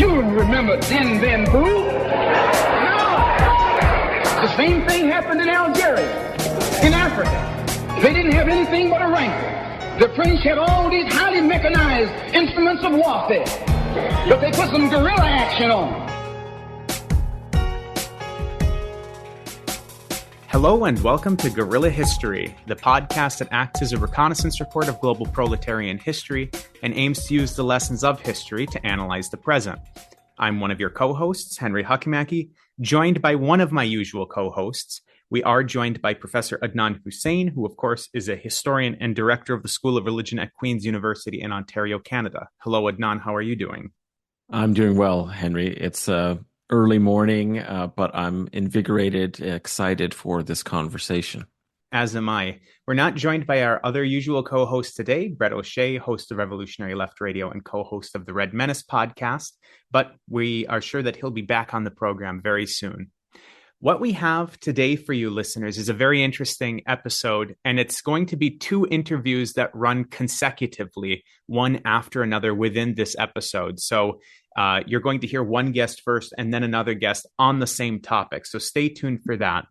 You remember Din Ben Phu? No. The same thing happened in Algeria, in Africa. They didn't have anything but a rifle. The French had all these highly mechanized instruments of warfare, but they put some guerrilla action on. Hello and welcome to Guerrilla History, the podcast that acts as a reconnaissance report of global proletarian history and aims to use the lessons of history to analyze the present. I'm one of your co-hosts, Henry Hakimaki, joined by one of my usual co-hosts. We are joined by Professor Adnan Hussain, who of course is a historian and director of the School of Religion at Queen's University in Ontario, Canada. Hello, Adnan. How are you doing? I'm doing well, Henry. It's early morning, but I'm invigorated, excited for this conversation. As am I. We're not joined by our other usual co-host today, Brett O'Shea, host of Revolutionary Left Radio and co-host of the Red Menace podcast, but we are sure that he'll be back on the program very soon. What we have today for you listeners is a very interesting episode, and it's going to be two interviews that run consecutively, one after another within this episode. So you're going to hear one guest first and then another guest on the same topic. So stay tuned for that.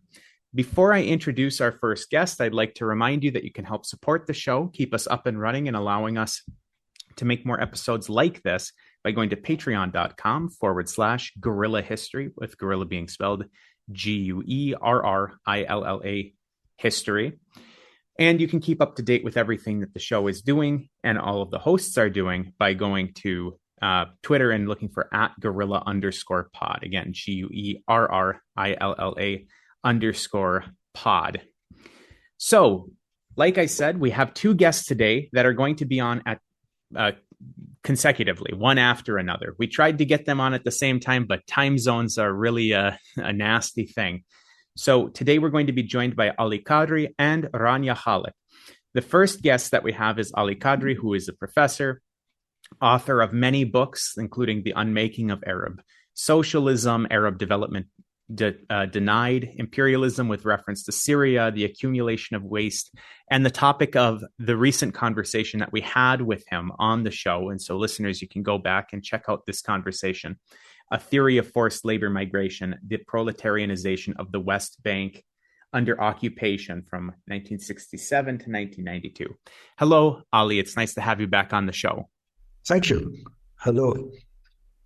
Before I introduce our first guest, I'd like to remind you that you can help support the show, keep us up and running and allowing us to make more episodes like this by going to patreon.com/guerrilla history, with gorilla being spelled Guerrilla history. And you can keep up to date with everything that the show is doing and all of the hosts are doing by going to Twitter and looking for @gorilla_pod. Again, GUERRILLA_pod. So, like I said, we have two guests today that are going to be on at consecutively, one after another. We tried to get them on at the same time, but time zones are really a nasty thing. So today we're going to be joined by Ali Kadri and Rania Khalek. The first guest that we have is Ali Kadri, who is a professor, author of many books, including The Unmaking of Arab Socialism, Arab Development Denied, Imperialism with reference to Syria, The Accumulation of Waste, and the topic of the recent conversation that we had with him on the show. And so listeners, you can go back and check out this conversation. A Theory of Forced Labor Migration, the Proletarianization of the West Bank under Occupation from 1967 to 1992. Hello, Ali. It's nice to have you back on the show. Thank you. Hello.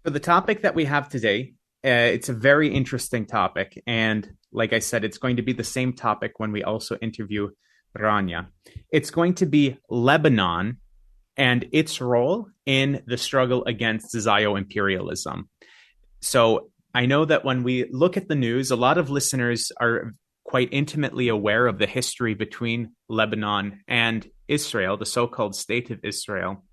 For the topic that we have today, it's a very interesting topic. And like I said, it's going to be the same topic when we also interview Rania. It's going to be Lebanon and its role in the struggle against Zioimperialism. So I know that when we look at the news, a lot of listeners are quite intimately aware of the history between Lebanon and Israel, the so-called State of Israel.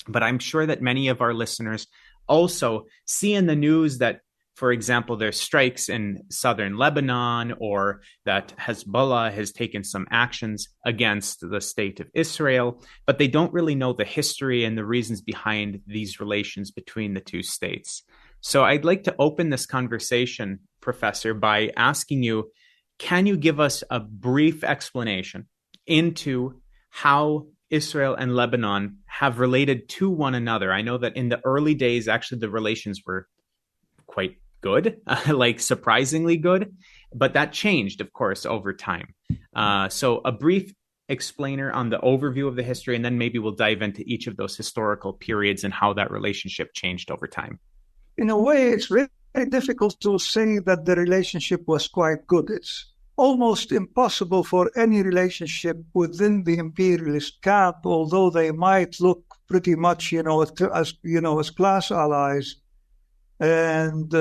But I'm sure that many of our listeners also see in the news that, for example, there's strikes in southern Lebanon, or that Hezbollah has taken some actions against the State of Israel, but they don't really know the history and the reasons behind these relations between the two states. So I'd like to open this conversation, Professor, by asking you, can you give us a brief explanation into how Israel and Lebanon have related to one another? I know that in the early days, actually, the relations were quite good, like surprisingly good, but that changed, of course, over time. So a brief explainer on the overview of the history, and then maybe we'll dive into each of those historical periods and how that relationship changed over time. In a way, it's very difficult to say that the relationship was quite good. It's almost impossible for any relationship within the imperialist camp, although they might look pretty much, as class allies and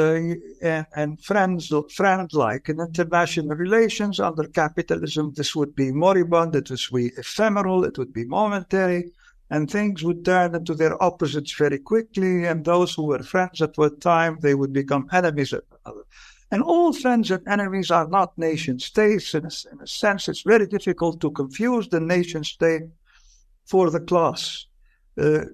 friend-like. In international relations under capitalism, this would be moribund, it would be ephemeral, it would be momentary, and things would turn into their opposites very quickly, and those who were friends at one time, they would become enemies at another. And all friends and enemies are not nation states. In a sense, it's very difficult to confuse the nation state for the class. The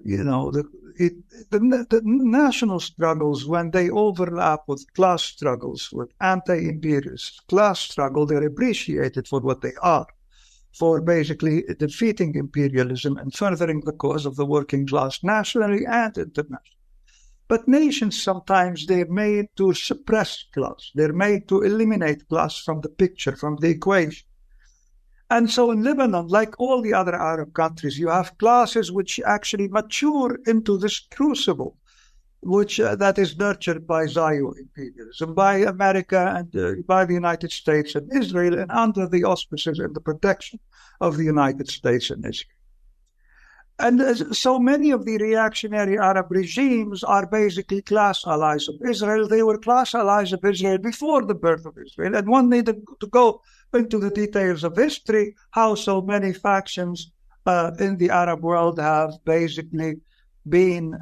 national struggles, when they overlap with class struggles, with anti-imperialist class struggle, they're appreciated for what they are, for basically defeating imperialism and furthering the cause of the working class nationally and internationally. But nations sometimes, they're made to suppress class. They're made to eliminate class from the picture, from the equation. And so in Lebanon, like all the other Arab countries, you have classes which actually mature into this crucible, which that is nurtured by Zioimperialism, by America and by the United States and Israel, and under the auspices and the protection of the United States and Israel. And so many of the reactionary Arab regimes are basically class allies of Israel. They were class allies of Israel before the birth of Israel. And one needed to go into the details of history, how so many factions in the Arab world have basically been,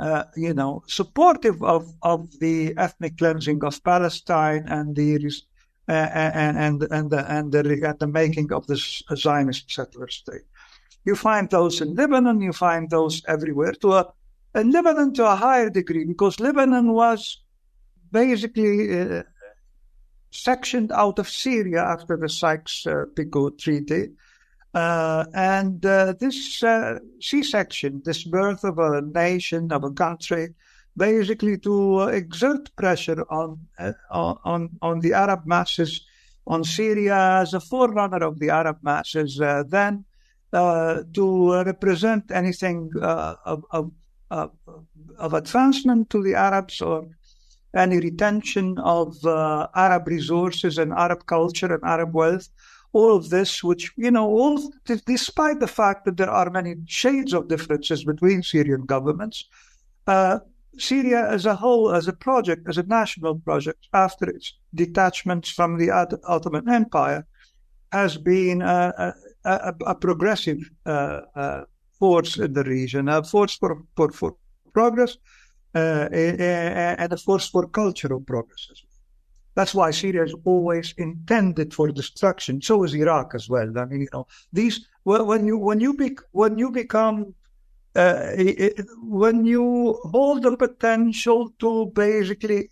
supportive of the ethnic cleansing of Palestine and the making of this Zionist settler state. You find those in Lebanon, you find those everywhere. In Lebanon to a higher degree, because Lebanon was basically sectioned out of Syria after the Sykes-Picot Treaty. This C-section, this birth of a nation, of a country, basically to exert pressure on the Arab masses, on Syria as a forerunner of the Arab masses, then to represent anything of advancement to the Arabs or any retention of Arab resources and Arab culture and Arab wealth. All of this, which, despite the fact that there are many shades of differences between Syrian governments, Syria as a whole, as a project, as a national project, after its detachment from the Ottoman Empire, has been a progressive force in the region, a force for progress, and a force for cultural progress as well. That's why Syria is always intended for destruction. So is Iraq as well. I mean, these when you hold the potential to basically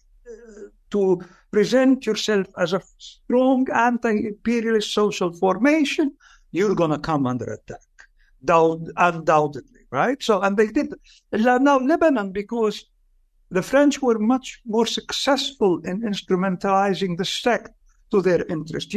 to present yourself as a strong anti-imperialist social formation, you're going to come under attack, undoubtedly, right? So, and they did. Now, Lebanon, because the French were much more successful in instrumentalizing the sect to their interest.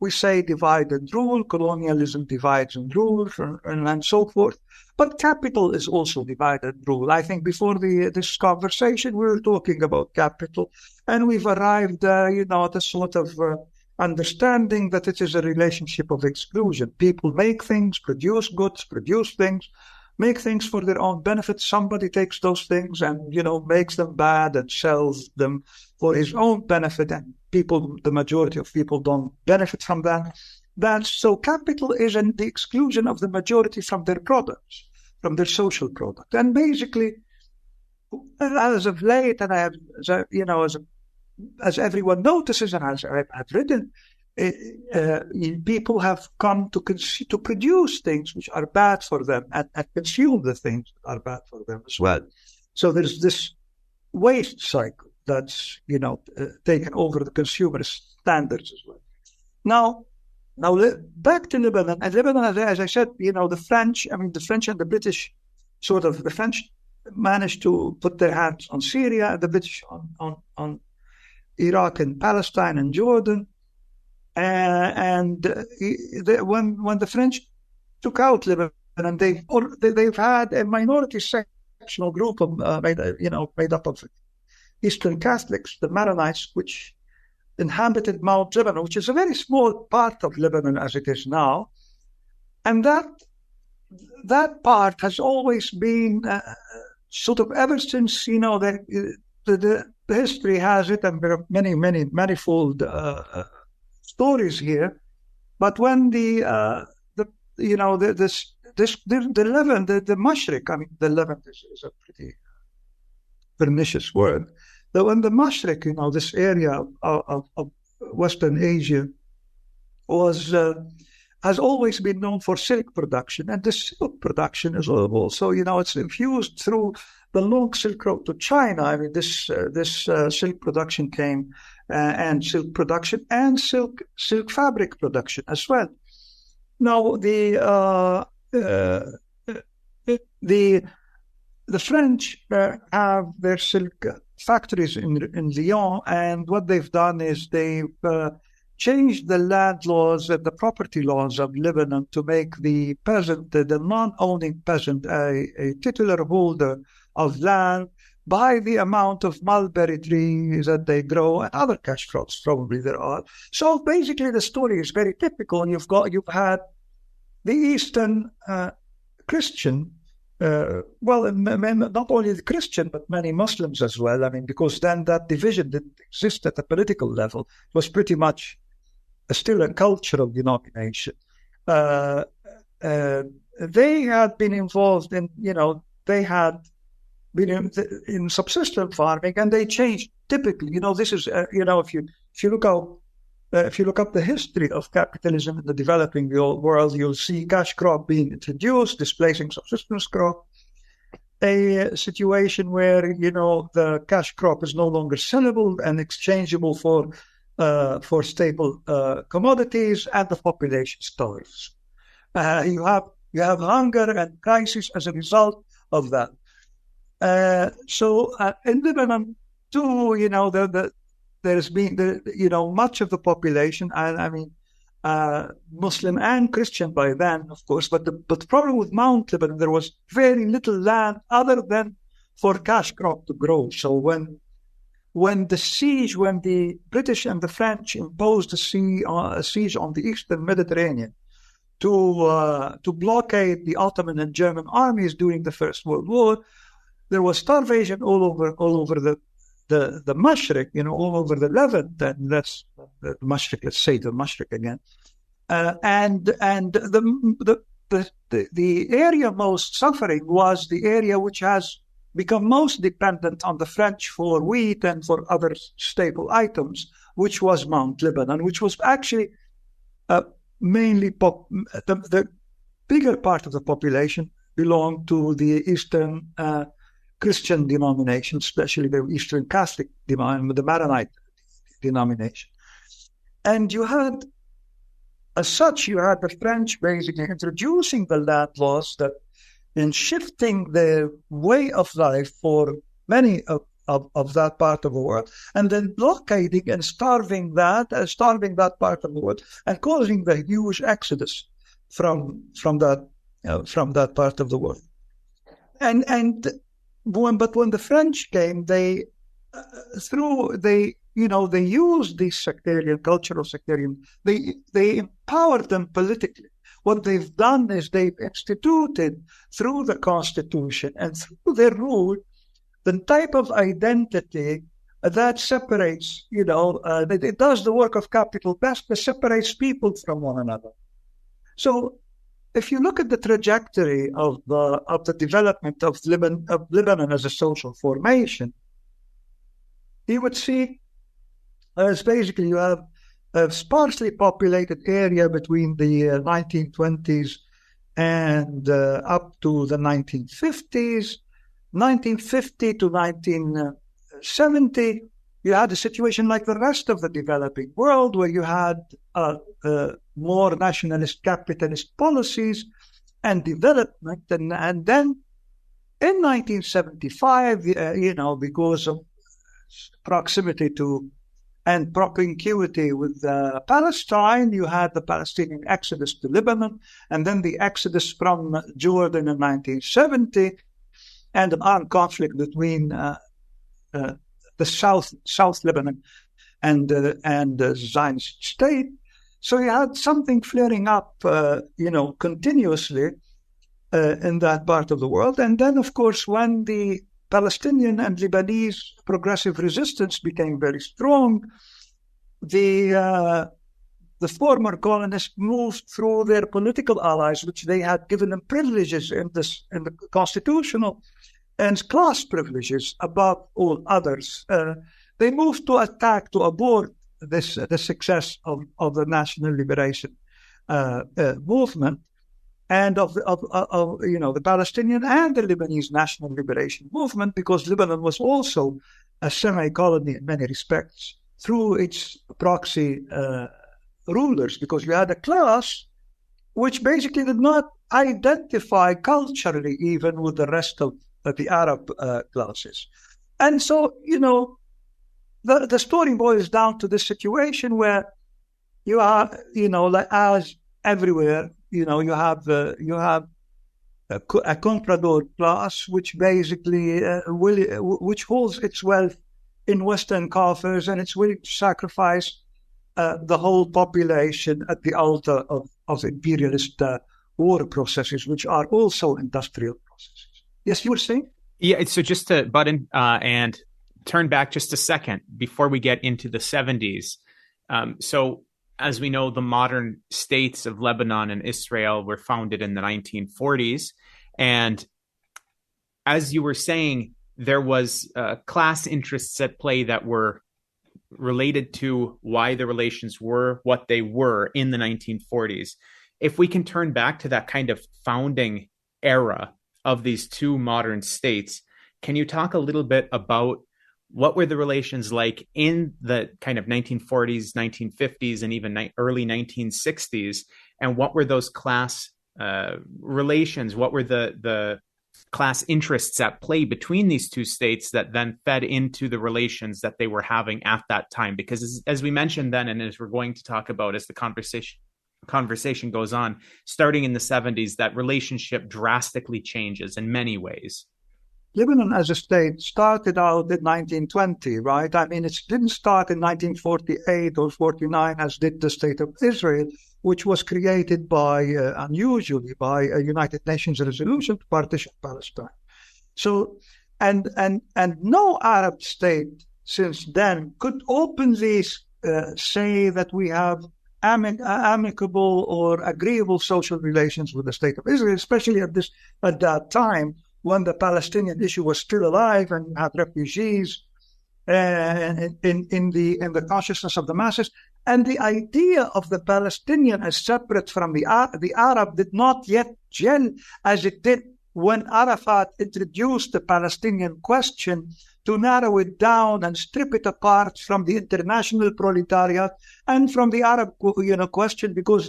We say divide and rule, colonialism divides and rules, and so forth. But capital is also divide and rule. I think before this conversation, we were talking about capital, and we've arrived, at a sort of understanding that it is a relationship of exclusion. People make things, produce goods, produce things, make things for their own benefit. Somebody takes those things and, makes them bad and sells them for his own benefit. And the majority of people don't benefit from that. So capital is in the exclusion of the majority from their products, from their social product. And basically, as of late, and I have, as everyone notices, and as I've written, people have come to produce things which are bad for them and consume the things that are bad for them as well. So there's this waste cycle that's, taken over the consumerist standards as well. Now back to Lebanon. And Lebanon, as I said, the French and the British the French managed to put their hands on Syria, and the British on Iraq and Palestine and Jordan. When the French took out Lebanon, they've had a minority sectional group of made up of Eastern Catholics, the Maronites, which inhabited Mount Lebanon, which is a very small part of Lebanon as it is now, and that part has always been sort of ever since the history has it, and there are many manifold stories here. But when the Levant, the Mashriq, the Levant is a pretty pernicious word. When the Mashriq, this area of Western Asia has always been known for silk production, and the silk production is also, it's infused through the long Silk Road to China. This silk production came, and silk production and silk fabric production as well. Now the the French have their silk factories in Lyon, and what they've done is they've changed the land laws and the property laws of Lebanon to make the peasant, the non-owning peasant, a titular holder of land by the amount of mulberry trees that they grow and other cash crops probably there are. So basically the story is very typical. You've had the Eastern Christian, not only the Christian, but many Muslims as well. I mean, because then that division didn't exist at the political level. It was pretty much still a cultural denomination. They had been involved in, they had been in subsistence farming, and they changed typically. This is, if you look up the history of capitalism in the developing world, you'll see cash crop being introduced, displacing subsistence crop. A situation where, the cash crop is no longer sellable and exchangeable for staple commodities, and the population starves. You have hunger and crisis as a result of that. So in Lebanon too, there's been much of the population, and I mean Muslim and Christian by then, of course. But the problem with Mount Lebanon, there was very little land other than for cash crop to grow. So when the British and the French imposed a siege on the Eastern Mediterranean to blockade the Ottoman and German armies during the First World War, there was starvation all over the Mashriq, all over the Levant, and let's say the Mashriq again, and the area most suffering was the area which has become most dependent on the French for wheat and for other staple items, which was Mount Lebanon, which was actually mainly the bigger part of the population belonged to the Eastern Christian denomination, especially the Eastern Catholic denomination, the Maronite denomination. And you had the French basically introducing the land laws that in shifting the way of life for many of that part of the world, and then blockading and starving that part of the world, and causing the huge exodus from that part of the world. But when the French came, they used this cultural sectarian. They empowered them politically. What they've done is they've instituted through the Constitution and through their rule the type of identity that separates. It does the work of capital best, that separates people from one another. So, if you look at the trajectory of the development of Lebanon as a social formation, you would see as basically you have a sparsely populated area between the 1920s and up to the 1950s. 1950 to 1970, you had a situation like the rest of the developing world, where you had more nationalist capitalist policies and development. And then in 1975, because of proximity to and propinquity with Palestine, you had the Palestinian exodus to Lebanon, and then the exodus from Jordan in 1970, and an armed conflict between the South Lebanon and the Zionist state. So you had something flaring up, continuously in that part of the world. And then, of course, when the Palestinian and Lebanese progressive resistance became very strong, the former colonists moved through their political allies, which they had given them privileges in the constitutional and class privileges above all others. They moved to abort the success of the national liberation movement, and of the Palestinian and the Lebanese national liberation movement, because Lebanon was also a semi-colony in many respects through its proxy rulers, because you had a class which basically did not identify culturally even with the rest of the Arab classes. And so, the story boils down to this situation where you are, like as everywhere, you have a comprador class, which basically which holds its wealth in Western coffers, and it's willing to sacrifice the whole population at the altar of imperialist war processes, which are also industrial processes. Yes, you were saying? Yeah, so just to butt in and turn back just a second before we get into the 70s. So as we know, the modern states of Lebanon and Israel were founded in the 1940s. And as you were saying, there was class interests at play that were related to why the relations were what they were in the 1940s. If we can turn back to that kind of founding era of these two modern states, can you talk a little bit about what were the relations like in the kind of 1940s, 1950s, and even early 1960s? And what were those class relations? What were the class interests at play between these two states that then fed into the relations that they were having at that time? Because as we mentioned then, and as we're going to talk about as the conversation goes on, starting in the 70s, that relationship drastically changes in many ways. Lebanon as a state started out in 1920, right? I mean, it didn't start in 1948 or 49 as did the State of Israel, which was created unusually by a United Nations resolution to partition Palestine. So, and no Arab state since then could openly say that we have amicable or agreeable social relations with the State of Israel, especially at that time, when the Palestinian issue was still alive and had refugees in the consciousness of the masses. And the idea of the Palestinian as separate from the Arab did not yet gel as it did when Arafat introduced the Palestinian question to narrow it down and strip it apart from the international proletariat and from the Arab question, because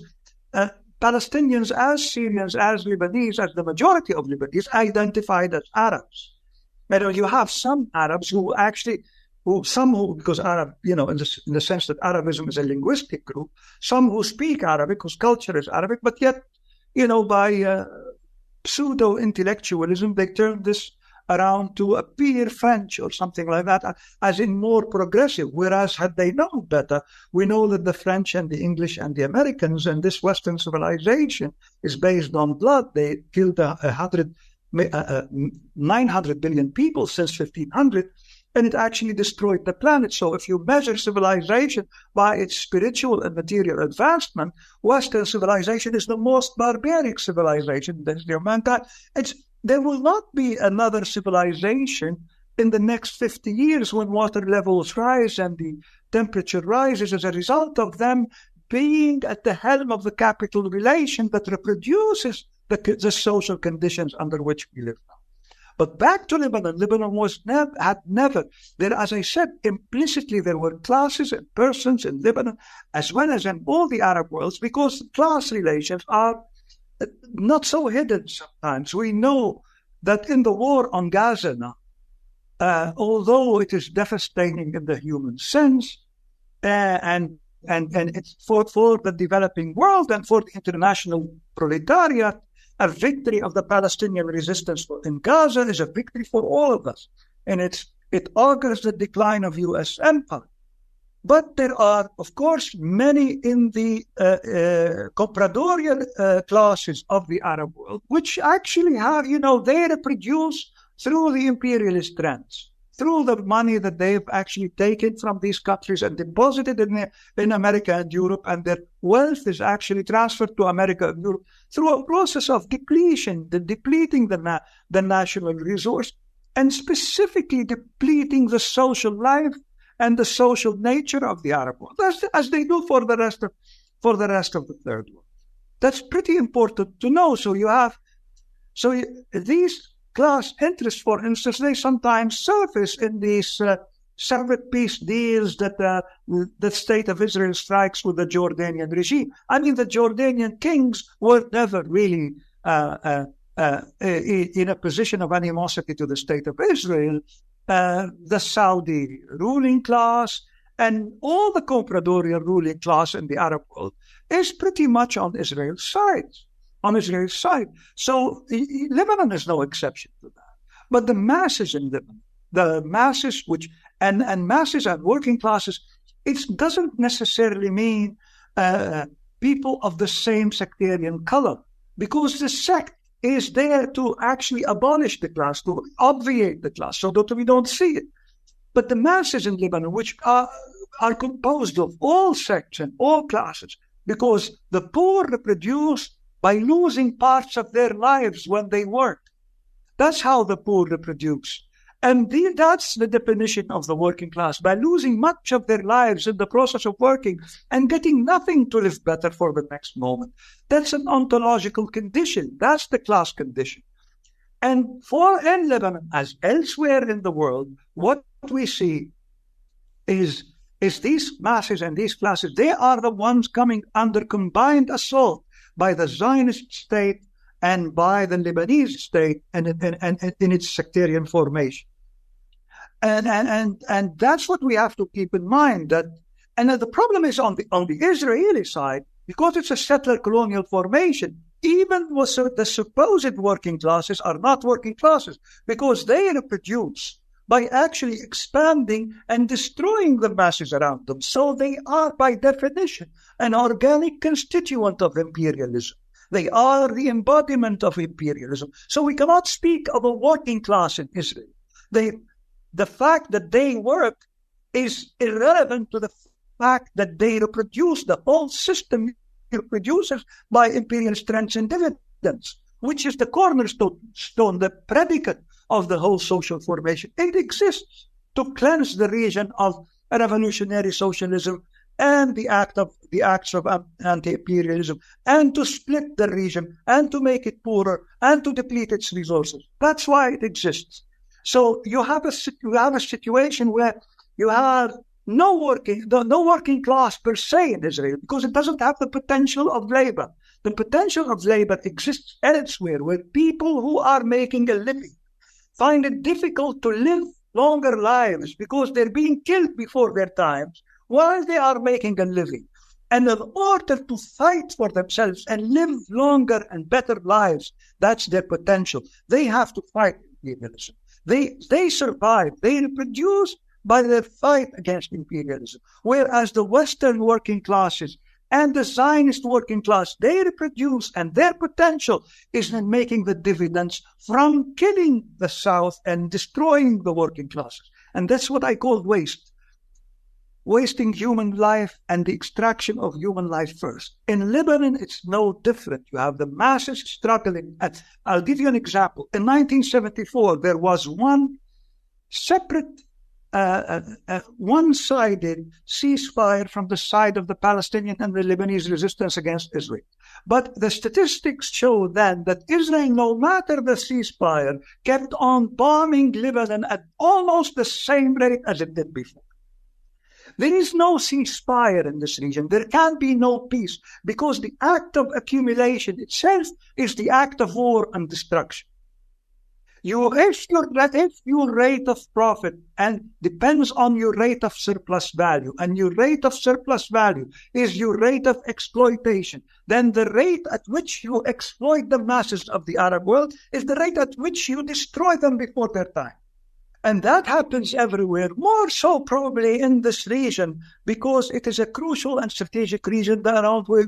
Palestinians, as Syrians, as Lebanese, as the majority of Lebanese, identified as Arabs. You have some Arabs because Arab, in the sense that Arabism is a linguistic group, some who speak Arabic, whose culture is Arabic, but yet, by pseudo-intellectualism, they turn this around to appear French or something like that, as in more progressive. Whereas had they known better, we know that the French and the English and the Americans and this Western civilization is based on blood. They killed 900 billion people since 1500, and it actually destroyed the planet. So if you measure civilization by its spiritual and material advancement, Western civilization is the most barbaric civilization in the history of mankind. There will not be another civilization in the next 50 years when water levels rise and the temperature rises as a result of them being at the helm of the capital relation that reproduces the social conditions under which we live now. But back to Lebanon, Lebanon had never, as I said, implicitly there were classes and persons in Lebanon as well as in all the Arab worlds, because class relations are not so hidden sometimes. We know that in the war on Gaza now, although it is devastating in the human sense, and it's for the developing world and for the international proletariat, a victory of the Palestinian resistance in Gaza is a victory for all of us. And it augurs the decline of U.S. empire. But there are, of course, many in the compradorial classes of the Arab world, which actually have, they reproduce through the imperialist trends, through the money that they've actually taken from these countries and deposited in America and Europe, and their wealth is actually transferred to America and Europe through a process of depletion, depleting the national resource, and specifically depleting the social life and the social nature of the Arab world, as they do for the rest of the third world. That's pretty important to know. So these class interests, for instance, they sometimes surface in these separate peace deals that the State of Israel strikes with the Jordanian regime. I mean, the Jordanian kings were never really in a position of animosity to the state of Israel, the Saudi ruling class and all the compradorial ruling class in the Arab world is pretty much on Israel's side. So Lebanon is no exception to that. But the masses in Lebanon, the masses and masses and working classes, it doesn't necessarily mean people of the same sectarian color, because the sect is there to actually abolish the class, to obviate the class, so that we don't see it. But the masses in Lebanon, which are composed of all sects and all classes, because the poor reproduce by losing parts of their lives when they work. That's how the poor reproduce. And that's the definition of the working class, by losing much of their lives in the process of working and getting nothing to live better for the next moment. That's an ontological condition. That's the class condition. And in Lebanon, as elsewhere in the world, what we see is these masses and these classes, they are the ones coming under combined assault by the Zionist state and by the Lebanese state and in its sectarian formation. And that's what we have to keep in mind. And the problem is on the Israeli side, because it's a settler colonial formation, even the supposed working classes are not working classes, because they reproduce by actually expanding and destroying the masses around them. So they are, by definition, an organic constituent of imperialism. They are the embodiment of imperialism. So we cannot speak of a working class in Israel. The fact that they work is irrelevant to the fact that they reproduce. The whole system reproduces by imperial strengths and dividends, which is the cornerstone, the predicate of the whole social formation. It exists to cleanse the region of revolutionary socialism and the acts of anti-imperialism, and to split the region, and to make it poorer, and to deplete its resources. That's why it exists. So you have a situation where you have no working class per se in Israel, because it doesn't have the potential of labor. The potential of labor exists elsewhere, where people who are making a living find it difficult to live longer lives because they're being killed before their times while they are making a living. And in order to fight for themselves and live longer and better lives, that's their potential. They have to fight imperialism. They survive. They reproduce by their fight against imperialism. Whereas the Western working classes and the Zionist working class, they reproduce, and their potential is in making the dividends from killing the South and destroying the working classes. And that's what I call waste. Wasting human life and the extraction of human life first. In Lebanon, it's no different. You have the masses struggling. I'll give you an example. In 1974, there was one separate, one-sided ceasefire from the side of the Palestinian and the Lebanese resistance against Israel. But the statistics show then that Israel, no matter the ceasefire, kept on bombing Lebanon at almost the same rate as it did before. There is no ceasefire in this region. There can be no peace, because the act of accumulation itself is the act of war and destruction. If your rate of profit and depends on your rate of surplus value, and your rate of surplus value is your rate of exploitation, then the rate at which you exploit the masses of the Arab world is the rate at which you destroy them before their time. And that happens everywhere, more so probably in this region, because it is a crucial and strategic region around where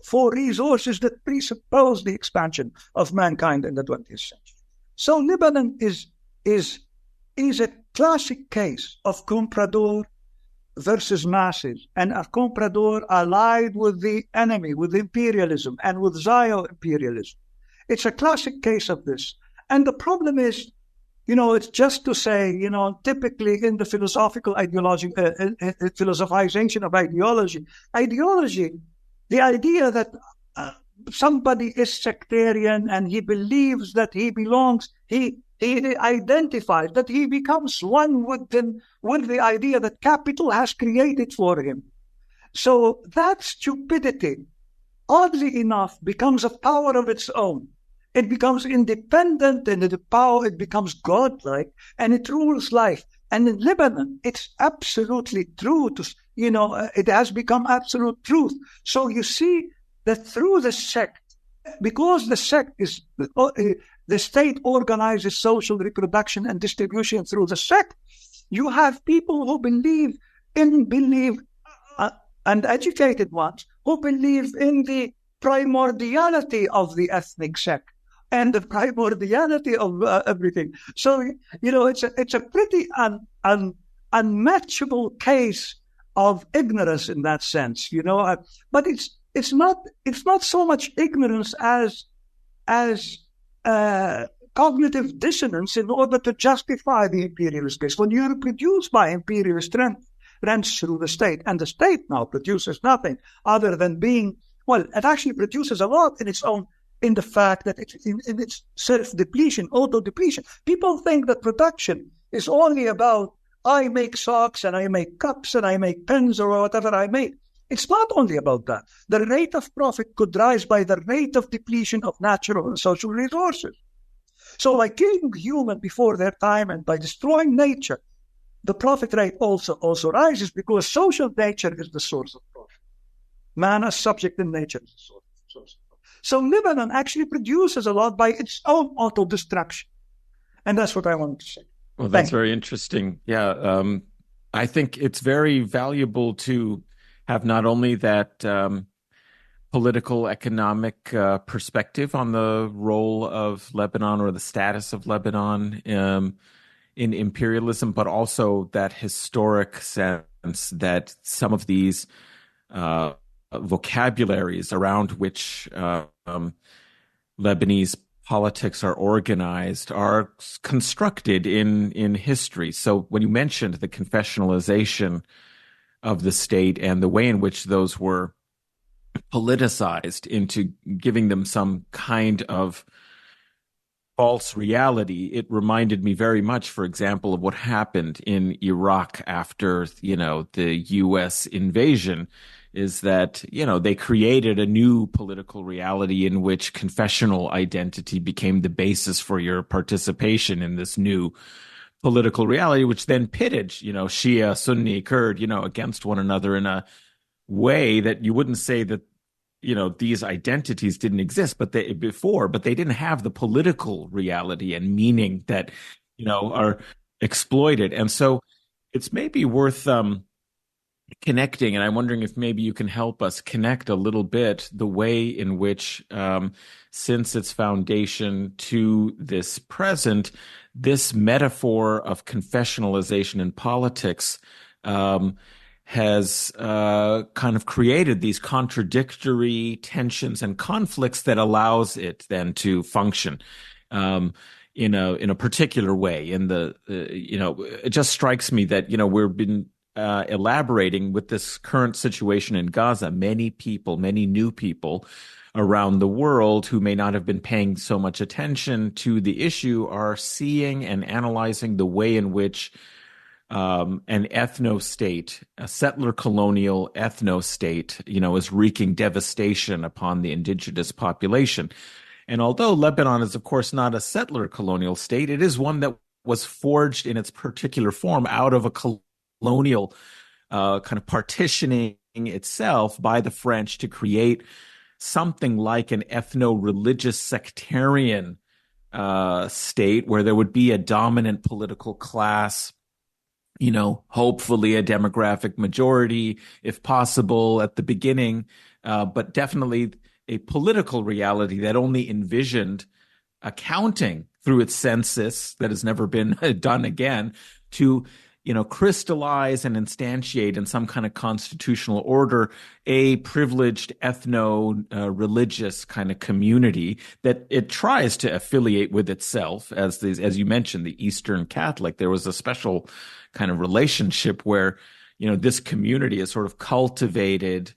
for resources that presuppose the expansion of mankind in the 20th century. So Lebanon is a classic case of comprador versus masses, and a comprador allied with the enemy, with imperialism and with Zioimperialism. It's a classic case of this. And the problem is, it's just to say, typically in the philosophical ideology, philosophization of ideology, the idea that somebody is sectarian and he believes that he belongs, he identifies, that he becomes one with the idea that capital has created for him. So that stupidity oddly enough, becomes a power of its own. It becomes independent and it becomes godlike and it rules life. And in Lebanon, it's absolutely true. It has become absolute truth. So you see that through the sect, because the sect is the state organizes social reproduction and distribution through the sect, you have people who believe and educated ones who believe in the primordiality of the ethnic sect and the primordiality of everything. So, it's a pretty unmatchable case of ignorance in that sense, but it's not so much ignorance as cognitive dissonance in order to justify the imperialist case. When you reproduce by imperialist rents through the state, and the state now produces nothing other than it actually produces a lot in the fact that in its self-depletion, auto-depletion. People think that production is only about, I make socks and I make cups and I make pens or whatever I make. It's not only about that. The rate of profit could rise by the rate of depletion of natural and social resources. So by killing human before their time and by destroying nature, the profit rate also rises because social nature is the source of profit. Man as subject in nature is the source of profit. So Lebanon actually produces a lot by its own auto-destruction. And that's what I wanted to say. Well, that's very interesting. Yeah, I think it's very valuable to have not only that political, economic perspective on the role of Lebanon or the status of Lebanon in imperialism, but also that historic sense that some of these vocabularies around which Lebanese politics are organized are constructed in history. So when you mentioned the confessionalization of the state and the way in which those were politicized into giving them some kind of false reality, it reminded me very much, for example, of what happened in Iraq after, the U.S. invasion, is that, they created a new political reality in which confessional identity became the basis for your participation in this new political reality, which then pitted, Shia, Sunni, Kurd, against one another in a way that you wouldn't say that, these identities didn't exist, but they didn't have the political reality and meaning that, are exploited. And so it's maybe worth connecting, and I'm wondering if maybe you can help us connect a little bit the way in which, since its foundation to this present, this metaphor of confessionalization in politics has kind of created these contradictory tensions and conflicts that allows it then to function in a particular way. It just strikes me that we've been elaborating with this current situation in Gaza. Many new people around the world who may not have been paying so much attention to the issue are seeing and analyzing the way in which an ethno-state, a settler colonial ethno-state, is wreaking devastation upon the indigenous population. And although Lebanon is, of course, not a settler colonial state, it is one that was forged in its particular form out of a colonial kind of partitioning itself by the French to create something like an ethno-religious sectarian state where there would be a dominant political class, hopefully a demographic majority, if possible, at the beginning, but definitely a political reality that only envisioned accounting through its census that has never been done again to crystallize and instantiate in some kind of constitutional order a privileged ethno-religious kind of community that it tries to affiliate with itself. As you mentioned, the Eastern Catholic, there was a special kind of relationship where, this community is sort of cultivated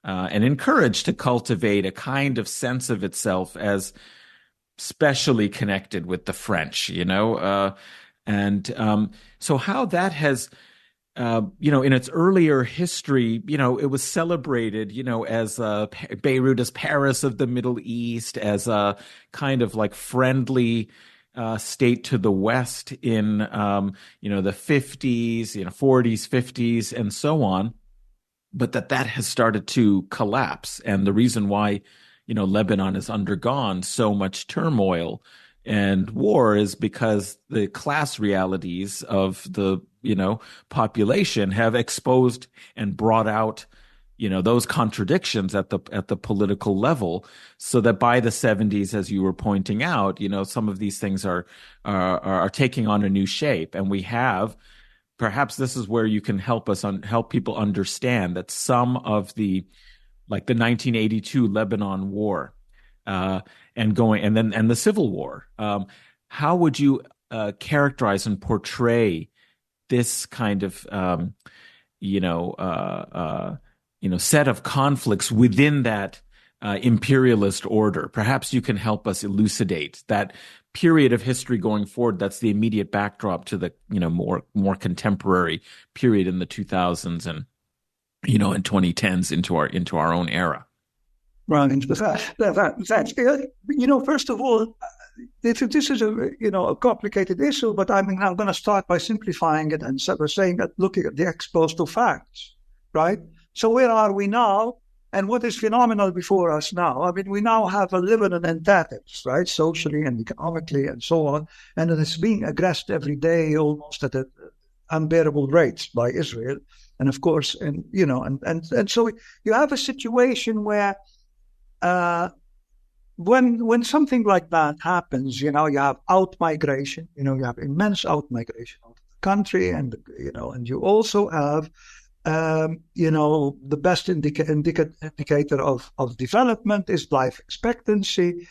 and encouraged to cultivate a kind of sense of itself as specially connected with the French, so how that has in its earlier history, it was celebrated, as Beirut as Paris of the Middle East, as a kind of like friendly state to the West in, the 50s, 40s, 50s, and so on. But that has started to collapse. And the reason why, Lebanon has undergone so much turmoil and war is because the class realities of the, population have exposed and brought out, those contradictions at the political level, so that by the 70s, as you were pointing out, some of these things are taking on a new shape. And we have, perhaps this is where you can help people understand that some of the 1982 Lebanon war, and the Civil War. How would you characterize and portray this kind of set of conflicts within that imperialist order? Perhaps you can help us elucidate that period of history going forward. That's the immediate backdrop to the more contemporary period in the 2000s and and 2010s into our own era. Right. Thanks. First of all, this is a complicated issue, but I'm going to start by simplifying it and saying that looking at the exposed to facts, right? So where are we now, and what is phenomenal before us now? I mean, we now have a Lebanon in tatters, right, socially and economically and so on, and it is being aggressed every day, almost at unbearable rates by Israel, and of course, and so you have a situation where. When something like that happens, you have out-migration, you have immense out-migration out of the country, and you also have, the best indicator of development is life expectancy.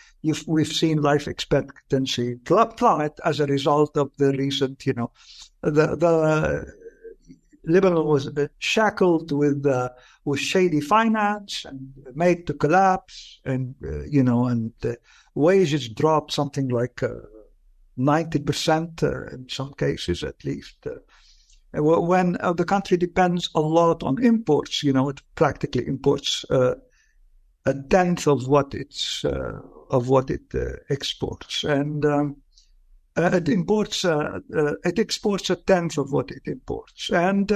We've seen life expectancy plummet as a result of the recent, the Lebanon was a bit shackled with shady finance and made to collapse, and wages dropped something like 90% in some cases at least. When the country depends a lot on imports, it practically imports a tenth of what it exports, and it exports a tenth of what it imports, and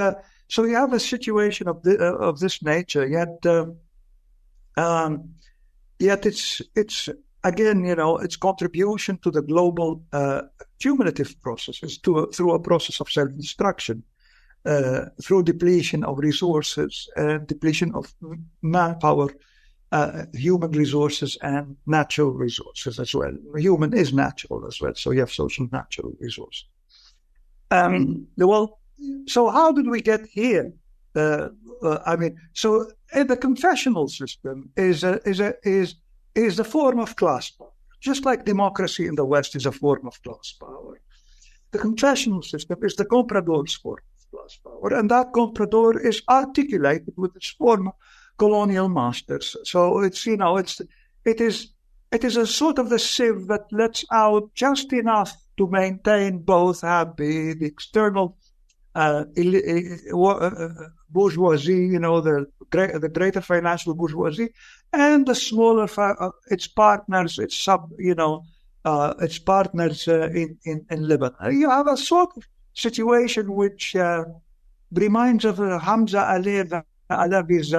so you have a situation of this nature. Yet it's again, its contribution to the global cumulative processes through a process of self-destruction, through depletion of resources and depletion of manpower. Human resources and natural resources as well. Human is natural as well, so you have social natural resources. So how did we get here? So the confessional system is a form of class power, just like democracy in the West is a form of class power. The confessional system is the comprador's form of class power, and that comprador is articulated with its former colonial masters. So it is a sort of the sieve that lets out just enough to maintain both the external bourgeoisie, the greater financial bourgeoisie, and the smaller its partners, its partners in Lebanon. You have a sort of situation which reminds of Hamza Alavi's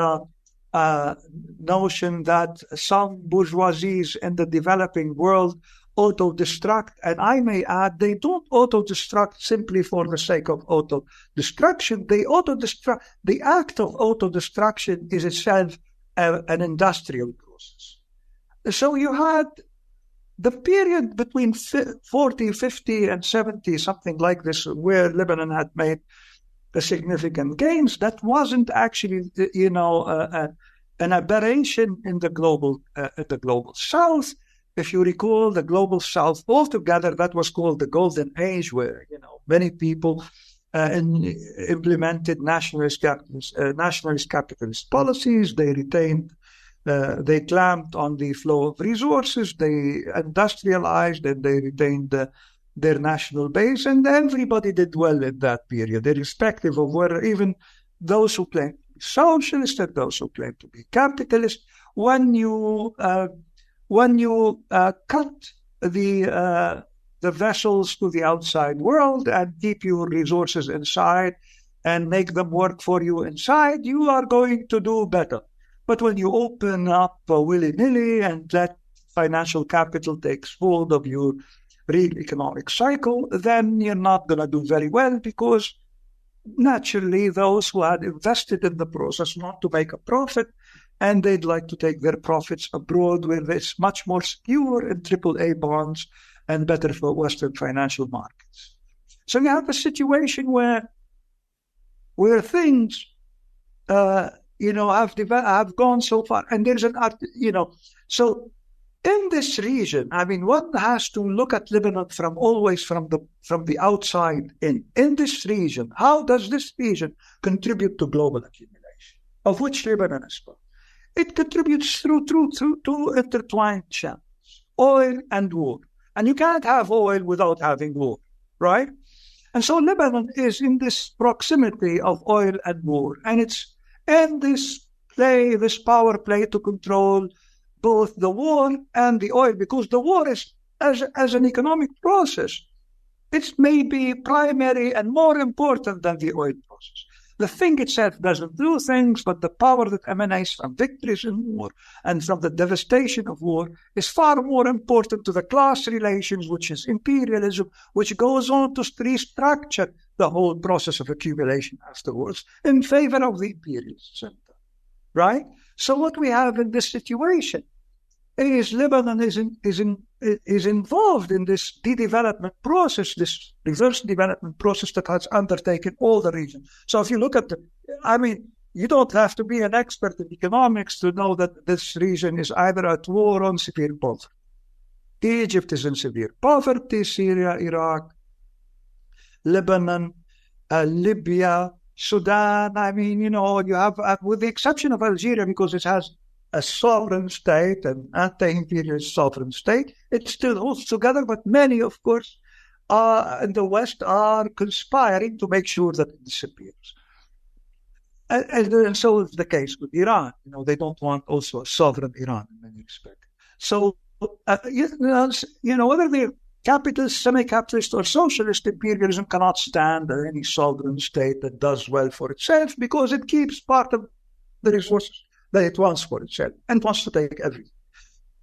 notion that some bourgeoisies in the developing world auto-destruct, and I may add, they don't auto-destruct simply for the sake of auto-destruction. They auto-destruct. The act of auto-destruction is itself an industrial process. So you had the period between 40, 50, and 70, something like this, where Lebanon had made significant gains. That wasn't actually, an aberration in the global South. If you recall, the global South altogether, that was called the Golden Age, where many people implemented nationalist capitalist policies. They retained, they clamped on the flow of resources. They industrialized, and they retained their national base, and everybody did well in that period, irrespective of whether even those who claim to be socialist and those who claim to be capitalist. When you cut the vessels to the outside world and keep your resources inside and make them work for you inside, you are going to do better. But when you open up willy-nilly and let financial capital takes hold of your real economic cycle, then you're not going to do very well, because naturally those who had invested in the process want to make a profit, and they'd like to take their profits abroad where it's much more secure in AAA bonds and better for Western financial markets. So you have a situation where things, have gone so far, and there's so in this region, I mean, one has to look at Lebanon always from the outside in. In this region, how does this region contribute to global accumulation, of which Lebanon is part? It contributes through two intertwined channels, oil and war. And you can't have oil without having war, right? And so Lebanon is in this proximity of oil and war, and it's in this power play to control both the war and the oil, because the war is, as an economic process, it's maybe primary and more important than the oil process. The thing itself doesn't do things, but the power that emanates from victories in war and from the devastation of war is far more important to the class relations, which is imperialism, which goes on to restructure the whole process of accumulation afterwards in favor of the imperialist center, right? So what we have in this situation is Lebanon is involved in this de-development process, this reverse development process that has undertaken all the region. So if you look at you don't have to be an expert in economics to know that this region is either at war or in severe poverty. Egypt is in severe poverty, Syria, Iraq, Lebanon, Libya, Sudan. You have, with the exception of Algeria, because it has a sovereign state, an anti-imperialist sovereign state, it still holds together, but many, of course, in the West are conspiring to make sure that it disappears. And so is the case with Iran. They don't want also a sovereign Iran in many respects. So, whether they're capitalist, semi-capitalist, or socialist, imperialism cannot stand any sovereign state that does well for itself, because it keeps part of the resources that it wants for itself and wants to take everything.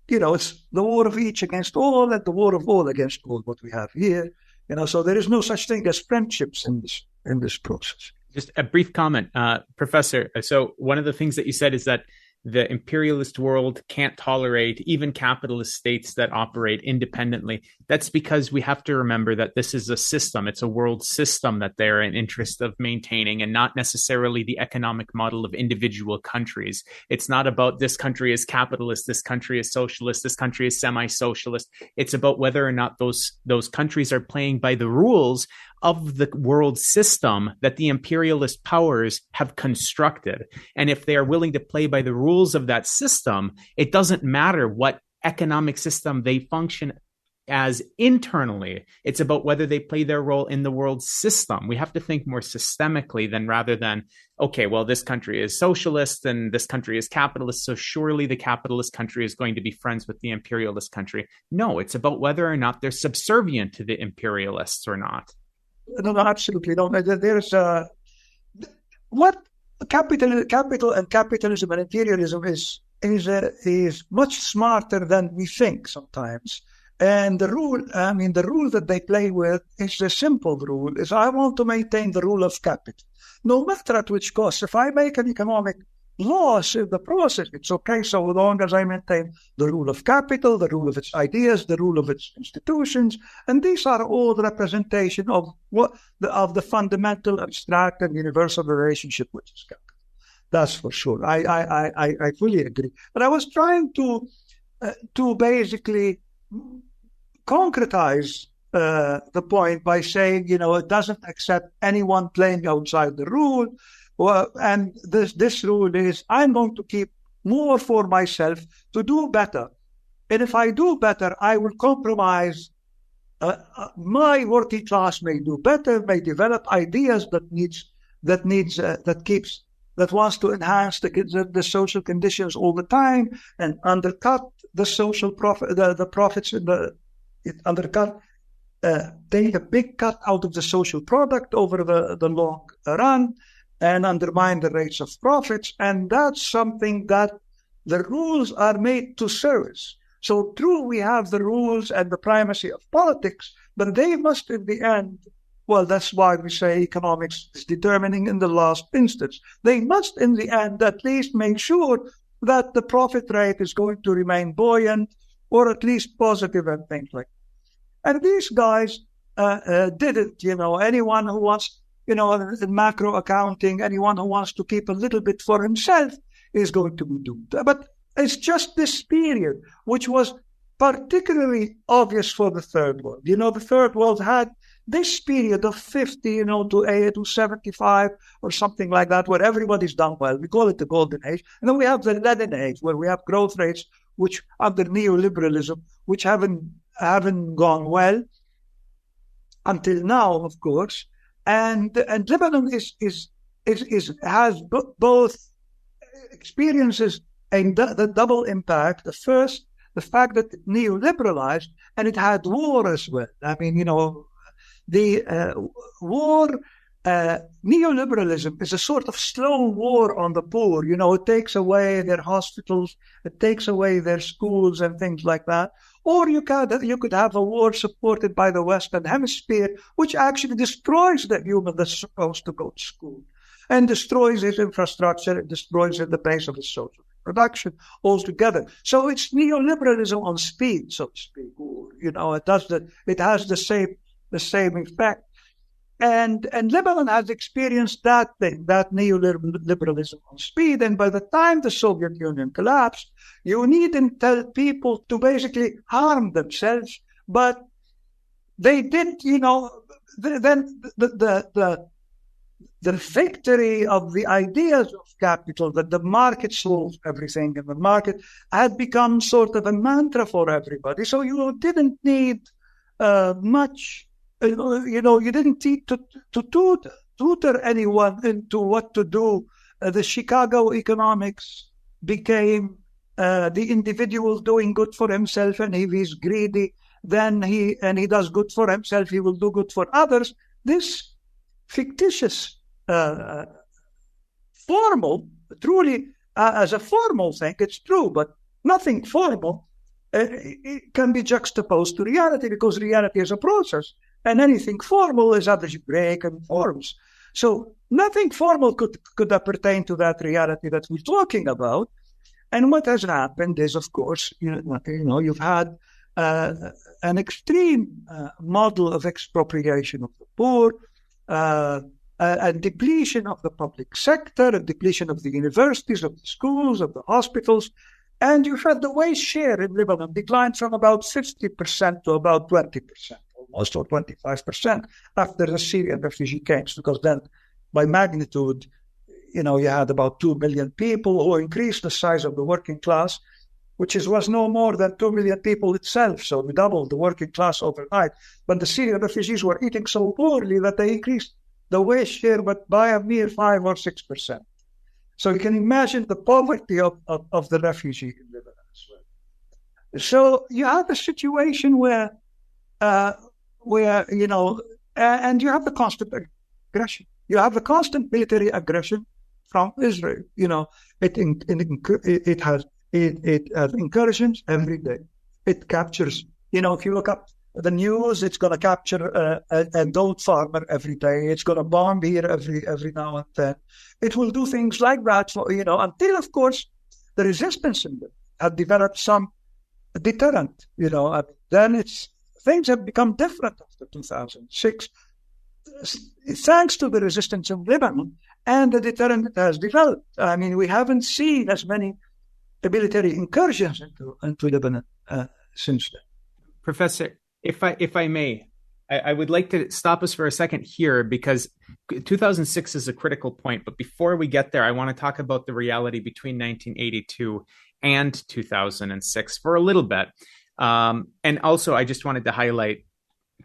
It's the war of each against all and the war of all against all, what we have here. So there is no such thing as friendships in this process. Just a brief comment, Professor. So one of the things that you said is that the imperialist world can't tolerate even capitalist states that operate independently. That's because we have to remember that this is a system. It's a world system that they're in interest of maintaining, and not necessarily the economic model of individual countries. It's not about this country is capitalist, this country is socialist, this country is semi-socialist. It's about whether or not those countries are playing by the rules of the world system that the imperialist powers have constructed. And if they are willing to play by the rules of that system, it doesn't matter what economic system they function as internally. It's about whether they play their role in the world system. We have to think more systemically rather than, okay, well, this country is socialist and this country is capitalist, so surely the capitalist country is going to be friends with the imperialist country. No, it's about whether or not they're subservient to the imperialists or not. No, absolutely no. There's what capital and capitalism and imperialism is much smarter than we think sometimes. And the rule that they play with is the simple rule: is I want to maintain the rule of capital, no matter at which cost. If I make an economic loss in the process, it's okay, so long as I maintain the rule of capital, the rule of its ideas, the rule of its institutions, and these are all the representation of the fundamental, abstract, and universal relationship which is capital. That's for sure. I fully agree. But I was trying to basically concretize the point by saying, it doesn't accept anyone playing outside the rule. Well, and this rule is I'm going to keep more for myself to do better. And if I do better, I will compromise my working class may do better, may develop ideas that wants to enhance the social conditions all the time and undercut the social profit, the profits take a big cut out of the social product over the long run and undermine the rates of profits. And that's something that the rules are made to service. So true, we have the rules and the primacy of politics, but they must in the end, well, that's why we say economics is determining in the last instance. They must in the end at least make sure that the profit rate is going to remain buoyant or at least positive and things like that. And these guys didn't, anyone who wants, in macro accounting, anyone who wants to keep a little bit for himself is going to be doomed. But it's just this period, which was particularly obvious for the Third World. The Third World had this period of 50, to 75 or something like that, where everybody's done well. We call it the Golden Age. And then we have the Leaden Age, where we have growth rates, which under neoliberalism, which haven't gone well until now, of course. And Lebanon has both experiences the double impact. The first, the fact that it neoliberalized, and it had war as well. I mean, the war, neoliberalism is a sort of slow war on the poor. It takes away their hospitals, it takes away their schools and things like that. Or you could have a war supported by the Western Hemisphere, which actually destroys the human that's supposed to go to school and destroys his infrastructure, it destroys the base of his social production altogether. So it's neoliberalism on speed, so to speak. It has the same effect. And Lebanon has experienced that neoliberalism on speed. And by the time the Soviet Union collapsed, you needn't tell people to basically harm themselves, but they did, then the victory of the ideas of capital, that the market solves everything in the market, had become sort of a mantra for everybody. So you didn't need much, you didn't need to tutor anyone into what to do. The Chicago economics became the individual doing good for himself, and if he's greedy, then he does good for himself, he will do good for others. This fictitious formal, truly as a formal thing, it's true, but nothing formal it can be juxtaposed to reality, because reality is a process, and anything formal is algebraic and forms. So nothing formal could pertain to that reality that we're talking about. And what has happened is, of course, you've had an extreme model of expropriation of the poor, a depletion of the public sector, a depletion of the universities, of the schools, of the hospitals. And you had the waste share in Lebanon declined from about 50% to about 20%, almost, or 25% after the Syrian refugee camps, because then by magnitude, you had about 2 million people who increased the size of the working class, which was no more than 2 million people itself. So we doubled the working class overnight. But the Syrian refugees were eating so poorly that they increased the waste share but by a mere 5 or 6%. So you can imagine the poverty of the refugee in Lebanon as well. So you have a situation where and you have the constant aggression. You have the constant military aggression from Israel. It has incursions every day. It captures, if you look up the news, it's going to capture a goat farmer every day. It's going to bomb here every now and then. It will do things like that, until, of course, the resistance in them have developed some deterrent. Then things have become different after 2006, thanks to the resistance of Lebanon and the deterrent that has developed. I mean, we haven't seen as many military incursions into Lebanon since then. Professor, if I may, I would like to stop us for a second here, because 2006 is a critical point. But before we get there, I want to talk about the reality between 1982 and 2006 for a little bit. And also, I just wanted to highlight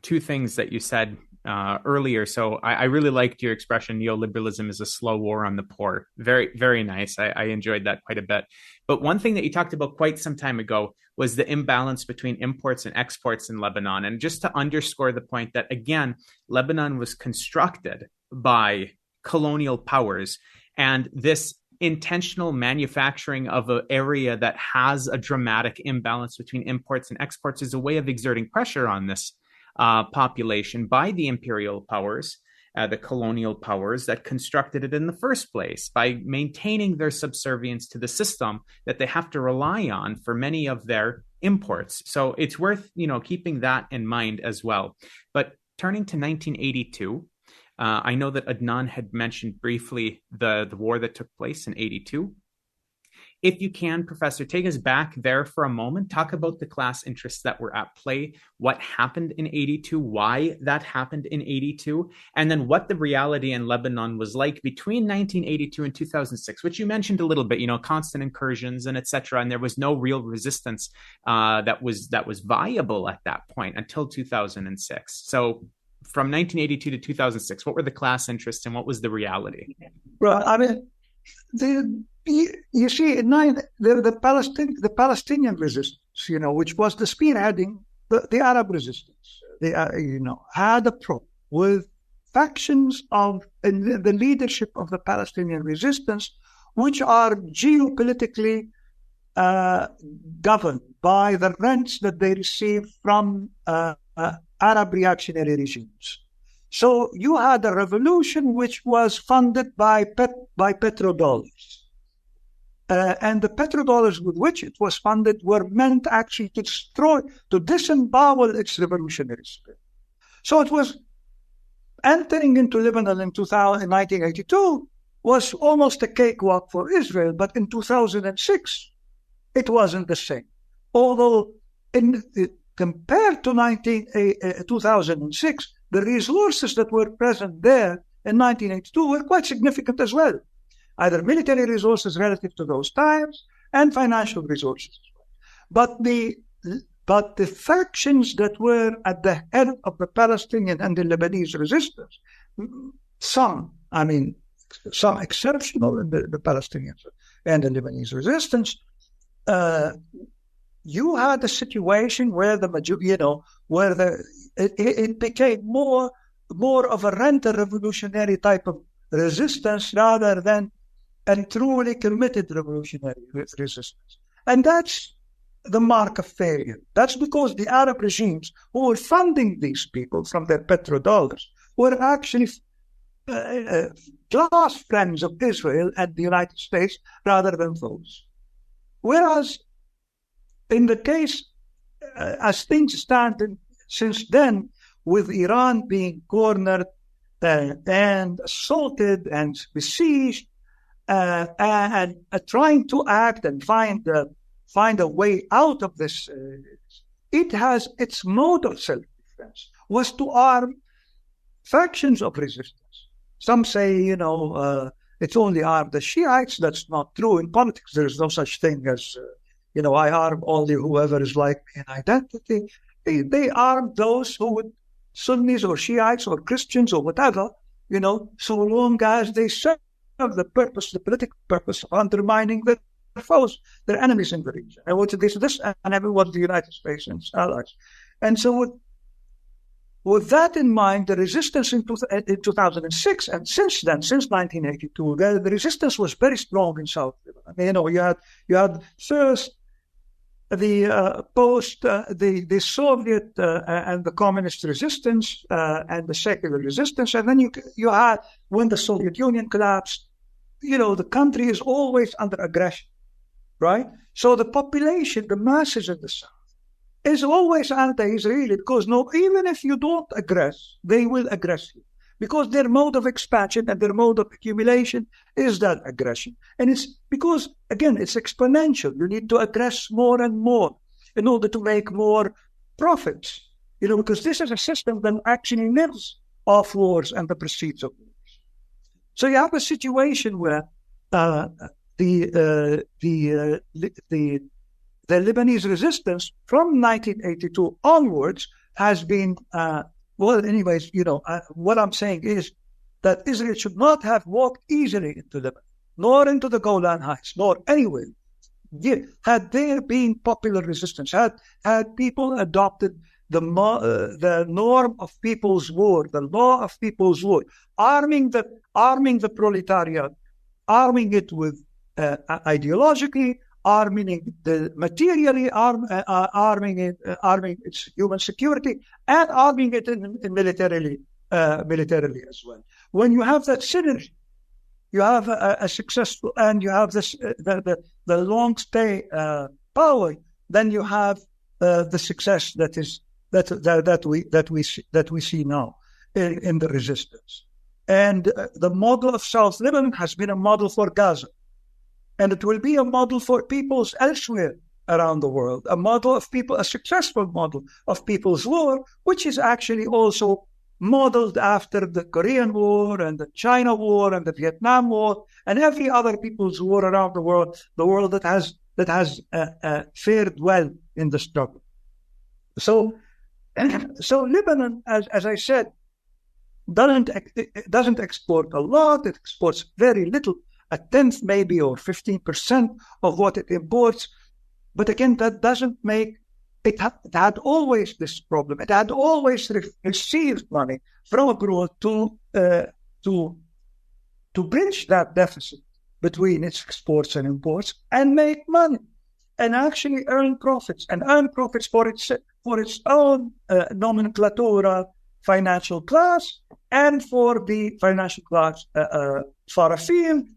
two things that you said earlier. So I really liked your expression, neoliberalism is a slow war on the poor. Very, very nice. I enjoyed that quite a bit. But one thing that you talked about quite some time ago was the imbalance between imports and exports in Lebanon. And just to underscore the point that, again, Lebanon was constructed by colonial powers, and this intentional manufacturing of an area that has a dramatic imbalance between imports and exports is a way of exerting pressure on this population by the imperial powers, the colonial powers that constructed it in the first place, by maintaining their subservience to the system that they have to rely on for many of their imports. So it's worth, keeping that in mind as well. But turning to 1982, I know that Adnan had mentioned briefly the war that took place in 82. If you can, Professor, take us back there for a moment. Talk about the class interests that were at play, what happened in 82, why that happened in 82, and then what the reality in Lebanon was like between 1982 and 2006, which you mentioned a little bit, constant incursions and etc. And there was no real resistance that was viable at that point until 2006. So from 1982 to 2006, what were the class interests and what was the reality? Right. I mean, you see, the Palestinian resistance, which was the spearheading, the Arab resistance, had a problem with factions in the leadership of the Palestinian resistance, which are geopolitically governed by the rents that they receive from Arab reactionary regimes. So you had a revolution which was funded by petrodollars. And the petrodollars with which it was funded were meant actually to disembowel its revolutionary spirit. So it was entering into Lebanon in 1982 was almost a cakewalk for Israel, but in 2006, it wasn't the same. Although compared to 2006, the resources that were present there in 1982 were quite significant as well, either military resources relative to those times and financial resources. But the factions that were at the head of the Palestinian and the Lebanese resistance, some exceptional in the Palestinians and the Lebanese resistance, you had a situation where it became more of a rent-a-revolutionary type of resistance rather than a truly committed revolutionary resistance. And that's the mark of failure. That's because the Arab regimes who were funding these people from their petrodollars were actually close friends of Israel and the United States rather than foes. Whereas in the case, as things stand since then, with Iran being cornered and assaulted and besieged, and trying to act and find a way out of this, it has its mode of self-defense was to arm factions of resistance. Some say, it's only armed the Shiites. That's not true. In politics, there is no such thing as I arm only whoever is like me in identity. They arm those who would, Sunnis or Shiites or Christians or whatever, so long as they serve the political purpose of undermining their foes, their enemies in the region. And what this and everyone, the United States and its allies. And so with that in mind, the resistance in 2006 and since then, since 1982, the resistance was very strong in South Lebanon. You had first the the Soviet and the communist resistance and the secular resistance, and then you had, when the Soviet Union collapsed, the country is always under aggression, right? So the population, the masses in the South, is always anti-Israeli because even if you don't aggress, they will aggress you. Because their mode of expansion and their mode of accumulation is that aggression. And it's because, again, it's exponential. You need to aggress more and more in order to make more profits. Because this is a system that actually lives off wars and the proceeds of wars. So you have a situation where the Lebanese resistance from 1982 onwards has been, anyways, what I'm saying is that Israel should not have walked easily into Lebanon, nor into the Golan Heights, nor anywhere. Had there been popular resistance, had people adopted the norm of people's war, the law of people's war, arming the proletariat, arming it with ideologically, arming the materially, arming its human security, and arming it in militarily as well. When you have that synergy, you have a successful, and you have this the long stay power. Then you have the success that we see now in the resistance. And the model of South Lebanon has been a model for Gaza, and it will be a model for peoples elsewhere around the world. A successful model of people's war, which is actually also modeled after the Korean War and the China War and the Vietnam War and every other people's war around the world that has fared well in the struggle. So Lebanon, as I said, doesn't export a lot. It exports very little, a tenth maybe or 15% of what it imports. But again, that doesn't make it had always this problem. It had always received money from abroad to bridge that deficit between its exports and imports and make money and actually earn profits for its own nomenclatura financial class and for the financial class far afield,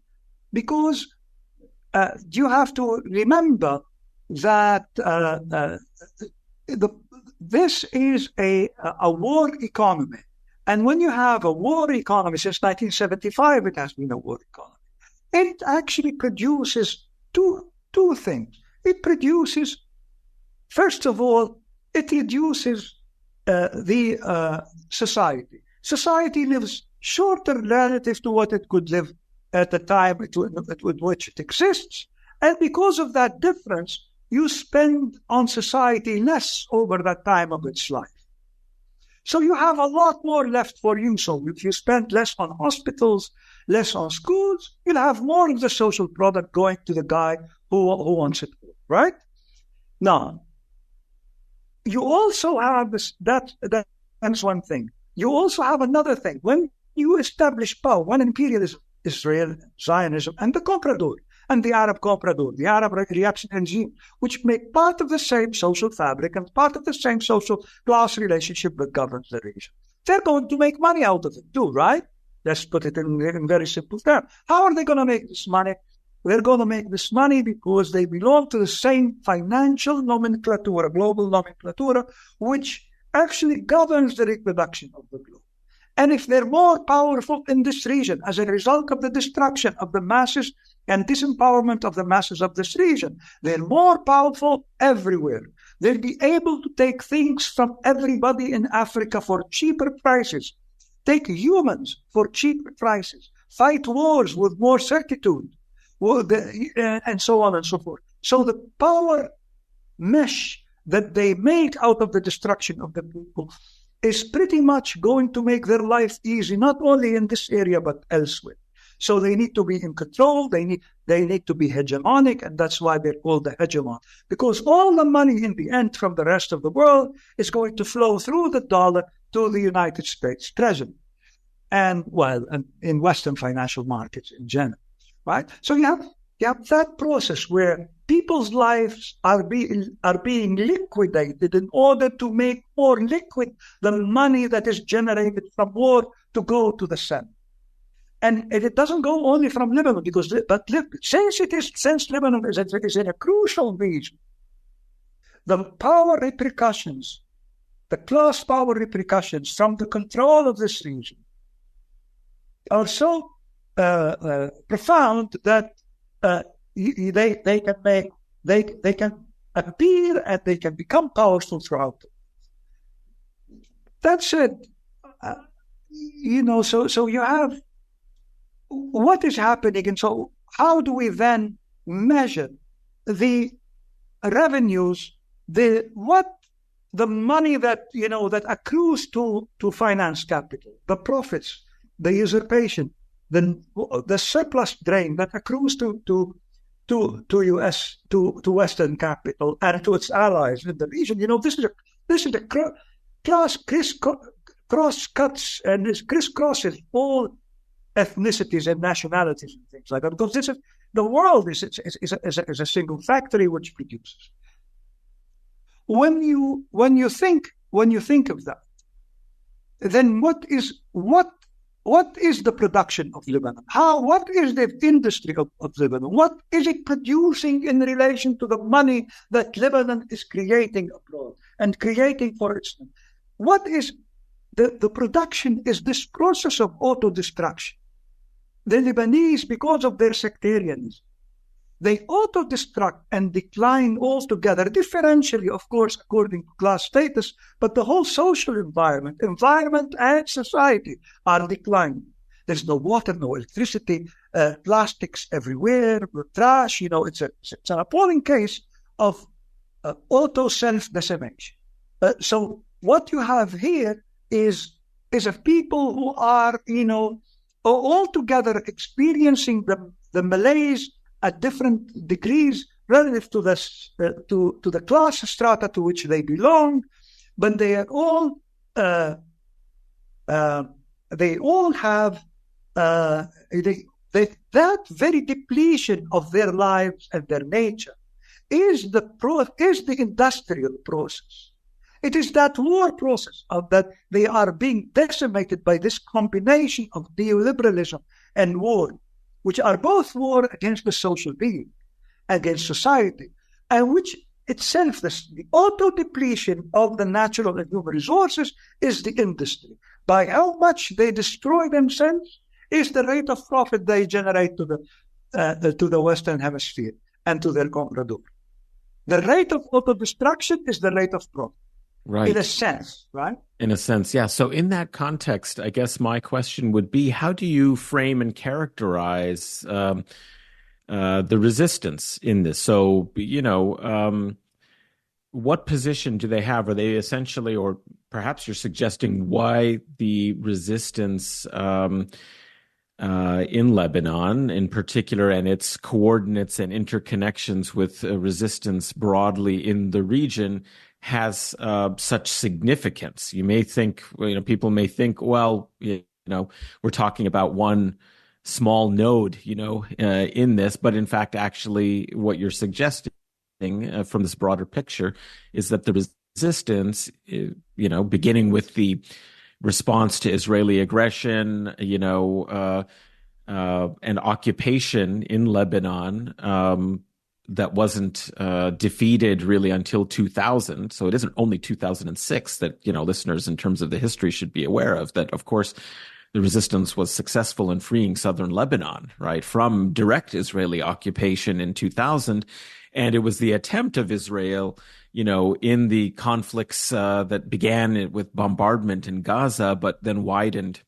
because you have to remember that this is a war economy. And when you have a war economy, since 1975 it has been a war economy, it actually produces two things. It produces, first of all, it reduces the society. Society lives shorter relative to what it could live at the time with which it exists. And because of that difference, you spend on society less over that time of its life. So you have a lot more left for you. So if you spend less on hospitals, less on schools, you'll have more of the social product going to the guy who wants it, right? Now, you also have that's one thing. You also have another thing. When you establish power, when imperialism, Israel, Zionism, and the comprador, and the Arab comprador, the Arab reaction regime, which make part of the same social fabric and part of the same social class relationship that governs the region. They're going to make money out of it too, right? Let's put it in very simple terms. How are they going to make this money? They're going to make this money because they belong to the same financial nomenclatura, global nomenclatura, which actually governs the reproduction of the globe. And if they're more powerful in this region as a result of the destruction of the masses and disempowerment of the masses of this region, they're more powerful everywhere. They'll be able to take things from everybody in Africa for cheaper prices, take humans for cheaper prices, fight wars with more certitude, and so on and so forth. So the power mesh that they make out of the destruction of the people is pretty much going to make their life easy, not only in this area, but elsewhere. So they need to be in control, they need to be hegemonic, and that's why they're called the hegemon. Because all the money in the end from the rest of the world is going to flow through the dollar to the United States Treasury. And in Western financial markets in general, right? So you have that process where people's lives are being liquidated in order to make more liquid the money that is generated from war to go to the center. And it doesn't go only from Lebanon, since Lebanon is in a crucial region, the power repercussions, the class power repercussions from the control of this region are so profound that they can appear and they can become powerful throughout. That said, so you have what is happening, and so how do we then measure the revenues, what the money that that accrues to finance capital, the profits, the usurpation, the surplus drain that accrues to Western capital and to its allies in the region. This is a cross cuts and this crisscrosses all ethnicities and nationalities and things like that, because the world is a single factory which produces. When you think of that, then what is the production of Lebanon? What is the industry of Lebanon? What is it producing in relation to the money that Lebanon is creating abroad and creating for itself? What is the production is this process of auto-destruction. The Lebanese, because of their sectarianism, they auto-destruct and decline altogether, differentially, of course, according to class status, but the whole social environment and society are declining. There's no water, no electricity, plastics everywhere, trash. It's an appalling case of auto-self-decimation. So what you have here is a people who are, altogether experiencing the malaise at different degrees relative to the class strata to which they belong, but they are all have that very depletion of their lives and their nature is the industrial process. It is that war process of that they are being decimated by this combination of neoliberalism and war, which are both war against the social being, against society, and which itself, the auto-depletion of the natural and human resources is the industry. By how much they destroy themselves is the rate of profit they generate to the Western Hemisphere and to their comprador. The rate of auto-destruction is the rate of profit. Right. In a sense, right? In a sense, yeah. So in that context, I guess my question would be, how do you frame and characterize the resistance in this? So, what position do they have? Are they essentially, or perhaps you're suggesting why the resistance in Lebanon in particular, and its coordinates and interconnections with resistance broadly in the region has such significance? You may think, people may think, well, we're talking about one small node, in this, but in fact, actually, what you're suggesting from this broader picture is that the resistance, beginning with the response to Israeli aggression, and occupation in Lebanon, that wasn't defeated really until 2000. So it isn't only 2006 that, listeners in terms of the history should be aware of, that, of course, the resistance was successful in freeing southern Lebanon, right, from direct Israeli occupation in 2000. And it was the attempt of Israel, in the conflicts that began with bombardment in Gaza, but then widened,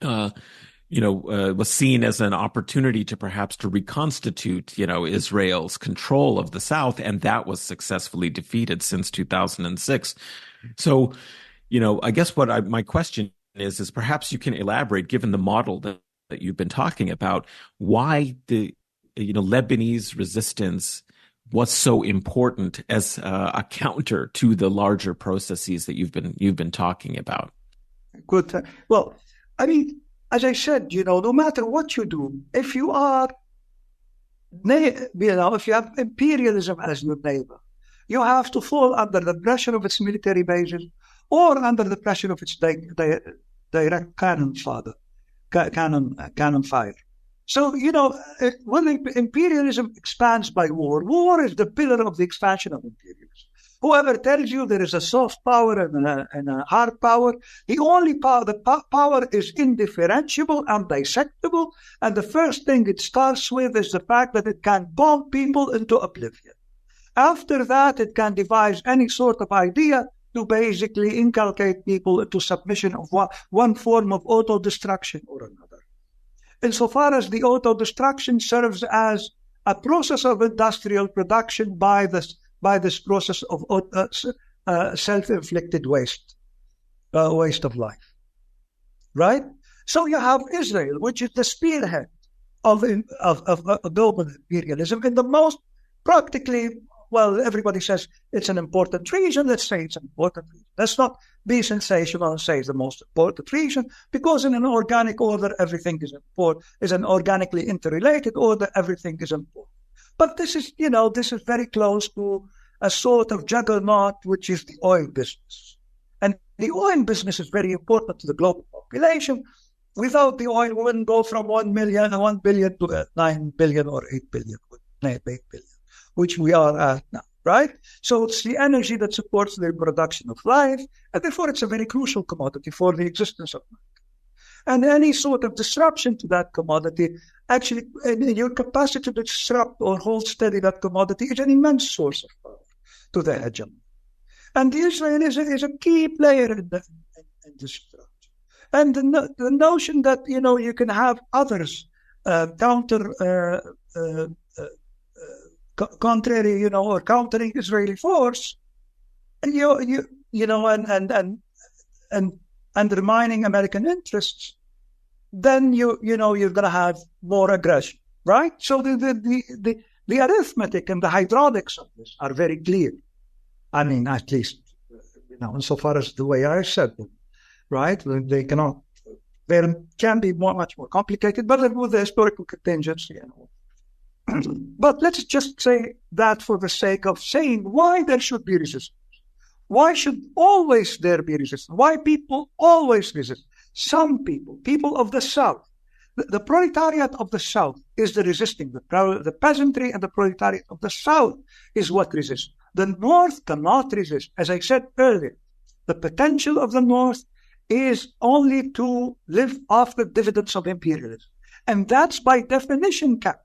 was seen as an opportunity to perhaps to reconstitute, Israel's control of the South, and that was successfully defeated since 2006. So, I guess my question is perhaps you can elaborate, given the model that you've been talking about, why the, Lebanese resistance was so important as a counter to the larger processes that you've been talking about. Good. Well, I mean, as I said, no matter what you do, if you have imperialism as your neighbor, you have to fall under the pressure of its military bases or under the pressure of its direct cannon fire. So, when imperialism expands by war is the pillar of the expansion of imperialism. Whoever tells you there is a soft power and a hard power, the only power, power is indifferentiable and dissectable, and the first thing it starts with is the fact that it can bomb people into oblivion. After that, it can devise any sort of idea to basically inculcate people into submission of one form of auto-destruction or another. Insofar as the auto-destruction serves as a process of industrial production by this process of self-inflicted waste of life, right? So you have Israel, which is the spearhead of global imperialism in the most practically, well, everybody says it's an important region. Let's say it's an important region. Let's not be sensational and say it's the most important region, because in an organic order, everything is important. Is an organically interrelated order, everything is important. But this is very close to a sort of juggernaut, which is the oil business. And the oil business is very important to the global population. Without the oil, we wouldn't go from 1 billion to 9 billion or 8 billion, which we are at now, right? So it's the energy that supports the production of life, and therefore it's a very crucial commodity for the existence of life. And any sort of disruption to that commodity, actually, in your capacity to disrupt or hold steady that commodity is an immense source of power to the hegemony. And Israel is a key player in this structure. And the notion that, you can have others contrary, or countering Israeli force, and and undermining American interests, then you're going to have more aggression, right? So the arithmetic and the hydraulics of this are very clear. I mean, at least, insofar as the way I said them, right? They can be much more complicated, but with the historical contingency and all. But let's just say that for the sake of saying why there should be resistance. Why should always there be resistance? Why people always resist? Some people of the South, the proletariat of the South is the resisting. The peasantry and the proletariat of the South is what resists. The North cannot resist. As I said earlier, the potential of the North is only to live off the dividends of imperialism. And that's by definition capital.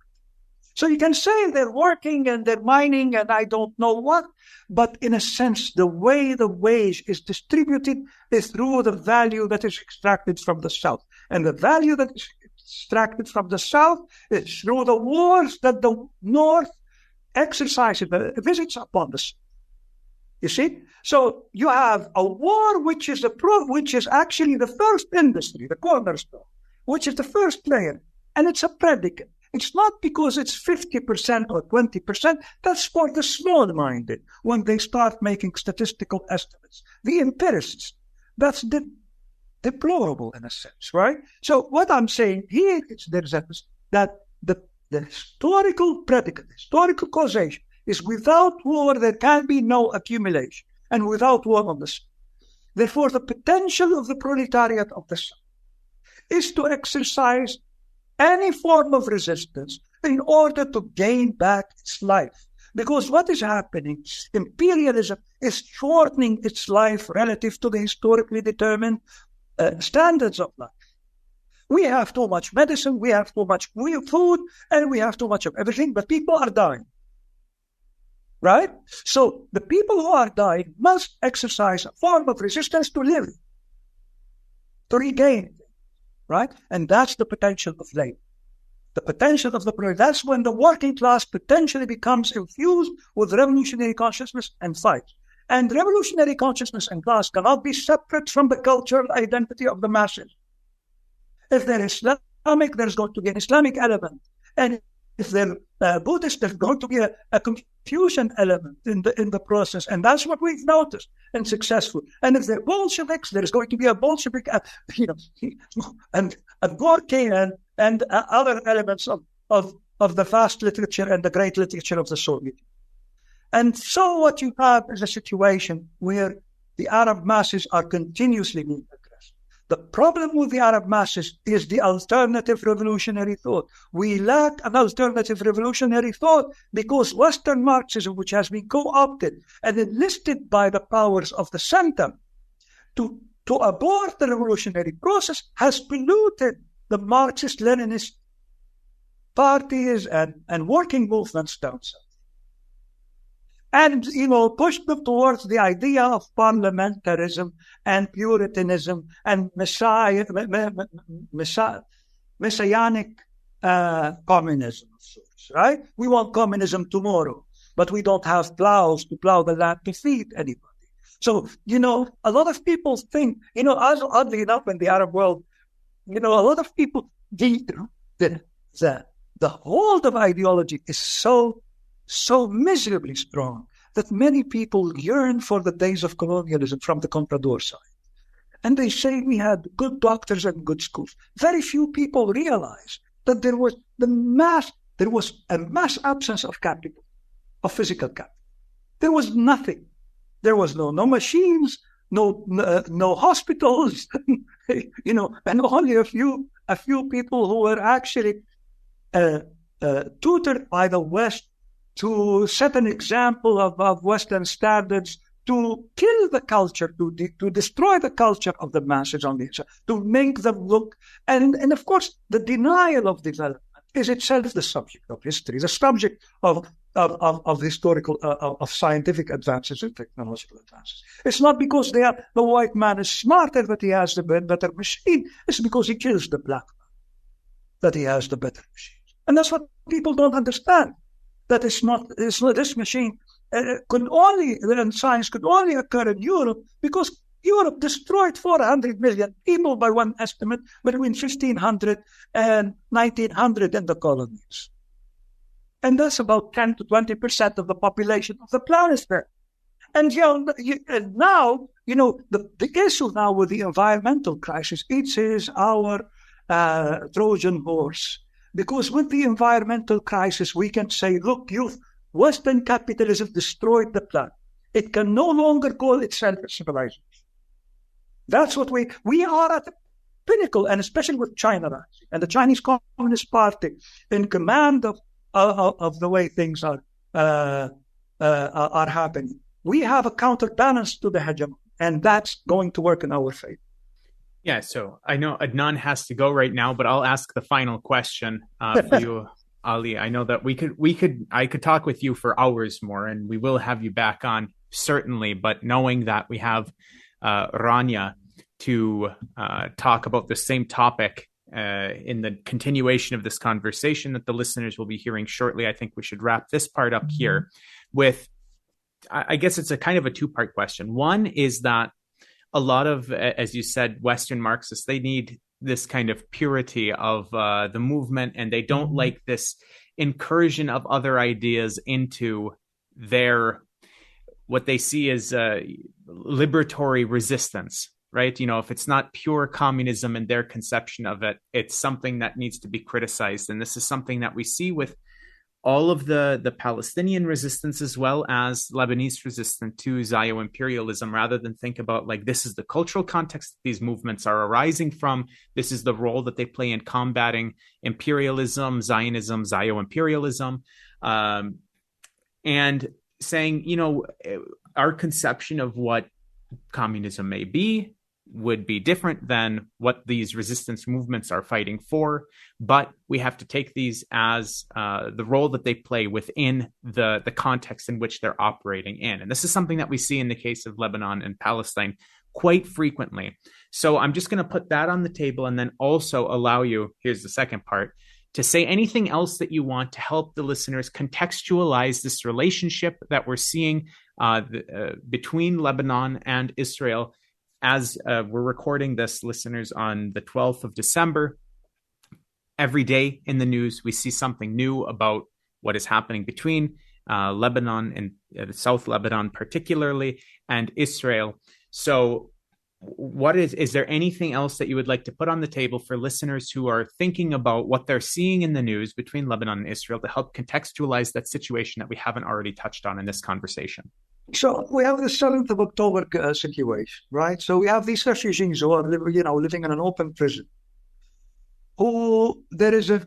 So you can say they're working and they're mining and I don't know what, but in a sense, the way the wage is distributed is through the value that is extracted from the South. And the value that is extracted from the South is through the wars that the North exercises, visits upon the South. You see? So you have a war which is actually the first industry, the cornerstone, which is the first player, and it's a predicate. It's not because it's 50% or 20%. That's for the small-minded when they start making statistical estimates. The empiricists, that's deplorable in a sense, right? So what I'm saying here is that the historical predicate, historical causation is without war there can be no accumulation, and without war on the South. Therefore, the potential of the proletariat of the South is to exercise any form of resistance in order to gain back its life. Because what is happening, imperialism is shortening its life relative to the historically determined standards of life. We have too much medicine, we have too much food, and we have too much of everything, but people are dying. Right? So the people who are dying must exercise a form of resistance to live, to regain. Right? And that's the potential of labor. The potential of the proletariat. That's when the working class potentially becomes infused with revolutionary consciousness and fight. And revolutionary consciousness and class cannot be separate from the cultural identity of the masses. If they're Islamic, there's going to be an Islamic element. And if they're Buddhist, there's going to be a Confucian element in the process. And that's what we've noticed and successful. And if they're Bolsheviks, there's going to be a Bolshevik, and Gorky and other elements of the vast literature and the great literature of the Soviet. And so what you have is a situation where the Arab masses are continuously being aggressive. The problem with the Arab masses is the alternative revolutionary thought. We lack an alternative revolutionary thought because Western Marxism, which has been co-opted and enlisted by the powers of the center to abort the revolutionary process, has polluted the Marxist-Leninist parties and working movements down south. And, pushed them towards the idea of parliamentarism and Puritanism and messianic communism of sorts, right? We want communism tomorrow, but we don't have plows to plow the land to feed anybody. So, a lot of people think, oddly enough, in the Arab world, a lot of people, the hold of ideology is so miserably strong that many people yearn for the days of colonialism from the comprador side. And they say we had good doctors and good schools. Very few people realize that there was a mass absence of capital, of physical capital. There was nothing. There was no machines, no hospitals, and only a few people who were actually tutored by the West to set an example of Western standards, to kill the culture, to destroy the culture of the masses on the inside, to make them look. And of course, the denial of development is itself the subject of history, the subject of historical, of scientific advances and technological advances. It's not because the white man is smarter that he has the better machine. It's because he kills the black man that he has the better machine. And that's what people don't understand. That it's not this machine and science could only occur in Europe because Europe destroyed 400 million people by one estimate between 1500 and 1900 in the colonies. And that's about 10 to 20% of the population of the planet there. And now, the issue now with the environmental crisis, it is our Trojan horse. Because with the environmental crisis, we can say, look, Western capitalism destroyed the planet. It can no longer call itself a civilization. That's what we are at the pinnacle, and especially with China rising, and the Chinese Communist Party in command of the way things are happening. We have a counterbalance to the hegemony, and that's going to work in our favor. Yeah, so I know Adnan has to go right now, but I'll ask the final question for you, Ali. I know that I could talk with you for hours more, and we will have you back on certainly. But knowing that we have Rania to talk about the same topic in the continuation of this conversation that the listeners will be hearing shortly, I think we should wrap this part up here with, I guess it's a kind of a two-part question. One is that a lot of, as you said, Western Marxists, they need this kind of purity of the movement, and they don't like this incursion of other ideas into their, what they see as liberatory resistance, right? If it's not pure communism in their conception of it, it's something that needs to be criticized. And this is something that we see with all of the Palestinian resistance as well as Lebanese resistance to Zioimperialism, rather than think about like, this is the cultural context that these movements are arising from. This is the role that they play in combating imperialism, Zionism, Zioimperialism, and saying, our conception of what communism may be would be different than what these resistance movements are fighting for, but we have to take these as the role that they play within the context in which they're operating in. And this is something that we see in the case of Lebanon and Palestine quite frequently. So I'm just going to put that on the table and then also allow you, here's the second part, to say anything else that you want to help the listeners contextualize this relationship that we're seeing between Lebanon and Israel. As we're recording this, listeners, on the 12th of December, every day in the news, we see something new about what is happening between Lebanon and South Lebanon particularly, and Israel. So is there anything else that you would like to put on the table for listeners who are thinking about what they're seeing in the news between Lebanon and Israel to help contextualize that situation that we haven't already touched on in this conversation? So we have the 7th of October situation, right? So we have these refugees who are living in an open prison. There is a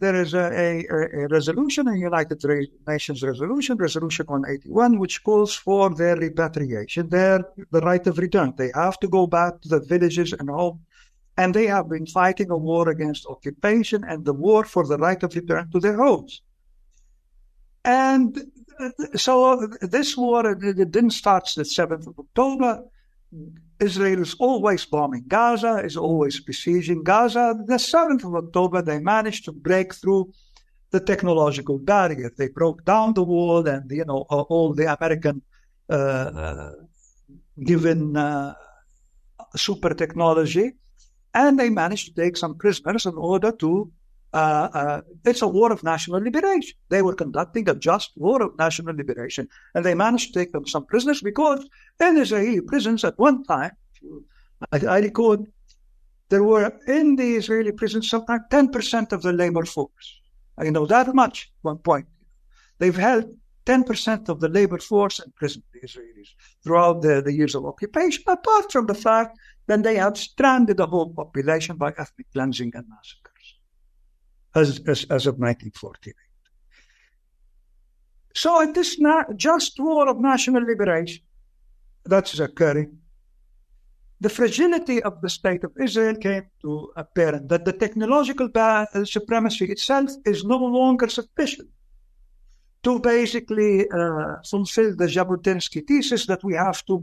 resolution, a United Nations resolution 181, which calls for their repatriation, the right of return. They have to go back to the villages and home, and they have been fighting a war against occupation and the war for the right of return to their homes. And so this war, it didn't start the 7th of October. Israel is always bombing Gaza, is always besieging Gaza. The 7th of October, they managed to break through the technological barrier. They broke down the wall, and all the American given super technology, and they managed to take some prisoners in order to. It's a war of national liberation. They were conducting a just war of national liberation, and they managed to take them some prisoners because in Israeli prisons at one time, I recall, there were in the Israeli prisons sometimes 10% of the labor force. I know that much at one point. They've held 10% of the labor force in prison, the Israelis, throughout the years of occupation, apart from the fact that they have stranded the whole population by ethnic cleansing and massacres as of 1948. So in this just war of national liberation that is occurring, the fragility of the state of Israel came to apparent, that the technological supremacy itself is no longer sufficient to basically fulfill the Jabotinsky thesis that we have to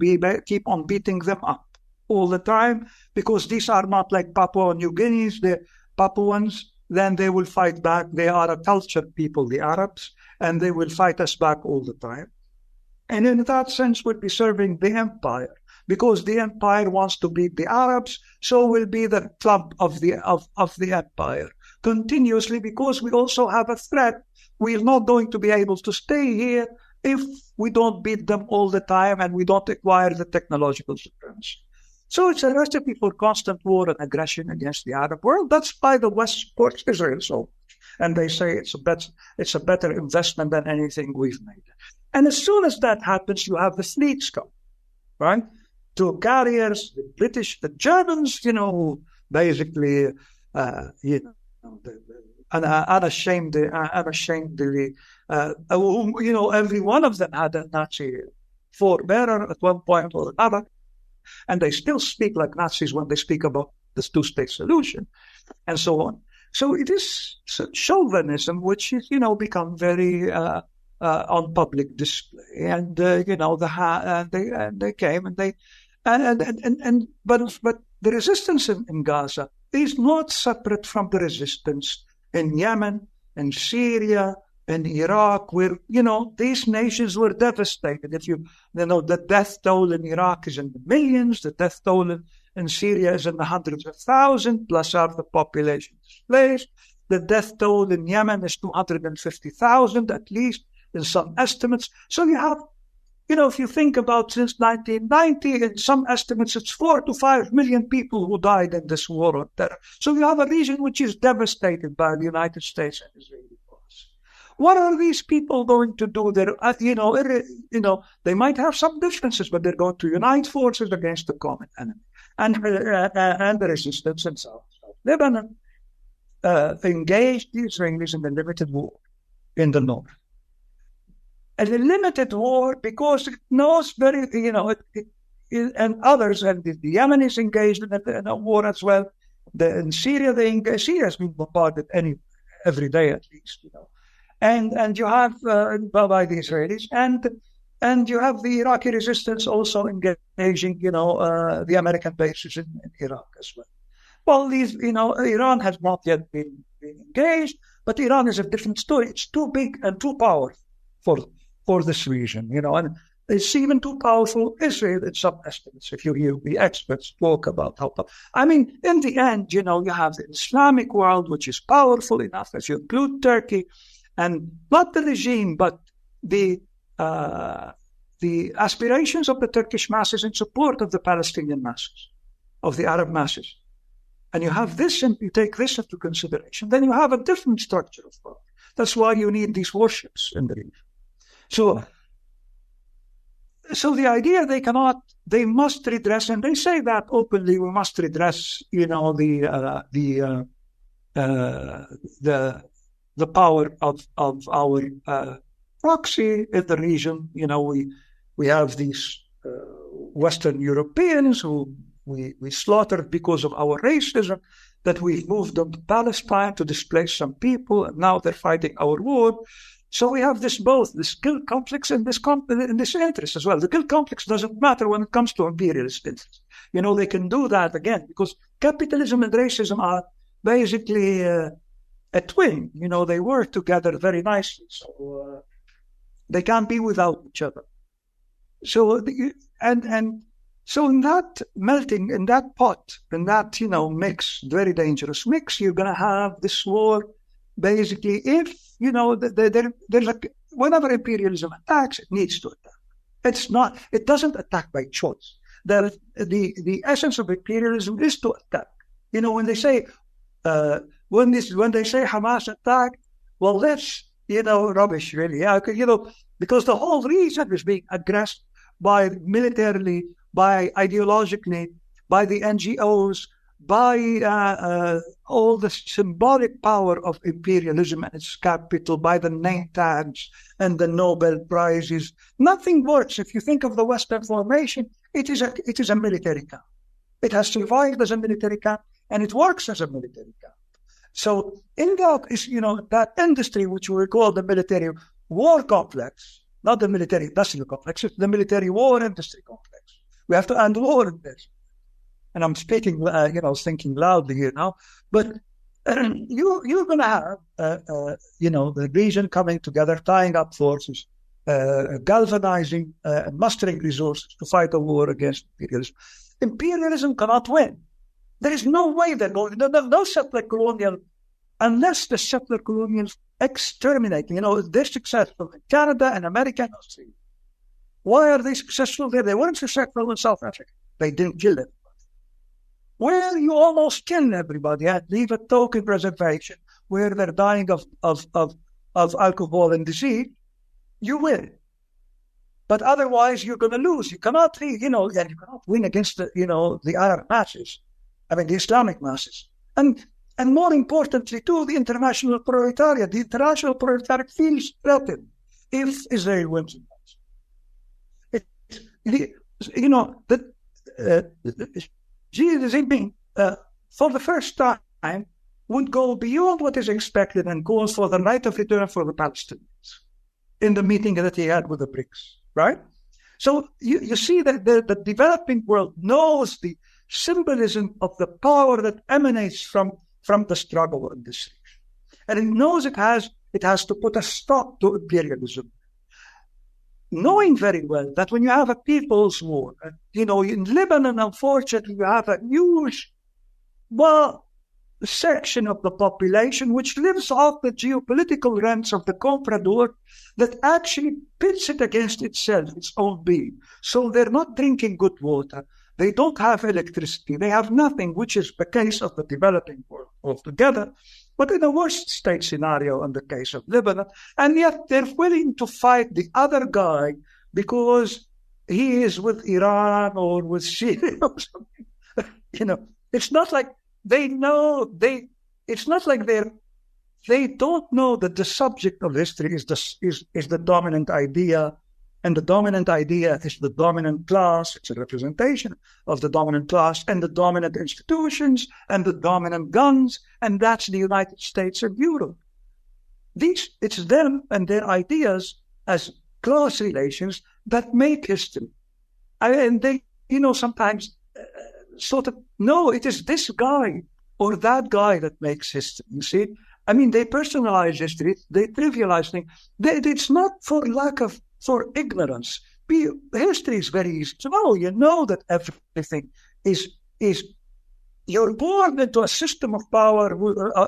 keep on beating them up all the time, because these are not like Papua New Guineas, the Papuans. Then they will fight back. They are a cultured people, the Arabs, and they will fight us back all the time. And in that sense, we'll be serving the empire, because the empire wants to beat the Arabs, so will be the club of the empire continuously, because we also have a threat. We're not going to be able to stay here if we don't beat them all the time and we don't acquire the technological supremacy. So it's a recipe for constant war and aggression against the Arab world. That's why the West supports Israel so much. And they say it's a better investment than anything we've made. And as soon as that happens, you have the fleets come, right? Two carriers, the British, the Germans, basically, unashamedly, every one of them had a Nazi forebearer at one point or another. And they still speak like Nazis when they speak about this two-state solution, and so on. So it is chauvinism, which is, become very on public display. And they came and but the resistance in Gaza is not separate from the resistance in Yemen and Syria and Iraq, where, these nations were devastated. If the death toll in Iraq is in the millions, the death toll in Syria is in the hundreds of thousands, plus half the population displaced. The death toll in Yemen is 250,000 at least in some estimates. So you have, if you think about since 1990, in some estimates, it's 4 to 5 million people who died in this war on terror. So you have a region which is devastated by the United States and Israeli. What are these people going to do? They might have some differences, but they're going to unite forces against the common enemy. And the resistance in South Lebanon engaged the Israelis in a limited war in the north. And a limited war because it knows and others, and the Yemenis engaged in a war as well. In Syria, Syria has been bombarded every day at least, And you have by the Israelis, and you have the Iraqi resistance also engaging, the American bases in Iraq as well. Well, Iran has not yet been engaged, but Iran is a different story. It's too big and too powerful for this region, and it's even too powerful Israel in some estimates. If you hear the experts talk about how, in the end, you have the Islamic world, which is powerful enough, if you include Turkey. And not the regime, but the aspirations of the Turkish masses in support of the Palestinian masses, of the Arab masses. And you have this, and you take this into consideration, then you have a different structure of power. That's why you need these warships in the region. So the idea they must redress, and they say that openly, we must redress, the power of our proxy in the region. We have these Western Europeans who we slaughtered because of our racism, that we moved them to Palestine to displace some people, and now they're fighting our war. So we have both this guilt complex and this interest as well. The guilt complex doesn't matter when it comes to imperialist interests. They can do that again, because capitalism and racism are basically a twin. They work together very nicely. So they can't be without each other. So, and So in that melting, in that pot, in that, mix, very dangerous mix, you're going to have this war. Basically, if, there's whenever imperialism attacks, it needs to attack. It doesn't attack by choice. The essence of imperialism is to attack. When they say, when they say Hamas attacked, well, that's, rubbish, really. Yeah, because the whole region is being aggressed by militarily, by ideologically, by the NGOs, by all the symbolic power of imperialism and its capital, by the name tags and the Nobel Prizes. Nothing works. If you think of the Western formation, it is a military camp. It has survived as a military camp, and it works as a military camp. So in that is, that industry which we call the military war complex, not the military industrial complex, it's the military war industry complex. We have to end war in this. And I'm speaking, thinking loudly here now. But you're going to have, the region coming together, tying up forces, galvanizing, mustering resources to fight a war against imperialism. Imperialism cannot win. There is no way they're going. No settler colonial, unless the settler colonials exterminate. They're successful in Canada and America and Australia. Why are they successful there? They weren't successful in South Africa. They didn't kill them. Well, you almost kill everybody and leave a token reservation where they're dying of alcohol and disease. You win. But otherwise, you're going to lose. You cannot, you cannot win against the Arab masses. The Islamic masses. And more importantly, too, the international proletariat. The international proletariat feels threatened if Israel wins. Xi Jinping, for the first time, would go beyond what is expected and goes for the right of return for the Palestinians in the meeting that he had with the BRICS, right? So you see that the developing world knows the symbolism of the power that emanates from the struggle in this region. And it knows it has to put a stop to imperialism. Knowing very well that when you have a people's war, in Lebanon, unfortunately, you have a huge, section of the population which lives off the geopolitical rents of the comprador that actually pits it against itself, its own being. So they're not drinking good water. They don't have electricity. They have nothing, which is the case of the developing world altogether. But in a worst state scenario in the case of Lebanon, and yet they're willing to fight the other guy because he is with Iran or with Syria or something. It's not like they know it's not like they don't know that the subject of history is the dominant idea. And the dominant idea is the dominant class. It's a representation of the dominant class and the dominant institutions and the dominant guns. And that's the United States and Europe. It's them and their ideas as class relations that make history. And they, sometimes no, it is this guy or that guy that makes history. You see? They personalize history. They trivialize things. It's not for ignorance. History is very easy to know. You know that everything is you're born into a system of power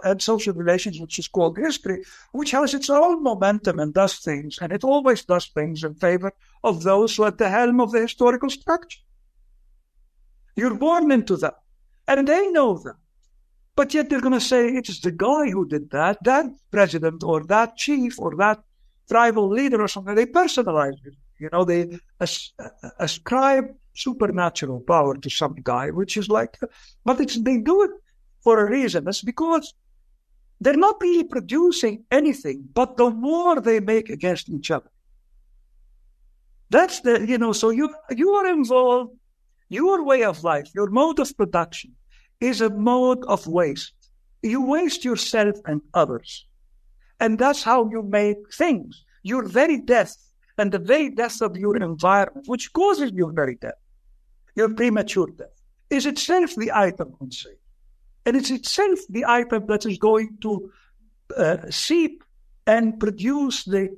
and social relations, which is called history, which has its own momentum and does things, and it always does things in favor of those who are at the helm of the historical structure. You're born into that, and they know that. But yet they're going to say it is the guy who did that president or that chief or that tribal leader or something. They personalize it. They ascribe supernatural power to some guy, which is like, but they do it for a reason. It's because they're not really producing anything but the war they make against each other. That's so you are involved, your way of life, your mode of production is a mode of waste. You waste yourself and others. And that's how you make things. Your very death and the very death of your environment, which causes your very death, your premature death, is itself the item on sale. And it's itself the item that is going to seep and produce the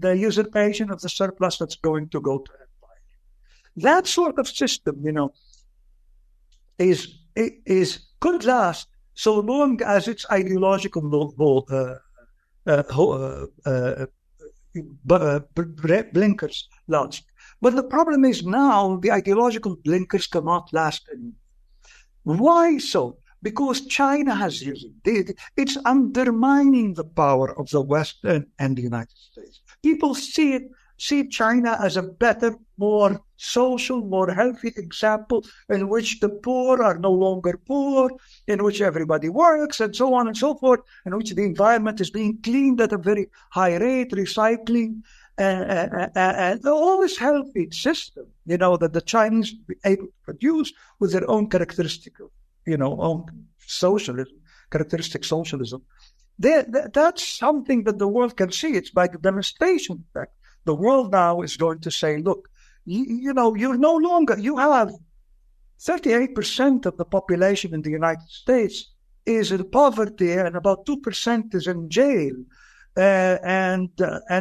usurpation of the surplus that's going to go to empire. That sort of system, could last so long as its ideological blinkers last. But the problem is now the ideological blinkers cannot last anymore. Why so? Because China has risen. It's undermining the power of the West and the United States. People see China as a better, more social, more healthy example in which the poor are no longer poor, in which everybody works, and so on and so forth, in which the environment is being cleaned at a very high rate, recycling, and all this healthy system, that the Chinese be able to produce with their own characteristic, own socialism, characteristic socialism. That's something that the world can see. It's by the demonstration effect. The world now is going to say, look, you're no longer, you have 38% of the population in the United States is in poverty and about 2% is in jail. And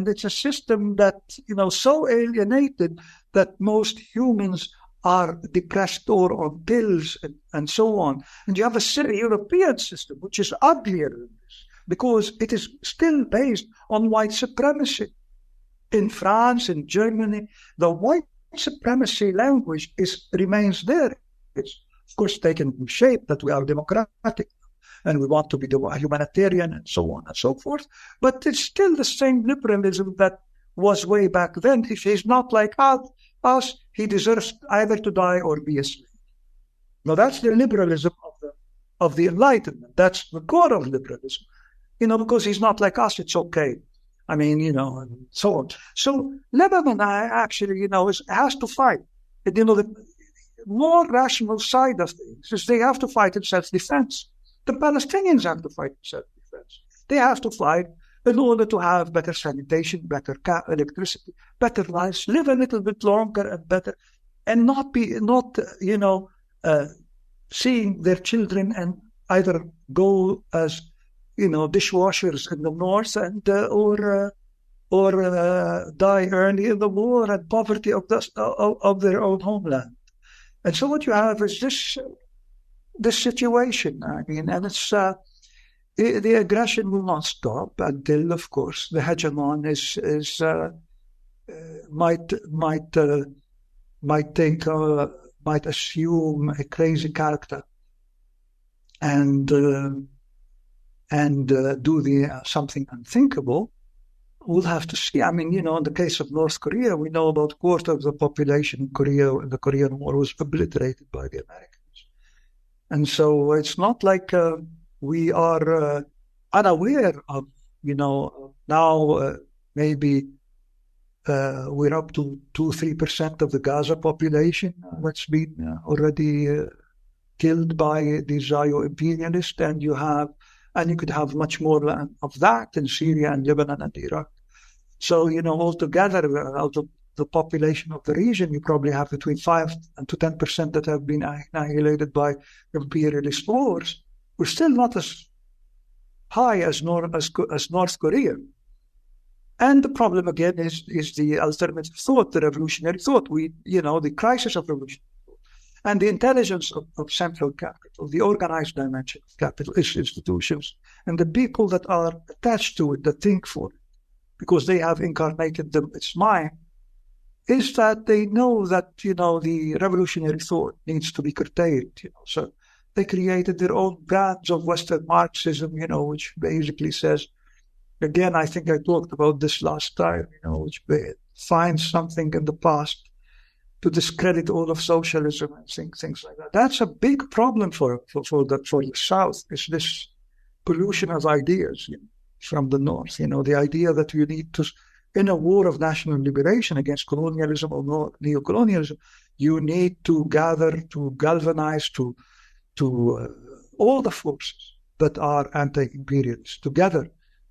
it's a system that, so alienated that most humans are depressed or on pills and so on. And you have a European system, which is uglier than this, because it is still based on white supremacy. In France, in Germany, the white supremacy language remains there. It's, of course, taken shape that we are democratic and we want to be humanitarian and so on and so forth. But it's still the same liberalism that was way back then. If he's not like us, he deserves either to die or be a slave. Now, that's the liberalism of the Enlightenment. That's the core of liberalism. Because he's not like us, it's okay. I mean, and so on. So Lebanon actually, has to fight. The more rational side of things is they have to fight in self-defense. The Palestinians have to fight in self-defense. They have to fight in order to have better sanitation, better electricity, better lives, live a little bit longer and better, and not seeing their children and either go as dishwashers in the north and or die early in the war and poverty of their own homeland. And so what you have is this situation. I mean, and it's the aggression will not stop until, of course, the hegemon might assume a crazy character and do something unthinkable. We'll have to see. I mean, in the case of North Korea, we know about a quarter of the population in Korea in the Korean War was obliterated by the Americans. And so it's not like we are unaware of, now maybe we're up to 2-3% of the Gaza population that's been already killed by the Zioimperialists, and you could have much more of that in Syria and Lebanon and Iraq. So, altogether, out of the population of the region, you probably have between 5 to 10% that have been annihilated by imperialist wars. We're still not as high as North Korea. And the problem, again, is the alternative thought, the revolutionary thought. The crisis of revolutionary thought. And the intelligence of central capital, the organized dimension of capitalist institutions, and the people that are attached to it, that think for it, because they have incarnated its mind, is that they know that, the revolutionary thought needs to be curtailed. So they created their own brands of Western Marxism, which basically says, again, I think I talked about this last time, which finds something in the past to discredit all of socialism and things like that. That's a big problem for the South, is this pollution of ideas from the North. The idea that you need to, in a war of national liberation against colonialism or neocolonialism, you need to gather, to galvanize, to all the forces that are anti-imperialist together,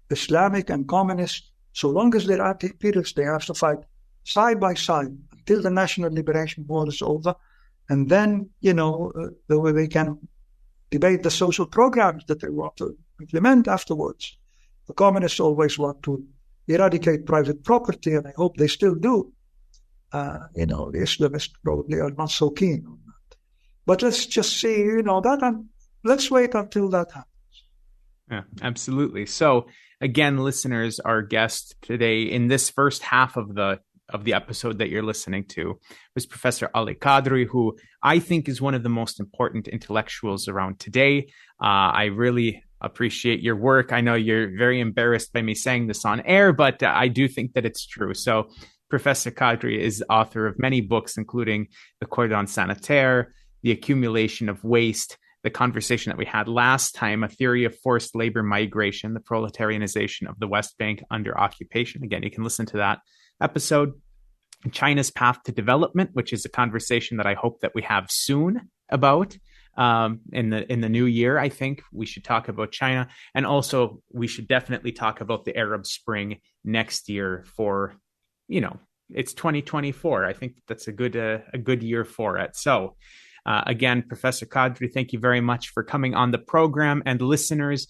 Islamic and communist. So long as they're anti-imperialist, they have to fight side by side until the national liberation war is over. And then, the way they can debate the social programs that they want to implement afterwards. The communists always want to eradicate private property, and I hope they still do. The Islamists probably are not so keen on that. But let's just see, that, and let's wait until that happens. Yeah, absolutely. So again, listeners, our guest today in this first half of the episode that you're listening to was Professor Ali Kadri, who I think is one of the most important intellectuals around today. I really appreciate your work. I know you're very embarrassed by me saying this on air, but I do think that it's true. So Professor Kadri is author of many books, including The Cordon Sanitaire, The Accumulation of Waste, the conversation that we had last time, A Theory of Forced Labor Migration, the Proletarianization of the West Bank under Occupation. Again, you can listen to that episode. China's Path to Development, which is a conversation that I hope that we have soon about in the new year. I think we should talk about China, and also we should definitely talk about the Arab Spring next year. For it's 2024. I think that's a good year for it. So again, Professor Kadri, thank you very much for coming on the program. And listeners,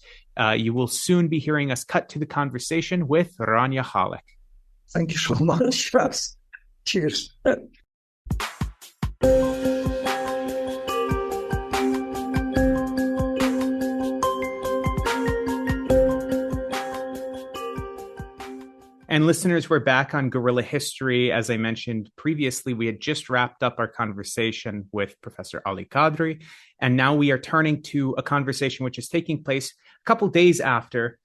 you will soon be hearing us cut to the conversation with Rania Khalek. Thank you so much. Cheers. And listeners, we're back on Guerrilla History. As I mentioned previously, we had just wrapped up our conversation with Professor Ali Kadri, and now we are turning to a conversation which is taking place a couple days after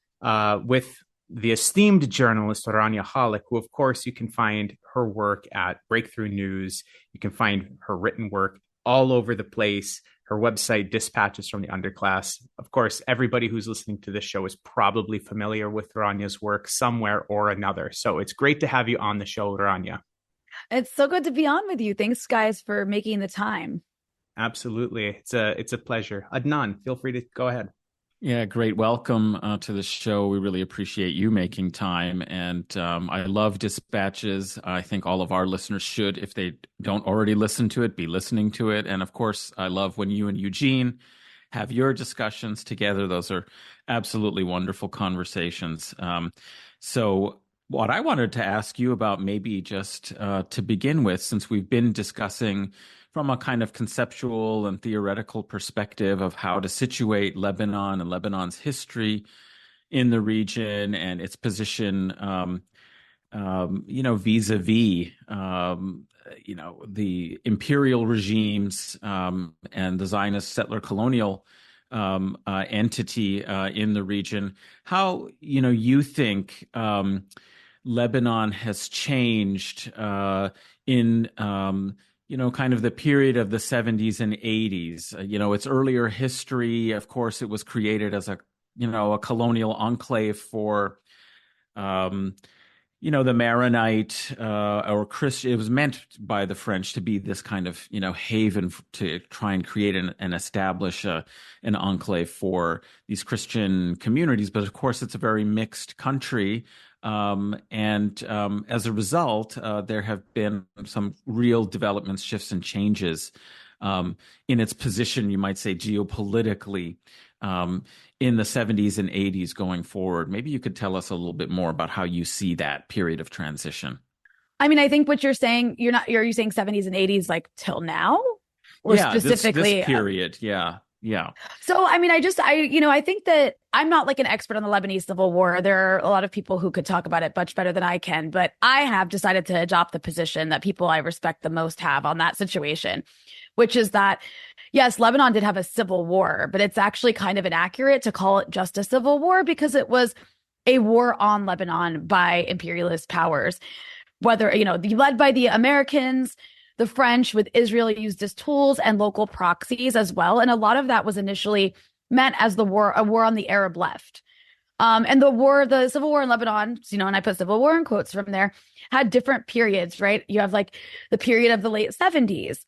with the esteemed journalist Rania Khalek, who, of course, you can find her work at Breakthrough News. You can find her written work all over the place. Her website, Dispatches from the Underclass. Of course, everybody who's listening to this show is probably familiar with Rania's work somewhere or another. So it's great to have you on the show, Rania. It's so good to be on with you. Thanks, guys, for making the time. Absolutely. It's a pleasure. Adnan, feel free to go ahead. Yeah, great. Welcome to the show. We really appreciate you making time. And I love Dispatches. I think all of our listeners should, if they don't already listen to it, be listening to it. And of course, I love when you and Eugene have your discussions together. Those are absolutely wonderful conversations. So what I wanted to ask you about, maybe just to begin with, since we've been discussing from a kind of conceptual and theoretical perspective of how to situate Lebanon and Lebanon's history in the region and its position, vis-a-vis, the imperial regimes and the Zionist settler colonial entity in the region. How, you think Lebanon has changed in kind of the period of the 70s and 80s. Its earlier history, of course, it was created as a colonial enclave for, the Maronite or Christian. It was meant by the French to be this kind of, haven to try and create and establish an enclave for these Christian communities. But of course, it's a very mixed country. And as a result, there have been some real developments, shifts, and changes in its position, you might say, geopolitically, in the 70s and 80s going forward. Maybe you could tell us a little bit more about how you see that period of transition. I mean, I think what you're saying, are you saying 70s and 80s like till now? Or specifically this period, yeah. So, I mean, I think that I'm not like an expert on the Lebanese Civil War. There are a lot of people who could talk about it much better than I can, but I have decided to adopt the position that people I respect the most have on that situation, which is that, yes, Lebanon did have a civil war, but it's actually kind of inaccurate to call it just a civil war because it was a war on Lebanon by imperialist powers, whether, led by the Americans, the French, with Israel used as tools, and local proxies as well. And a lot of that was initially meant as a war on the Arab left. And the civil war in Lebanon, and I put civil war in quotes from there, had different periods, right? You have like the period of the late 70s,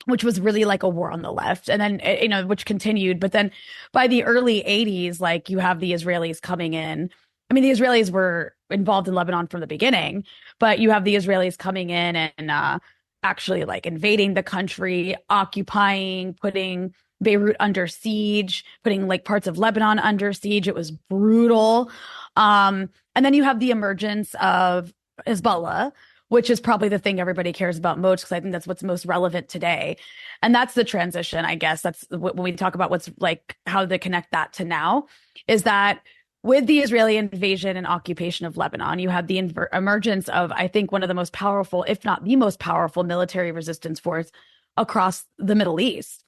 which was really like a war on the left. And then, which continued. But then by the early 80s, like you have the Israelis coming in. I mean, the Israelis were involved in Lebanon from the beginning, but you have the Israelis coming in and actually like invading the country, occupying, putting Beirut under siege, putting like parts of Lebanon under siege. It was brutal. And then you have the emergence of Hezbollah, which is probably the thing everybody cares about most, because I think that's what's most relevant today. And that's the transition, I guess. That's when we talk about what's like, how to connect that to now, is that with the Israeli invasion and occupation of Lebanon, you have the emergence of, I think, one of the most powerful, if not the most powerful, military resistance force across the Middle East.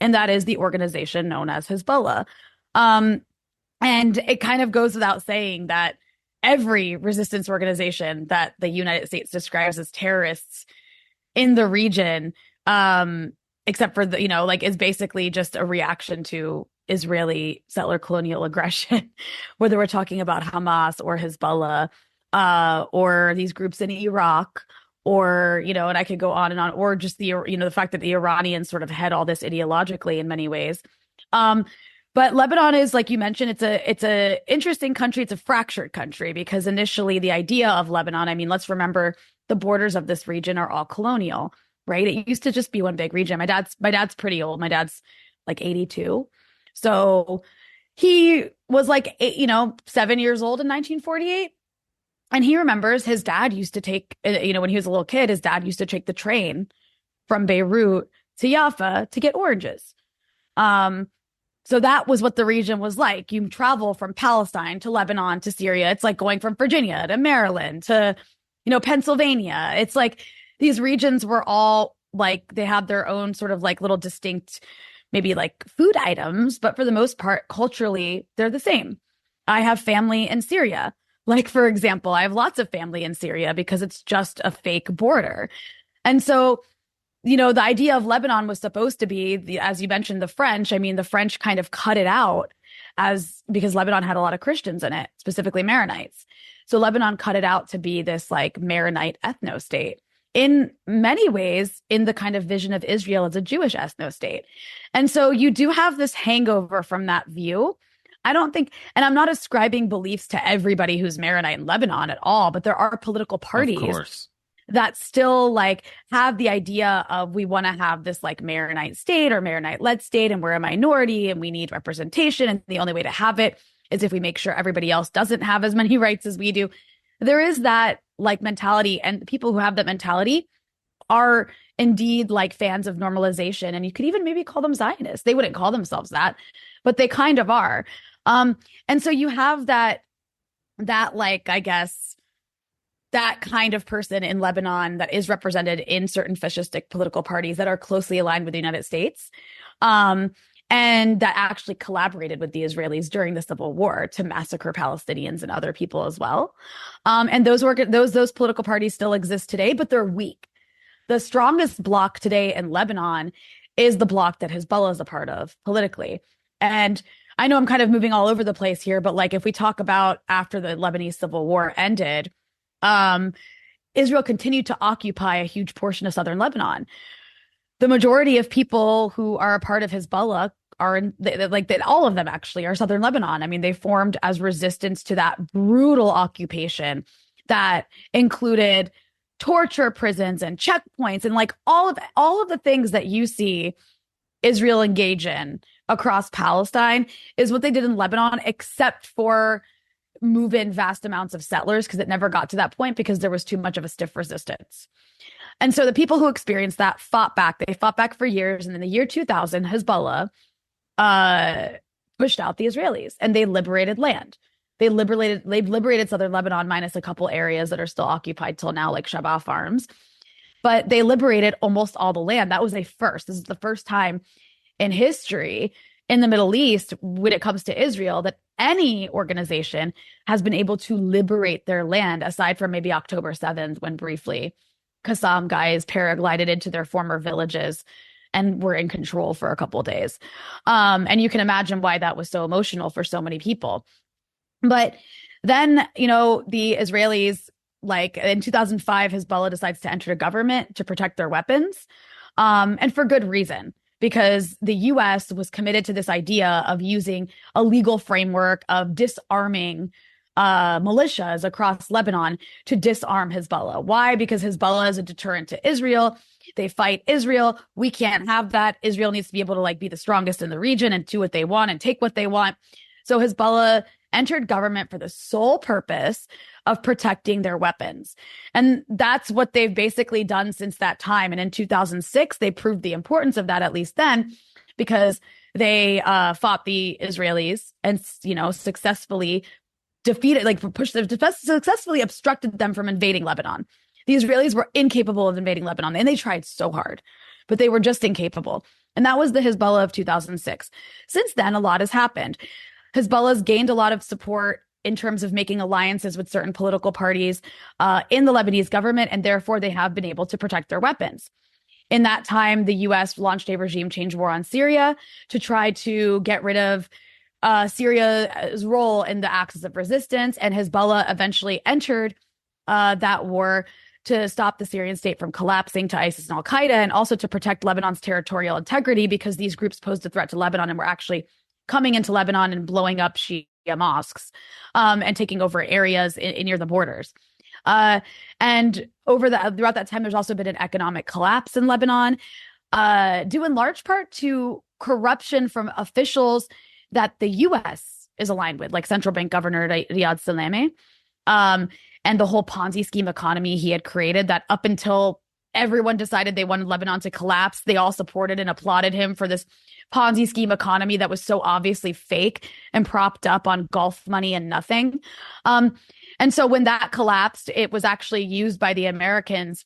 And that is the organization known as Hezbollah. And it kind of goes without saying that every resistance organization that the United States describes as terrorists in the region, except for the, is basically just a reaction to Israeli settler colonial aggression, whether we're talking about Hamas or Hezbollah, or these groups in Iraq, or, and I could go on and on, or just the fact that the Iranians sort of head all this ideologically in many ways. But Lebanon is, like you mentioned, it's a interesting country. It's a fractured country, because initially the idea of Lebanon, I mean, let's remember the borders of this region are all colonial, right? It used to just be one big region. My dad's pretty old. My dad's like 82. So he was like 7 years old in 1948. And he remembers his dad used to take, when he was a little kid, his dad used to take the train from Beirut to Jaffa to get oranges. So that was what the region was like. You travel from Palestine to Lebanon to Syria. It's like going from Virginia to Maryland to, Pennsylvania. It's like these regions were all like, they had their own sort of like little distinct, maybe like food items, but for the most part, culturally, they're the same. I have family in Syria. Like, for example, I have lots of family in Syria because it's just a fake border. And so, the idea of Lebanon was supposed to be, as you mentioned, the French. I mean, the French kind of cut it out because Lebanon had a lot of Christians in it, specifically Maronites. So Lebanon cut it out to be this like Maronite ethno-state. In many ways, in the kind of vision of Israel as a Jewish ethno-state. And so you do have this hangover from that view. I don't think, and I'm not ascribing beliefs to everybody who's Maronite in Lebanon at all, but there are political parties that still like have the idea of, we want to have this like Maronite state or Maronite-led state, and we're a minority and we need representation. And the only way to have it is if we make sure everybody else doesn't have as many rights as we do. There is that like mentality, and people who have that mentality are indeed like fans of normalization. And you could even maybe call them Zionists. They wouldn't call themselves that, but they kind of are. And so you have that like, I guess, that kind of person in Lebanon that is represented in certain fascistic political parties that are closely aligned with the United States, and that actually collaborated with the Israelis during the Civil War to massacre Palestinians and other people as well. And those political parties still exist today, but they're weak. The strongest bloc today in Lebanon is the bloc that Hezbollah is a part of politically. And I know I'm kind of moving all over the place here, but like if we talk about after the Lebanese Civil War ended, Israel continued to occupy a huge portion of southern Lebanon. The majority of people who are a part of Hezbollah are all of them actually are southern Lebanon. I mean, they formed as resistance to that brutal occupation that included torture prisons and checkpoints and like all of the things that you see Israel engage in across Palestine is what they did in Lebanon, except for move in vast amounts of settlers, because it never got to that point because there was too much of a stiff resistance. And so the people who experienced that fought back. They fought back for years. And in the year 2000, Hezbollah pushed out the Israelis and they liberated land. They've liberated southern Lebanon minus a couple areas that are still occupied till now, like Shabaa Farms. But they liberated almost all the land. That was a first. This is the first time in history in the Middle East, when it comes to Israel, that any organization has been able to liberate their land, aside from maybe October 7th, when briefly Qassam guys paraglided into their former villages and were in control for a couple of days. And you can imagine why that was so emotional for so many people. But then, the Israelis, like in 2005, Hezbollah decides to enter the government to protect their weapons, and for good reason. Because the U.S. was committed to this idea of using a legal framework of disarming militias across Lebanon to disarm Hezbollah. Why? Because Hezbollah is a deterrent to Israel. They fight Israel. We can't have that. Israel needs to be able to be the strongest in the region and do what they want and take what they want. So Hezbollah entered government for the sole purpose of protecting their weapons. And that's what they've basically done since that time. And in 2006, they proved the importance of that, at least then, because they fought the Israelis and, successfully defeated, successfully obstructed them from invading Lebanon. The Israelis were incapable of invading Lebanon, and they tried so hard, but they were just incapable. And that was the Hezbollah of 2006. Since then, a lot has happened. Hezbollah's gained a lot of support in terms of making alliances with certain political parties in the Lebanese government, and therefore they have been able to protect their weapons. In that time, the U.S. launched a regime change war on Syria to try to get rid of Syria's role in the axis of resistance, and Hezbollah eventually entered that war to stop the Syrian state from collapsing to ISIS and al-Qaeda, and also to protect Lebanon's territorial integrity, because these groups posed a threat to Lebanon and were actually coming into Lebanon and blowing up Shia mosques and taking over areas near the borders. And throughout that time, there's also been an economic collapse in Lebanon, due in large part to corruption from officials that the U.S. is aligned with, like Central Bank Governor Riyad Salameh, and the whole Ponzi scheme economy he had created, that up until everyone decided they wanted Lebanon to collapse, they all supported and applauded him for this Ponzi scheme economy that was so obviously fake and propped up on Gulf money and nothing. And so when that collapsed, it was actually used by the Americans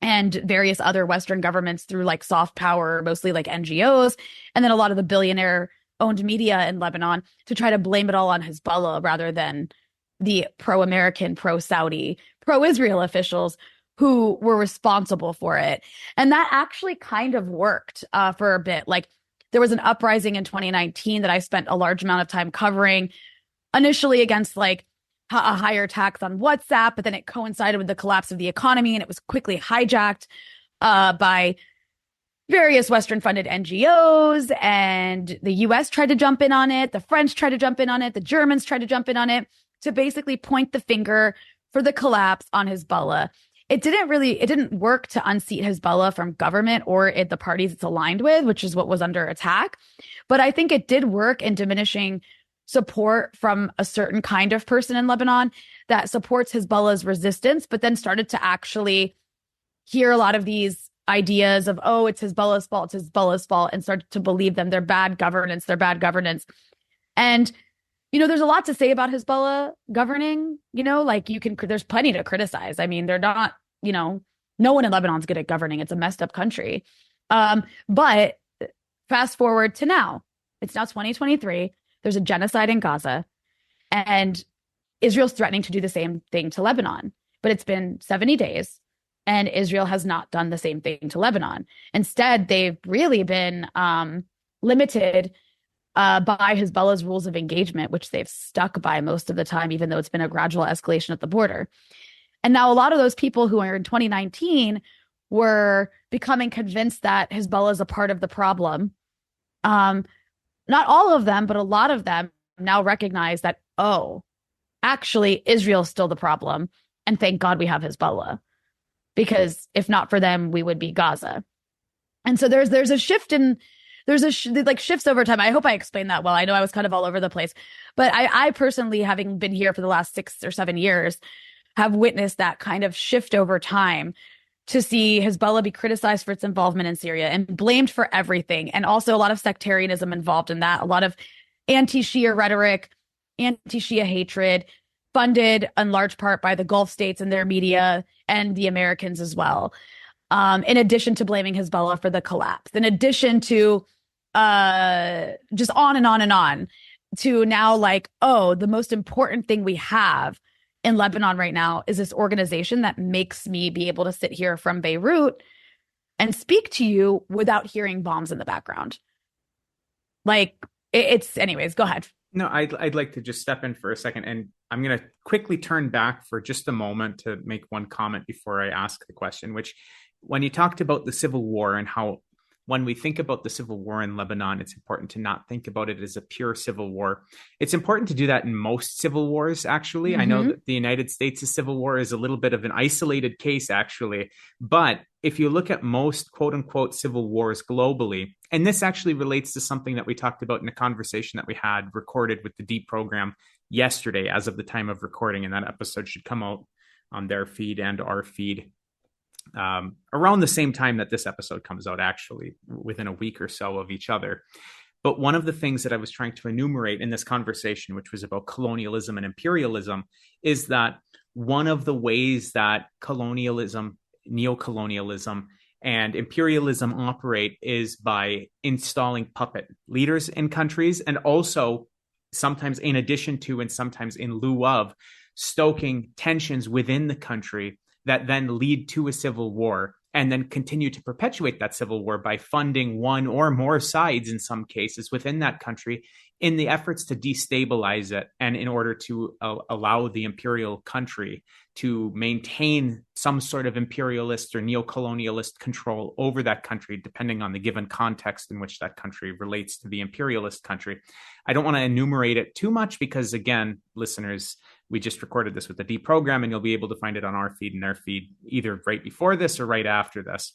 and various other Western governments through like soft power, mostly like NGOs, and then a lot of the billionaire-owned media in Lebanon to try to blame it all on Hezbollah rather than the pro-American, pro-Saudi, pro-Israel officials who were responsible for it. And that actually kind of worked for a bit. Like, there was an uprising in 2019 that I spent a large amount of time covering, initially against like a higher tax on WhatsApp, but then it coincided with the collapse of the economy, and it was quickly hijacked by various Western-funded NGOs, and the US tried to jump in on it, the French tried to jump in on it, the Germans tried to jump in on it, to basically point the finger for the collapse on Hezbollah. It didn't work to unseat Hezbollah from government or the parties it's aligned with, which is what was under attack. But I think it did work in diminishing support from a certain kind of person in Lebanon that supports Hezbollah's resistance, but then started to actually hear a lot of these ideas of, oh, it's Hezbollah's fault, and started to believe them. They're bad governance. And there's a lot to say about Hezbollah governing, there's plenty to criticize. I mean, they're not, no one in Lebanon's good at governing. It's a messed up country. But fast forward to now, it's now 2023. There's a genocide in Gaza, and Israel's threatening to do the same thing to Lebanon. But it's been 70 days, and Israel has not done the same thing to Lebanon. Instead, they've really been limited by Hezbollah's rules of engagement, which they've stuck by most of the time, even though it's been a gradual escalation at the border. And now a lot of those people who are in 2019 were becoming convinced that Hezbollah is a part of the problem. Not all of them, but a lot of them now recognize that, oh, actually, Israel's still the problem. And thank God we have Hezbollah, because if not for them, we would be Gaza. And so there's a shift in shifts over time. I hope I explained that well. I know I was kind of all over the place, but I personally, having been here for the last 6 or 7 years, have witnessed that kind of shift over time to see Hezbollah be criticized for its involvement in Syria and blamed for everything. And also a lot of sectarianism involved in that, a lot of anti-Shia rhetoric, anti-Shia hatred, funded in large part by the Gulf states and their media and the Americans as well. In addition to blaming Hezbollah for the collapse, in addition to just on and on and on, to now like, oh, the most important thing we have in Lebanon right now is this organization that makes me be able to sit here from Beirut and speak to you without hearing bombs in the background. Like, it's anyways, go ahead. No, I'd like to just step in for a second, and I'm going to quickly turn back for just a moment to make one comment before I ask the question, which, when you talked about the civil war and how when we think about the civil war in Lebanon, it's important to not think about it as a pure civil war. It's important to do that in most civil wars, actually. Mm-hmm. I know that the United States' civil war is a little bit of an isolated case, actually, but if you look at most quote unquote civil wars globally, and this actually relates to something that we talked about in a conversation that we had recorded with the Deep program yesterday, as of the time of recording, and that episode should come out on their feed and our feed around the same time that this episode comes out, actually within a week or so of each other. But one of the things that I was trying to enumerate in this conversation, which was about colonialism and imperialism, is that one of the ways that colonialism, neocolonialism, and imperialism operate is by installing puppet leaders in countries, and also sometimes in addition to and sometimes in lieu of stoking tensions within the country that then lead to a civil war, and then continue to perpetuate that civil war by funding one or more sides in some cases within that country in the efforts to destabilize it, and in order to allow the imperial country to maintain some sort of imperialist or neocolonialist control over that country, depending on the given context in which that country relates to the imperialist country. I don't want to enumerate it too much because, again, listeners, we just recorded this with the Deep program, and you'll be able to find it on our feed and their feed either right before this or right after this.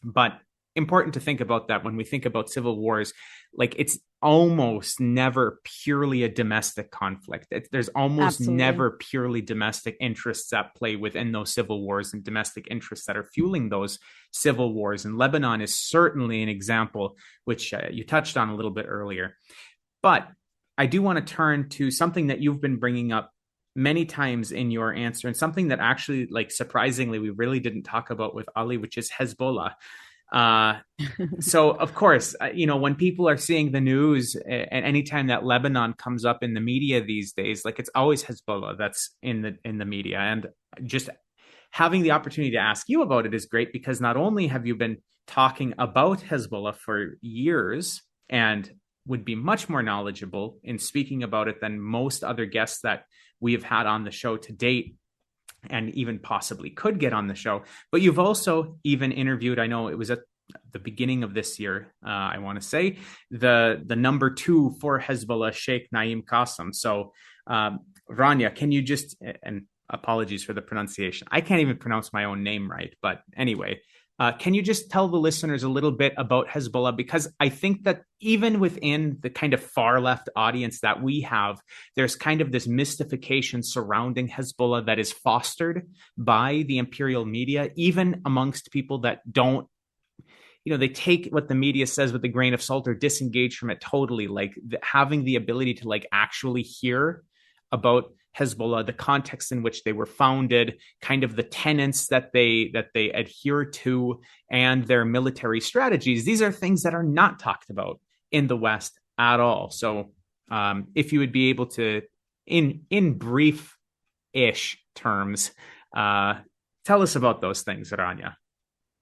But important to think about that when we think about civil wars, like it's almost never purely a domestic conflict. There's almost Absolutely. never purely domestic interests at play within those civil wars, and domestic interests that are fueling those civil wars. And Lebanon is certainly an example, which you touched on a little bit earlier. But I do want to turn to something that you've been bringing up many times in your answer, and something that actually, like, surprisingly, we really didn't talk about with Ali, which is Hezbollah. So of course, when people are seeing the news, and anytime that Lebanon comes up in the media these days, like, it's always Hezbollah that's in the media. And just having the opportunity to ask you about it is great, because not only have you been talking about Hezbollah for years and would be much more knowledgeable in speaking about it than most other guests that we have had on the show to date, and even possibly could get on the show, but you've also even interviewed, I know it was at the beginning of this year, I want to say, the number 2 for Hezbollah, Sheikh Naim Qassem. So Rania, can you just, and apologies for the pronunciation, I can't even pronounce my own name right, but anyway, can you just tell the listeners a little bit about Hezbollah? Because I think that even within the kind of far left audience that we have, there's kind of this mystification surrounding Hezbollah that is fostered by the imperial media, even amongst people that don't, they take what the media says with a grain of salt or disengage from it totally. Like, having the ability to actually hear about Hezbollah, the context in which they were founded, kind of the tenets that they adhere to, and their military strategies. These are things that are not talked about in the West at all. So if you would be able to, in brief-ish terms, tell us about those things, Rania.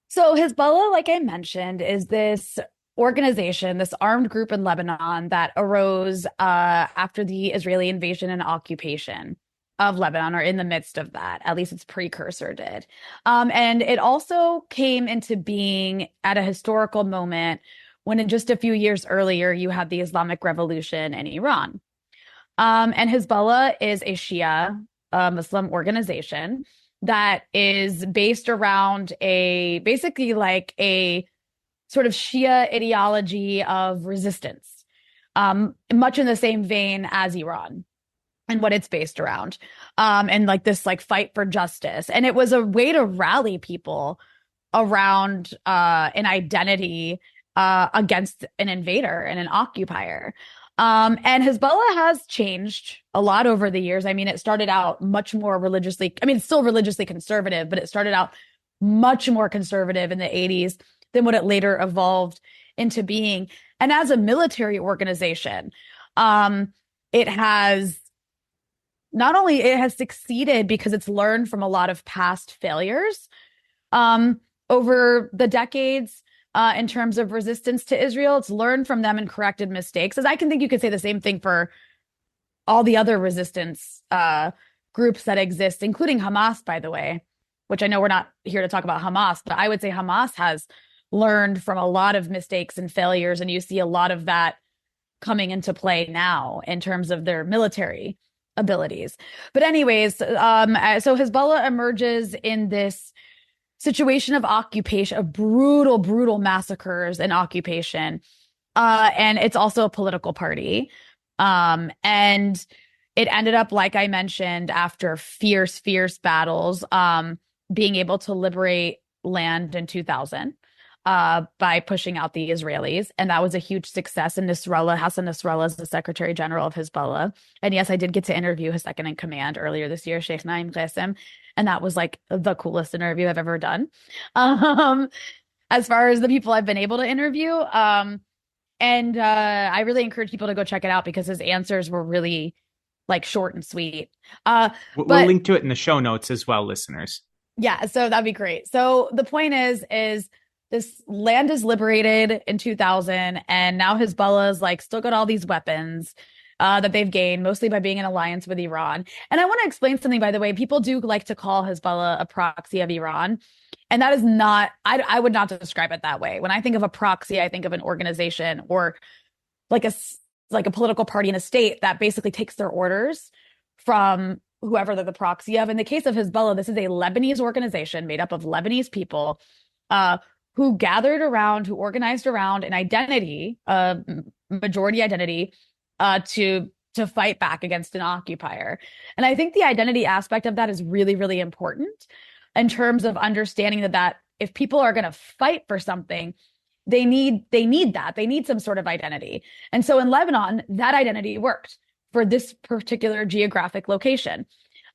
So Hezbollah, like I mentioned, is this organization, this armed group in Lebanon that arose after the Israeli invasion and occupation of Lebanon, or in the midst of that. At least its precursor did. And it also came into being at a historical moment when, in just a few years earlier, you had the Islamic Revolution in Iran. And Hezbollah is a Shia Muslim organization that is based around basically like a sort of Shia ideology of resistance, much in the same vein as Iran and what it's based around, and like this fight for justice. And it was a way to rally people around an identity against an invader and an occupier. And Hezbollah has changed a lot over the years. I mean, it started out much more it's still religiously conservative, but it started out much more conservative in the 80s than what it later evolved into being. And as a military organization, it has succeeded because it's learned from a lot of past failures over the decades in terms of resistance to Israel. It's learned from them and corrected mistakes. As I can think you could say the same thing for all the other resistance groups that exist, including Hamas, by the way, which I know we're not here to talk about Hamas, but I would say Hamas has learned from a lot of mistakes and failures, and you see a lot of that coming into play now in terms of their military abilities. But anyways, so Hezbollah emerges in this situation of occupation, of brutal massacres and occupation. And it's also a political party. And it ended up, like I mentioned, after fierce battles, being able to liberate land in 2000 by pushing out the Israelis. And that was a huge success. And Hassan Nasrallah is the Secretary General of Hezbollah. And yes, I did get to interview his second in command earlier this year, Sheikh Naim Qassem. And that was like the coolest interview I've ever done. As far as the people I've been able to interview. And I really encourage people to go check it out because his answers were really like short and sweet. We'll link to it in the show notes as well, listeners. Yeah, so that'd be great. So the point is this land is liberated in 2000, and now Hezbollah is like still got all these weapons that they've gained, mostly by being in alliance with Iran. And I want to explain something, by the way. People do like to call Hezbollah a proxy of Iran. And that is not, I would not describe it that way. When I think of a proxy, I think of an organization or like a political party in a state that basically takes their orders from whoever they're the proxy of. In the case of Hezbollah, this is a Lebanese organization made up of Lebanese people who gathered around, who organized around an identity, majority identity, to fight back against an occupier. And I think the identity aspect of that is really, really important in terms of understanding that if people are going to fight for something, they need that. They need some sort of identity. And so in Lebanon, that identity worked for this particular geographic location.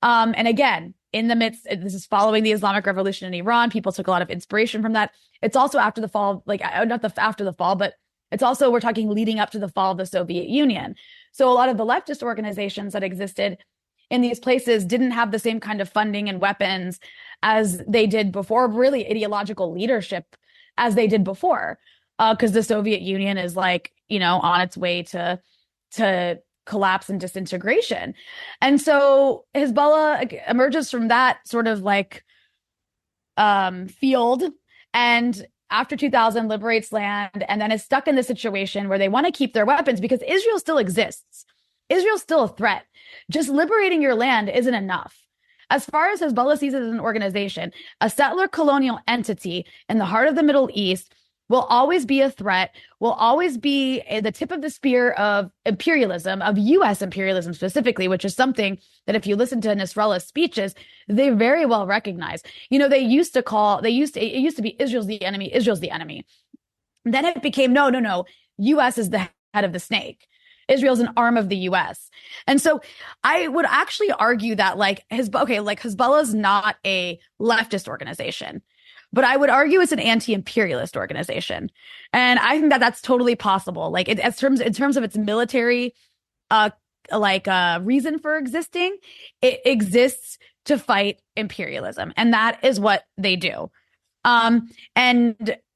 And again, in the midst, this is following the Islamic Revolution in Iran. People took a lot of inspiration from that. It's also after the fall, like not after the fall, but it's also, we're talking leading up to the fall of the Soviet Union. So a lot of the leftist organizations that existed in these places didn't have the same kind of funding and weapons as they did before, really ideological leadership as they did before, because the Soviet Union is like, on its way to collapse and disintegration. And so Hezbollah emerges from that sort of like field, and after 2000 liberates land, and then is stuck in the situation where they want to keep their weapons because Israel still exists. Israel's still a threat. Just liberating your land isn't enough. As far as Hezbollah sees it as an organization, a settler colonial entity in the heart of the Middle East will always be a threat, will always be the tip of the spear of imperialism, of U.S. imperialism specifically, which is something that if you listen to Nasrallah's speeches, they very well recognize. It used to be Israel's the enemy, Israel's the enemy. Then it became, no, U.S. is the head of the snake. Israel's an arm of the U.S. And so I would actually argue that Hezbollah is not a leftist organization, but I would argue it's an anti-imperialist organization. And I think that that's totally possible. Like in terms of its military, reason for existing, it exists to fight imperialism. And that is what they do. And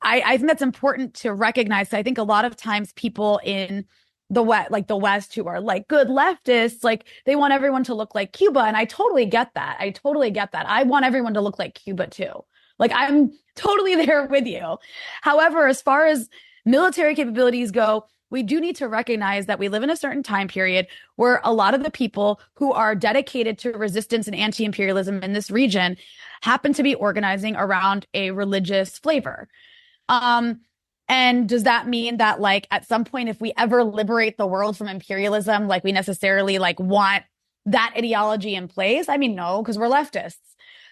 I think that's important to recognize. So I think a lot of times people in the West who are like good leftists, like they want everyone to look like Cuba. And I totally get that. I want everyone to look like Cuba too. Like I'm totally there with you. However, as far as military capabilities go, we do need to recognize that we live in a certain time period where a lot of the people who are dedicated to resistance and anti-imperialism in this region happen to be organizing around a religious flavor. And does that mean that at some point, if we ever liberate the world from imperialism, we necessarily want that ideology in place? I mean, no, because we're leftists.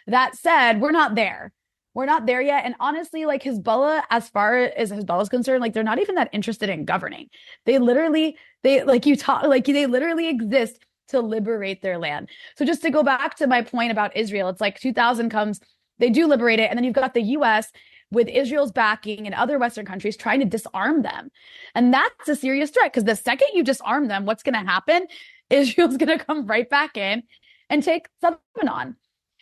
That said, we're not there. We're not there yet. And honestly, Hezbollah, as far as Hezbollah is concerned, they're not even that interested in governing. They literally exist to liberate their land. So just to go back to my point about Israel, it's 2000 comes, they do liberate it. And then you've got the US with Israel's backing and other Western countries trying to disarm them. And that's a serious threat because the second you disarm them, what's going to happen? Israel's going to come right back in and take Lebanon.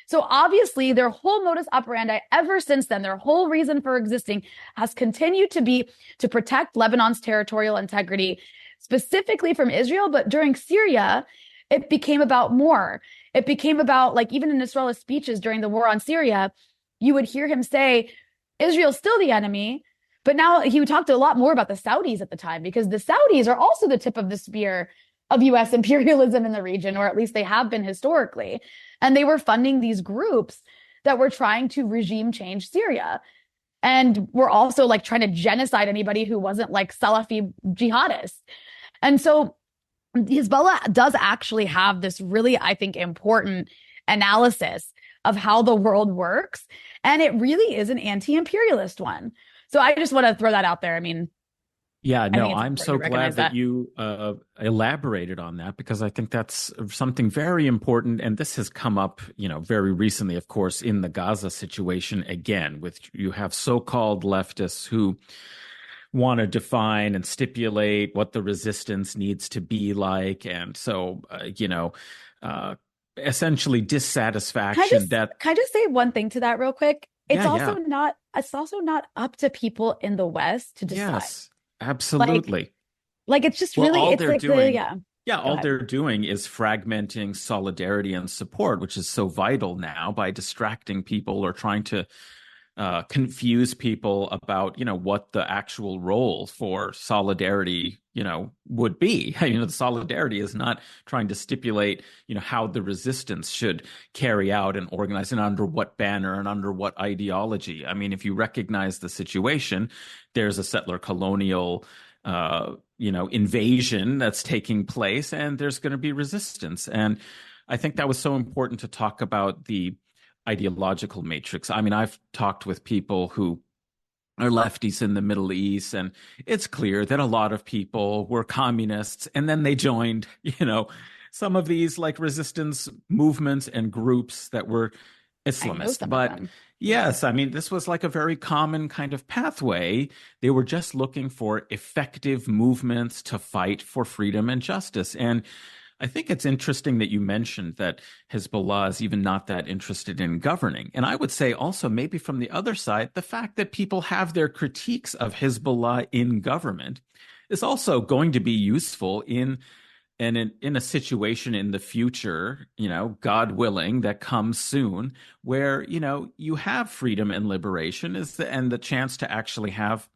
So obviously their whole modus operandi ever since then, their whole reason for existing has continued to be to protect Lebanon's territorial integrity, specifically from Israel. But during Syria, it became about more. It became about, even in Nasrallah's speeches during the war on Syria, you would hear him say, Israel's still the enemy. But now he talked a lot more about the Saudis at the time, because the Saudis are also the tip of the spear of U.S. imperialism in the region, or at least they have been historically. And they were funding these groups that we're trying to regime change Syria. And we're also like trying to genocide anybody who wasn't like Salafi jihadists. And so Hezbollah does actually have this really, I think, important analysis of how the world works. And it really is an anti-imperialist one. So I just want to throw that out there. I mean, yeah, no, I'm so glad that you elaborated on that, because I think that's something very important. And this has come up, very recently, of course, in the Gaza situation again, with you have so-called leftists who want to define and stipulate what the resistance needs to be like. And so, essentially dissatisfaction Can I just say one thing to that real quick? It's Yeah. it's also not up to people in the West to decide. Yes, absolutely. Like it's just really, all it's they're like doing, yeah. all they're doing is fragmenting solidarity and support, which is so vital now, by distracting people or trying to confuse people about, what the actual role for solidarity, would be. The solidarity is not trying to stipulate, how the resistance should carry out and organize, and under what banner and under what ideology. I mean, if you recognize the situation, there's a settler colonial invasion that's taking place, and there's going to be resistance. And I think that was so important to talk about the ideological matrix. I mean, I've talked with people who are lefties in the Middle East, and it's clear that a lot of people were communists, and then they joined, some of these like resistance movements and groups that were Islamist. But yes, I mean, this was like a very common kind of pathway. They were just looking for effective movements to fight for freedom and justice. And I think it's interesting that you mentioned that Hezbollah is even not that interested in governing. And I would say also, maybe from the other side, the fact that people have their critiques of Hezbollah in government is also going to be useful in a situation in the future, God willing, that comes soon, where, you have freedom and liberation and the chance to actually have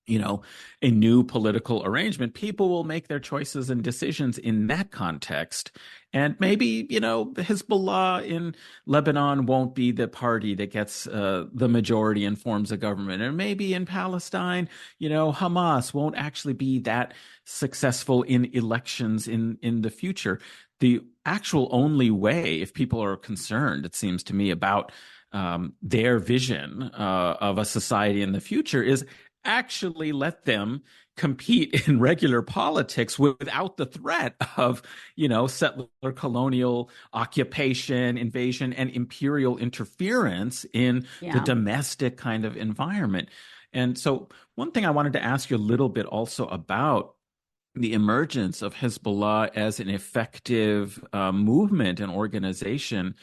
a new political arrangement. People will make their choices and decisions in that context. And maybe, Hezbollah in Lebanon won't be the party that gets the majority and forms a government. And maybe in Palestine, Hamas won't actually be that successful in elections in the future. The actual only way, if people are concerned, it seems to me, about their vision of a society in the future, is actually let them compete in regular politics without the threat of, settler colonial occupation, invasion, and imperial interference in the domestic kind of environment. And so one thing I wanted to ask you a little bit also about the emergence of Hezbollah as an effective movement and organization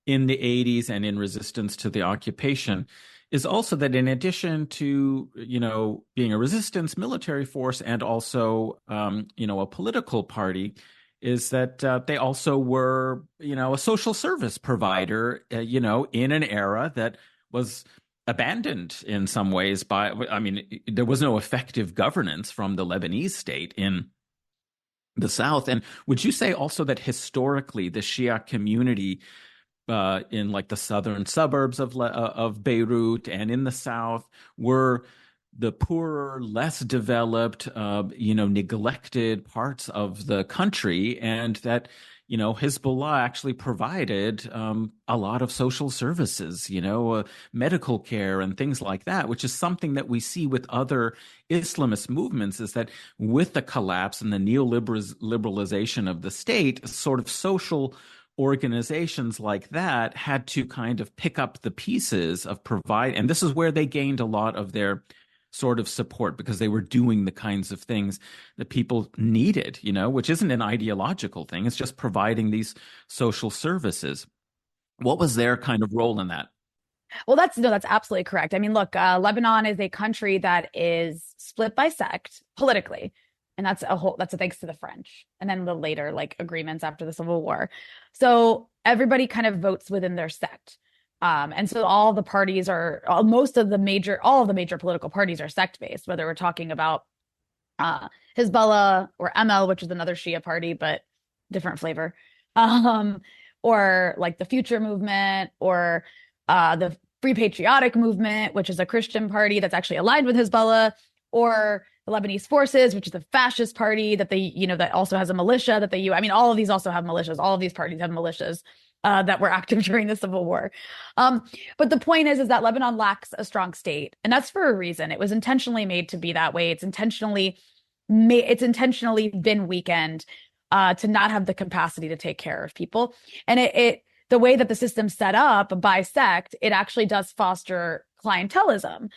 in the 80s and in resistance to the occupation is also that, in addition to, being a resistance military force and also, a political party, is that they also were, a social service provider, in an era that was abandoned in some ways there was no effective governance from the Lebanese state in the South. And would you say also that historically the Shia community in like the southern suburbs of Beirut and in the South were the poorer, less developed, neglected parts of the country, and that, Hezbollah actually provided a lot of social services, medical care and things like that, which is something that we see with other Islamist movements, is that with the collapse and the neoliberalization of the state, sort of social organizations like that had to kind of pick up the pieces of provide. And this is where they gained a lot of their sort of support, because they were doing the kinds of things that people needed, which isn't an ideological thing. It's just providing these social services. What was their kind of role in that? Well, that's absolutely correct. I mean, look, Lebanon is a country that is split by sect politically. And that's thanks to the French and then the later like agreements after the Civil War. So everybody kind of votes within their sect. And so all the parties all of the major political parties are sect based, whether we're talking about Hezbollah or ML, which is another Shia party, but different flavor. or like the Future Movement, or the Free Patriotic Movement, which is a Christian party that's actually aligned with Hezbollah, or the Lebanese Forces, which is a fascist party that that also has a militia that they use. I mean, all of these also have militias. All of these parties have militias that were active during the Civil War. But the point is that Lebanon lacks a strong state, and that's for a reason. It was intentionally made to be that way. It's intentionally been weakened to not have the capacity to take care of people. And the way that the system's set up by sect, it actually does foster clientelism,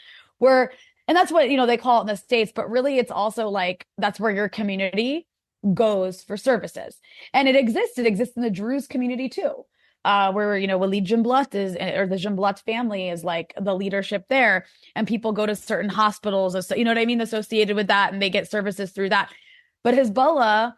and that's what, they call it in the States, but really it's also like, that's where your community goes for services. And it exists in the Druze community too, where, Walid Jumblat or the Jumblat family is like the leadership there. And people go to certain hospitals, associated with that, and they get services through that. But Hezbollah,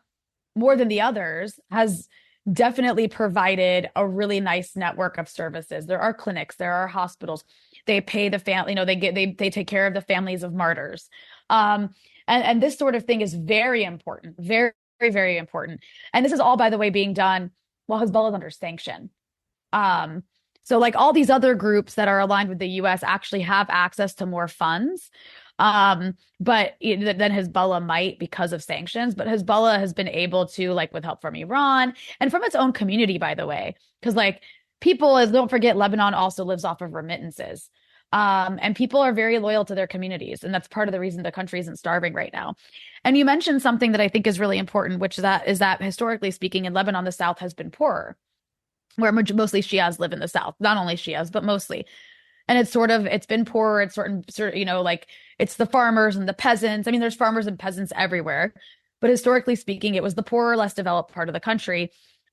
more than the others, has definitely provided a really nice network of services. There are clinics, there are hospitals. They pay the family, they take care of the families of martyrs. And this sort of thing is very important, very, very, very important. And this is all, by the way, being done while Hezbollah is under sanction. So like all these other groups that are aligned with the US actually have access to more funds. But then Hezbollah might, because of sanctions, but Hezbollah has been able to, like, with help from Iran and from its own community, by the way, because like don't forget, Lebanon also lives off of remittances. And people are very loyal to their communities. And that's part of the reason the country isn't starving right now. And you mentioned something that I think is really important, which is that historically speaking, in Lebanon, the South has been poorer, where mostly Shias live in the South, not only Shias, but mostly. And it's been poorer. It's it's the farmers and the peasants. I mean, there's farmers and peasants everywhere, but historically speaking, it was the poorer, less developed part of the country.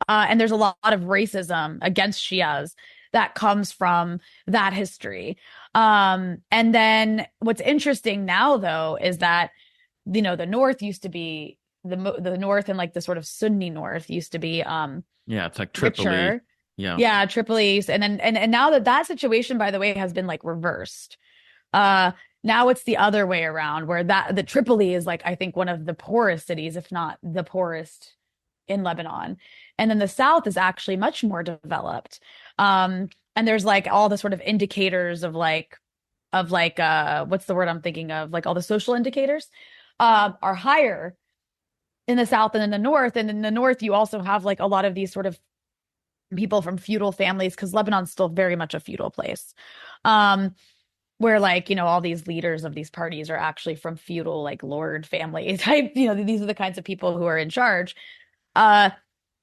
And there's a lot of racism against Shias that comes from that history. And then what's interesting now, though, is that, the North used to be the North, and like the sort of Sunni North used to be, it's like Tripoli. Richer. Yeah. Yeah, Tripoli. And now that situation, by the way, has been like reversed. Now it's the other way around, where the Tripoli is, like, I think one of the poorest cities, if not the poorest, in Lebanon. And then the South is actually much more developed. And there's like all the sort of indicators of what's the word I'm thinking of? Like all the social indicators are higher in the South than in the North. And in the North, you also have like a lot of these sort of people from feudal families, because Lebanon's still very much a feudal place, where like, all these leaders of these parties are actually from feudal, like lord family type, these are the kinds of people who are in charge.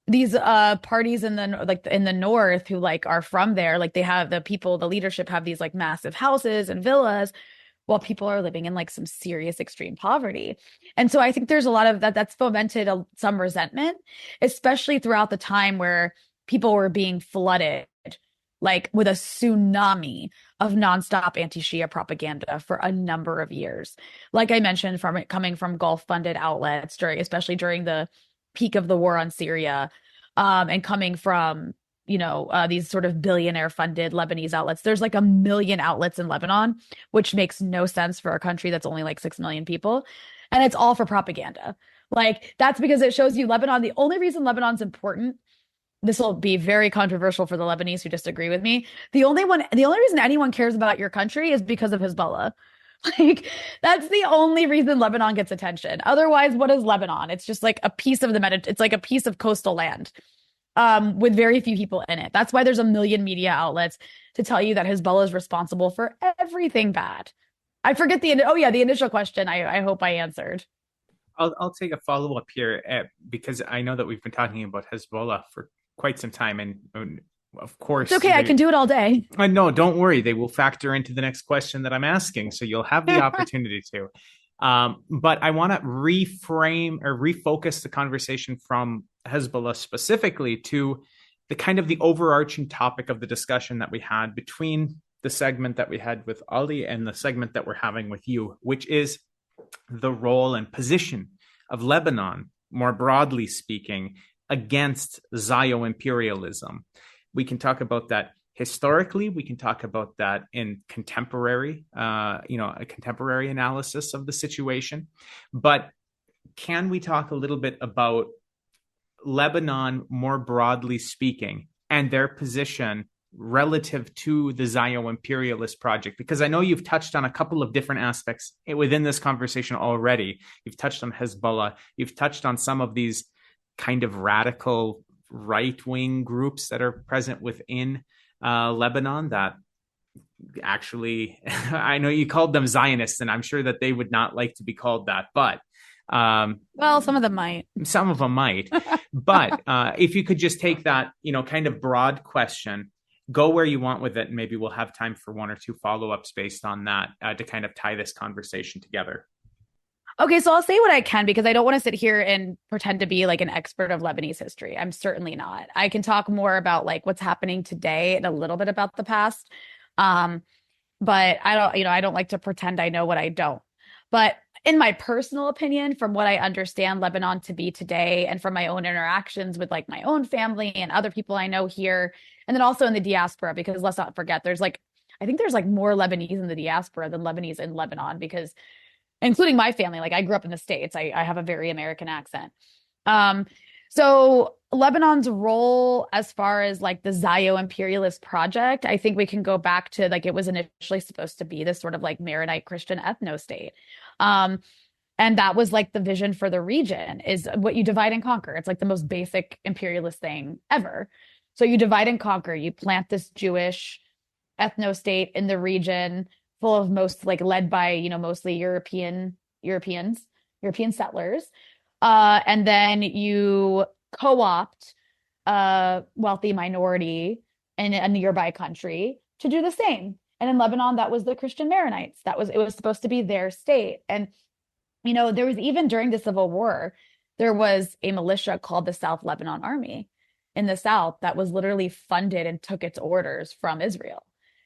These parties in the North who like are from there, like they have the leadership have these like massive houses and villas, while people are living in like some serious extreme poverty. And so I think there's a lot of that's fomented some resentment, especially throughout the time where people were being flooded like with a tsunami of nonstop anti-Shia propaganda for a number of years. Like I mentioned, coming from Gulf funded outlets especially during the peak of the war on Syria, and coming from, these sort of billionaire funded Lebanese outlets. There's like 1 million outlets in Lebanon, which makes no sense for a country that's only like 6 million people. And it's all for propaganda. Like, that's because it shows you Lebanon. The only reason Lebanon's important, this will be very controversial for the Lebanese who disagree with me. The only reason anyone cares about your country is because of Hezbollah. Like, that's the only reason Lebanon gets attention. Otherwise, what is Lebanon? It's just like a piece of it's like a piece of coastal land, with very few people in it. That's why there's 1 million media outlets to tell you that Hezbollah is responsible for everything bad. I forget the initial question. I hope I answered. I'll take a follow up here, because I know that we've been talking about Hezbollah for quite some time, and of course, it's okay. I can do it all day. No, don't worry. They will factor into the next question that I'm asking, so you'll have the opportunity to. But I want to reframe or refocus the conversation from Hezbollah specifically to the kind of the overarching topic of the discussion that we had between the segment that we had with Ali and the segment that we're having with you, which is the role and position of Lebanon, more broadly speaking, against Zioimperialism. We can talk about that historically. We can talk about that in contemporary, a contemporary analysis of the situation. But can we talk a little bit about Lebanon, more broadly speaking, and their position relative to the Zioimperialist project? Because I know you've touched on a couple of different aspects within this conversation already. You've touched on Hezbollah. You've touched on some of these kind of radical right-wing groups that are present within Lebanon that actually, I know you called them Zionists, and I'm sure that they would not like to be called that, but well, some of them might. Some of them might. But if you could just take that, kind of broad question, go where you want with it, and maybe we'll have time for one or two follow-ups based on that to kind of tie this conversation together. Okay, so I'll say what I can, because I don't want to sit here and pretend to be like an expert of Lebanese history. I'm certainly not. I can talk more about like what's happening today and a little bit about the past. But I don't like to pretend I know what I don't. But in my personal opinion, from what I understand Lebanon to be today, and from my own interactions with like my own family and other people I know here, and then also in the diaspora, because let's not forget, I think there's more Lebanese in the diaspora than Lebanese in Lebanon, because including my family, like I grew up in the States, I have a very American accent. So Lebanon's role as far as like the Zioimperialist project, I think we can go back to like it was initially supposed to be this sort of like Maronite Christian ethno-state. And that was like the vision for the region, is what you divide and conquer. It's like the most basic imperialist thing ever. So you divide and conquer, you plant this Jewish ethno-state in the region full of led by, mostly European settlers. And then you co-opt a wealthy minority in a nearby country to do the same. And in Lebanon, that was the Christian Maronites. It was supposed to be their state. And, there was even during the Civil War, there was a militia called the South Lebanon Army in the South that was literally funded and took its orders from Israel.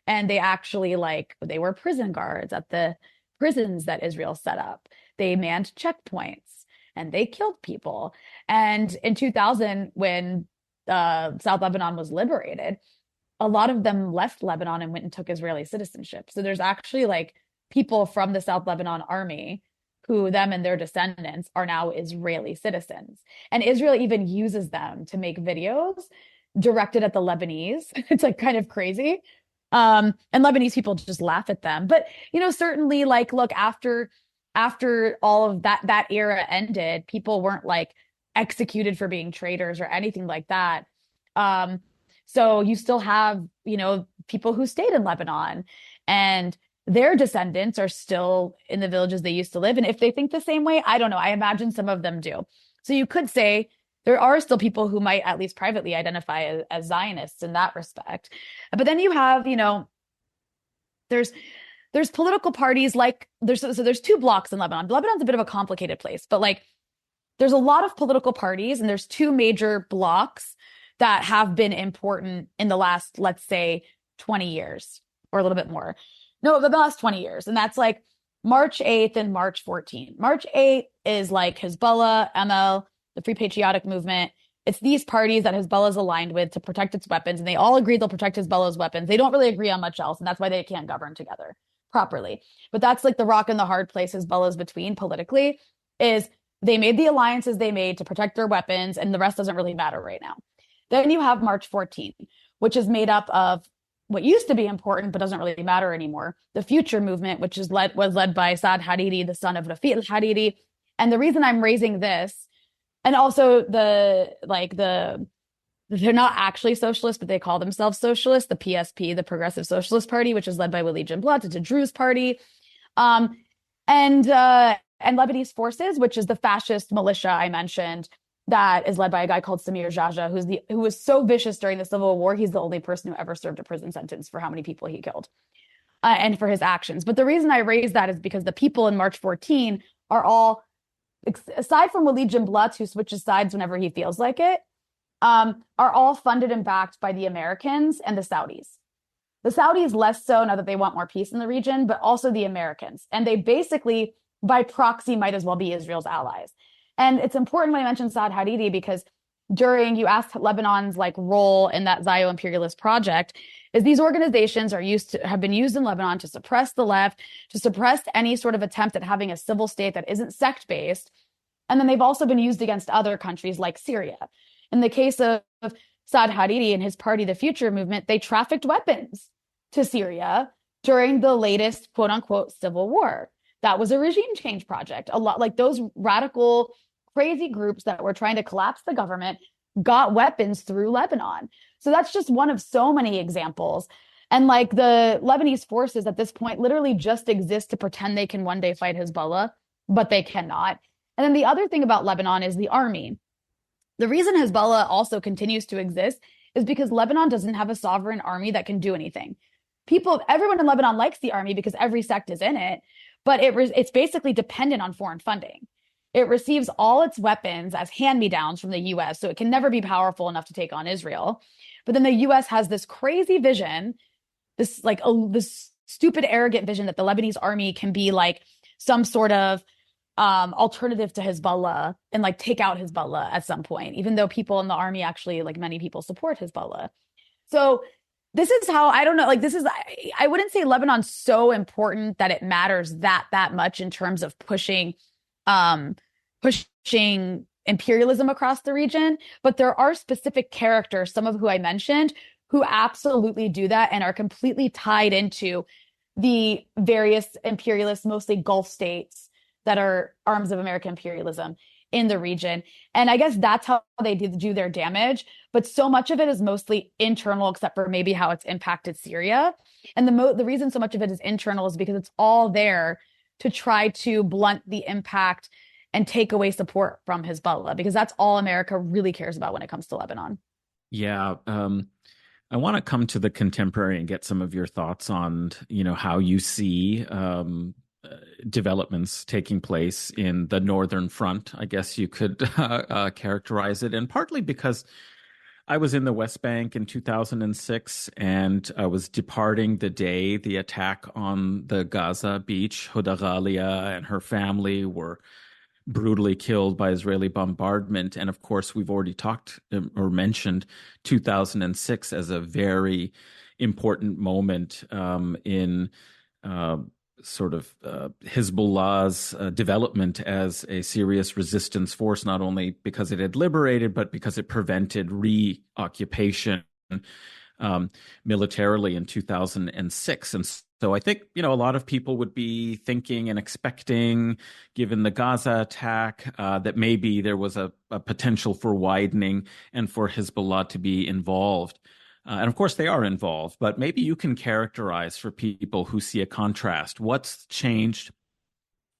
And they actually they were prison guards at the prisons that Israel set up. They manned checkpoints and they killed people. And in 2000, when South Lebanon was liberated, a lot of them left Lebanon and went and took Israeli citizenship. So there's actually people from the South Lebanon Army who them and their descendants are now Israeli citizens. And Israel even uses them to make videos directed at the Lebanese. It's kind of crazy. And Lebanese people just laugh at them. But, certainly look, after all of that era ended, people weren't executed for being traitors or anything like that. So you still have, people who stayed in Lebanon, and their descendants are still in the villages they used to live. And if they think the same way, I don't know. I imagine some of them do. So you could say there are still people who might at least privately identify as Zionists in that respect. But then you have, there's political parties there's two blocks in Lebanon. Lebanon's a bit of a complicated place, but there's a lot of political parties, and there's two major blocks that have been important in the last, let's say, 20 years or a little bit more. No, the last 20 years. And that's March 8th and March 14th. March 8th is Hezbollah, ML, the Free Patriotic Movement. It's these parties that Hezbollah is aligned with to protect its weapons, and they all agree they'll protect Hezbollah's weapons. They don't really agree on much else, and that's why they can't govern together properly. But that's the rock and the hard place Hezbollah's between politically, is they made the alliances they made to protect their weapons, and the rest doesn't really matter right now. Then you have March 14th, which is made up of what used to be important but doesn't really matter anymore, the Future Movement, which was led by Saad Hariri, the son of Rafiq al-Hariri. And the reason I'm raising this, and also they're not actually socialist, but they call themselves socialist, the PSP, the Progressive Socialist Party, which is led by Walid Jumblat, it's a Druze party. And Lebanese Forces, which is the fascist militia I mentioned, that is led by a guy called Samir Jaja, who was so vicious during the Civil War. He's the only person who ever served a prison sentence for how many people he killed and for his actions. But the reason I raise that is because the people in March 14 are all, aside from Walid Jumblat, who switches sides whenever he feels like it, are all funded and backed by the Americans and the Saudis. The Saudis less so, now that they want more peace in the region, but also the Americans. And they basically, by proxy, might as well be Israel's allies. And it's important when I mention Saad Hariri, because you asked Lebanon's role in that Zioimperialist project, is these organizations have been used in Lebanon to suppress the left, to suppress any sort of attempt at having a civil state that isn't sect-based. And then they've also been used against other countries like Syria. In the case of Saad Hariri and his party, the Future Movement, they trafficked weapons to Syria during the latest quote unquote civil war. That was a regime change project. A lot like those radical, crazy groups that were trying to collapse the government got weapons through Lebanon. So that's just one of so many examples. And like the Lebanese forces at this point literally just exist to pretend they can one day fight Hezbollah, but they cannot. And then the other thing about Lebanon is the army. The reason Hezbollah also continues to exist is because Lebanon doesn't have a sovereign army that can do anything. Everyone in Lebanon likes the army because every sect is in it, but it's basically dependent on foreign funding. It receives all its weapons as hand-me-downs from the US, so it can never be powerful enough to take on Israel. But then the US has this crazy vision, this stupid, arrogant vision that the Lebanese army can be like some sort of alternative to Hezbollah and like take out Hezbollah at some point, even though people in the army actually, like many people, support Hezbollah. So this is how, I don't know, like I wouldn't say Lebanon's so important that it matters that much in terms of pushing imperialism across the region. But there are specific characters, some of who I mentioned, who absolutely do that and are completely tied into the various imperialist, mostly Gulf states that are arms of American imperialism in the region. And I guess that's how they do their damage. But so much of it is mostly internal, except for maybe how it's impacted Syria. And the reason so much of it is internal is because it's all there to try to blunt the impact and take away support from Hezbollah, because that's all America really cares about when it comes to Lebanon. Yeah. I want to come to the contemporary and get some of your thoughts on, how you see developments taking place in the Northern Front, I guess you could characterize it. And partly because I was in the West Bank in 2006, and I was departing the day the attack on the Gaza beach. Huda Ghalia and her family were brutally killed by Israeli bombardment. And of course, we've already talked or mentioned 2006 as a very important moment in Hezbollah's development as a serious resistance force, not only because it had liberated, but because it prevented reoccupation militarily in 2006. And so I think, a lot of people would be thinking and expecting, given the Gaza attack, that maybe there was a potential for widening and for Hezbollah to be involved. And of course, they are involved, but maybe you can characterize for people who see a contrast. What's changed?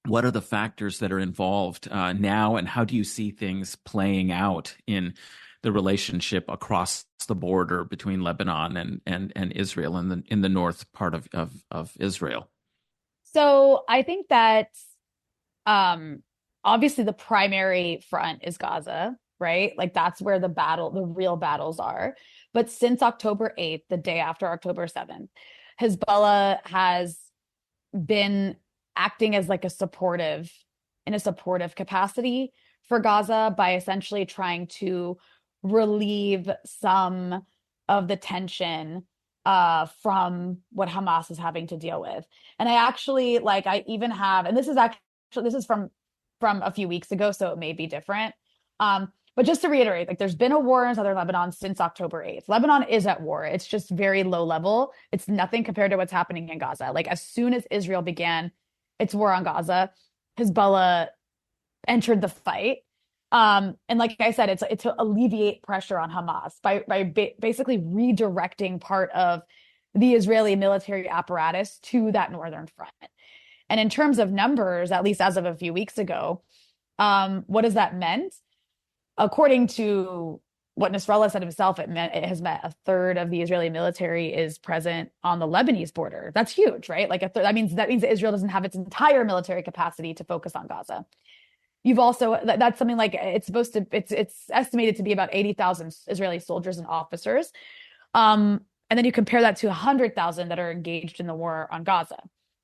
What are the factors that are involved now? And how do you see things playing out in the relationship across the border between Lebanon and Israel in the north part of Israel? So I think that obviously the primary front is Gaza, right? Like that's where the real battles are. But since October 8th, the day after October 7th, Hezbollah has been acting as like in a supportive capacity for Gaza by essentially trying to relieve some of the tension from what Hamas is having to deal with. And I actually I even have, and this is from a few weeks ago, so it may be different. But just to reiterate, there's been a war in southern Lebanon since October 8th. Lebanon is at war. It's just very low level. It's nothing compared to what's happening in Gaza. As soon as Israel began its war on Gaza, Hezbollah entered the fight. And like I said, it's to alleviate pressure on Hamas by basically redirecting part of the Israeli military apparatus to that northern front. And in terms of numbers, at least as of a few weeks ago, what has that meant? According to what Nasrallah said himself, it has meant a third of the Israeli military is present on the Lebanese border. That's huge, right? A third, that means that Israel doesn't have its entire military capacity to focus on Gaza. You've also, that's something it's estimated to be about 80,000 Israeli soldiers and officers. And then you compare that to 100,000 that are engaged in the war on Gaza.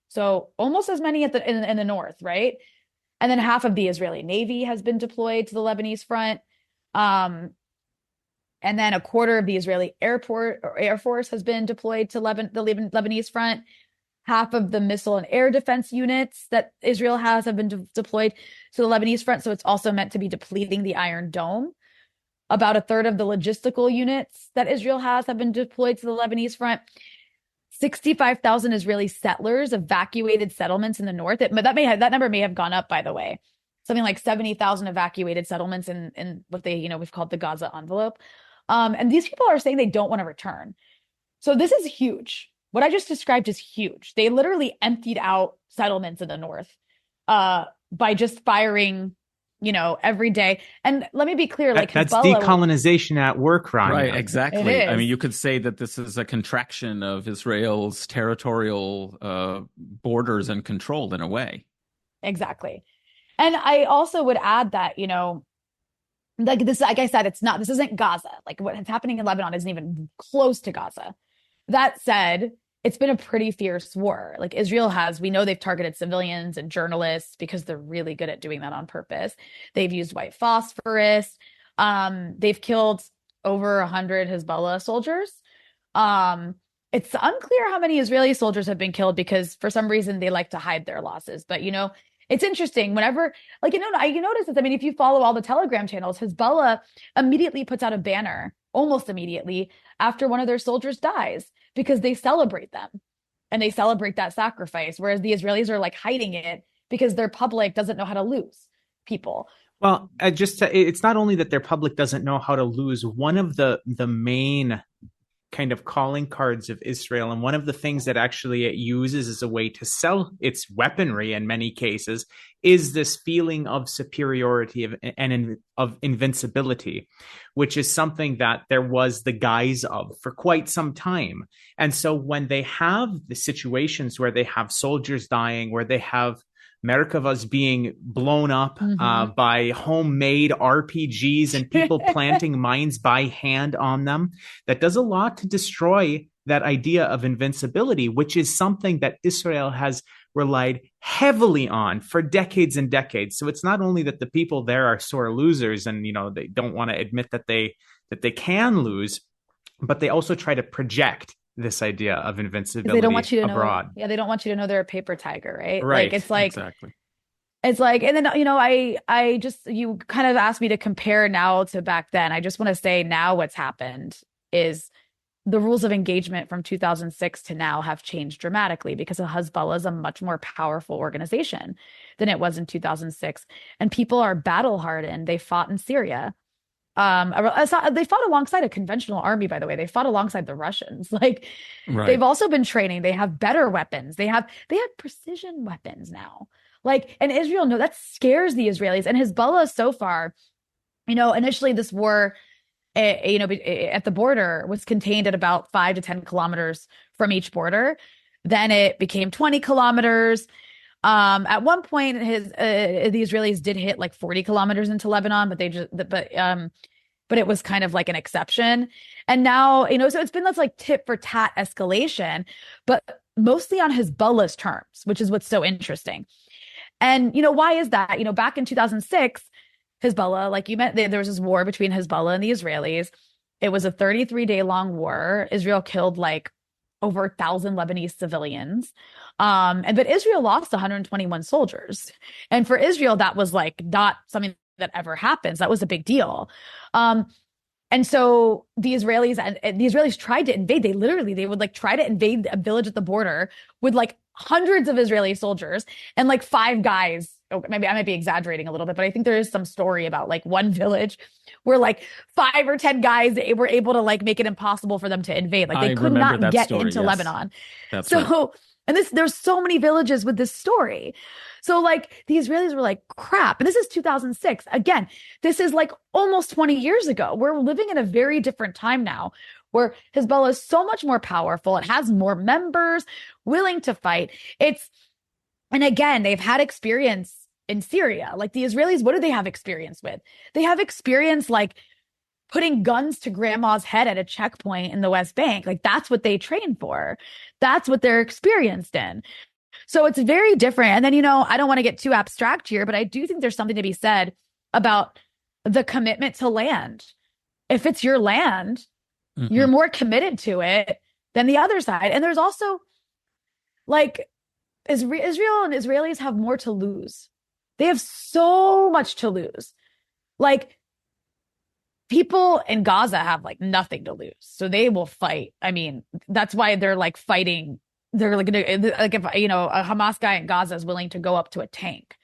So almost as many in the north, right? And then half of the Israeli Navy has been deployed to the Lebanese front. And then a quarter of the Israeli Air Force has been deployed to the Lebanese front. Half of the missile and air defense units that Israel has have been deployed to the Lebanese front. So it's also meant to be depleting the Iron Dome. About a third of the logistical units that Israel has have been deployed to the Lebanese front. 65,000 Israeli settlers evacuated settlements in the north. That number may have gone up, by the way. Something like 70,000 evacuated settlements in what we've called the Gaza envelope. And these people are saying they don't want to return. So this is huge. What I just described is huge. They literally emptied out settlements in the north by just firing, every day. And let me be clear, like that's Hezbollah, decolonization at work, Rania. Right, exactly. It is. I mean, you could say that this is a contraction of Israel's territorial borders and control in a way. Exactly. And I also would add that, like I said, this isn't Gaza. Like what's happening in Lebanon isn't even close to Gaza. That said, it's been a pretty fierce war. Like we know they've targeted civilians and journalists because they're really good at doing that on purpose. They've used white phosphorus. They've killed over 100 Hezbollah soldiers. It's unclear how many Israeli soldiers have been killed because for some reason they like to hide their losses. But, it's interesting whenever, you notice this. I mean, if you follow all the Telegram channels, Hezbollah immediately puts out a banner, almost immediately after one of their soldiers dies, because they celebrate them and they celebrate that sacrifice. Whereas the Israelis are like hiding it because their public doesn't know how to lose people. Well, it's not only that their public doesn't know how to lose. One of the main kind of calling cards of Israel, and one of the things that actually it uses as a way to sell its weaponry in many cases, is this feeling of superiority and of invincibility, which is something that there was the guise of for quite some time. And so when they have the situations where they have soldiers dying, where they have Merkavas being blown up by homemade RPGs and people planting mines by hand on them, that does a lot to destroy that idea of invincibility, which is something that Israel has relied heavily on for decades and decades. So it's not only that the people there are sore losers and they don't want to admit that they can lose, but they also try to project this idea of invincibility they don't want you to abroad. They don't want you to know they're a paper tiger, right? Right. Exactly. It's like, and then, I just, you kind of asked me to compare now to back then. I just want to say now what's happened is the rules of engagement from 2006 to now have changed dramatically because Hezbollah is a much more powerful organization than it was in 2006. And people are battle hardened. They fought in Syria. They fought alongside a conventional army, by the way. They fought alongside the Russians. They've also been training. They have better weapons. They have precision weapons now. And Israel, no, that scares the Israelis. And Hezbollah so far, initially this war, at the border was contained at about 5 to 10 kilometers from each border. Then it became 20 kilometers. At one point, the Israelis did hit 40 kilometers into Lebanon, but it was kind of like an exception. And now, so it's been this tit for tat escalation, but mostly on Hezbollah's terms, which is what's so interesting. And, why is that? Back in 2006, Hezbollah, like you meant, there was this war between Hezbollah and the Israelis. It was a 33-day long war. Israel killed over 1,000 Lebanese civilians. But Israel lost 121 soldiers. And for Israel, that was not something that ever happens. That was a big deal. And so the Israelis tried to invade. They would try to invade a village at the border with hundreds of Israeli soldiers and 5 guys. Oh, maybe I might be exaggerating a little bit, but I think there is some story about one village where 5 or 10 guys were able to make it impossible for them to invade. They could not get into Lebanon. That's right. And there's so many villages with this story. So the Israelis were crap. And this is 2006. Again, this is almost 20 years ago. We're living in a very different time now where Hezbollah is so much more powerful. It has more members willing to fight. And again, they've had experience in Syria. The Israelis, what do they have experience with? They have experience putting guns to grandma's head at a checkpoint in the West Bank. That's what they train for. That's what they're experienced in. So it's very different. And then, I don't want to get too abstract here, but I do think there's something to be said about the commitment to land. If it's your land, you're more committed to it than the other side. And there's also Israel and Israelis have more to lose. They have so much to lose. people in Gaza have like nothing to lose, so they will fight. I mean, that's why they're like fighting. They're like, if a Hamas guy in Gaza is willing to go up to a tank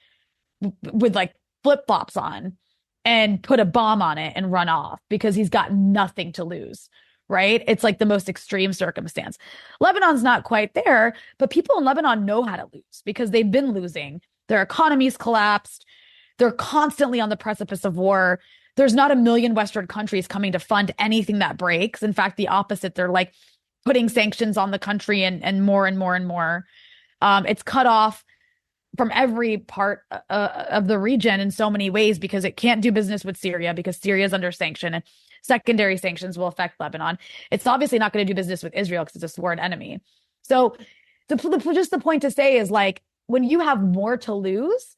with like flip-flops on and put a bomb on it and run off because he's got nothing to lose, right? It's like the most extreme circumstance. Lebanon's not quite there, but people in Lebanon know how to lose because they've been losing. Their economy's collapsed. They're constantly on the precipice of war. There's not a million Western countries coming to fund anything that breaks. In fact, the opposite. They're like putting sanctions on the country and more and more and more. It's cut off from every part of the region in so many ways because it can't do business with Syria because Syria is under sanction and secondary sanctions will affect Lebanon. It's obviously not going to do business with Israel because it's a sworn enemy. So just the point to say is like when you have more to lose,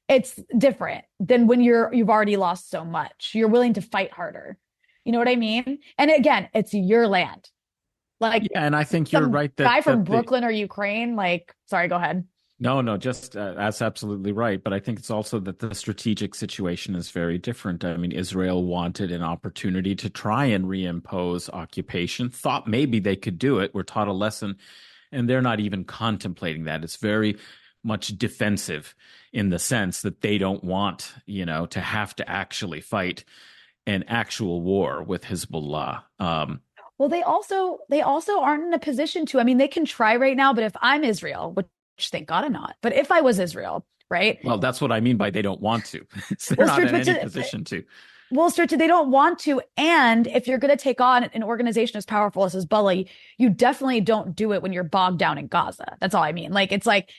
it's different than when you've already lost so much. You're willing to fight harder. You know what I mean? And again, it's your land. Like, yeah, and I think you're right. That guy from Brooklyn or Ukraine, like, sorry, go ahead. No, just that's absolutely right. But I think it's also that the strategic situation is very different. I mean, Israel wanted an opportunity to try and reimpose occupation, thought maybe they could do it, were taught a lesson, and they're not even contemplating that. It's very much defensive in the sense that they don't want, to have to actually fight an actual war with Hezbollah. Well, they also aren't in a position to. I mean, they can try right now, but if I'm Israel, which thank God I'm not, but if I was Israel, right? Well, that's what I mean by they don't want to. So they're not in any position to. Well, they don't want to. And if you're going to take on an organization as powerful as Hezbollah, you definitely don't do it when you're bogged down in Gaza. That's all I mean. Like, it's like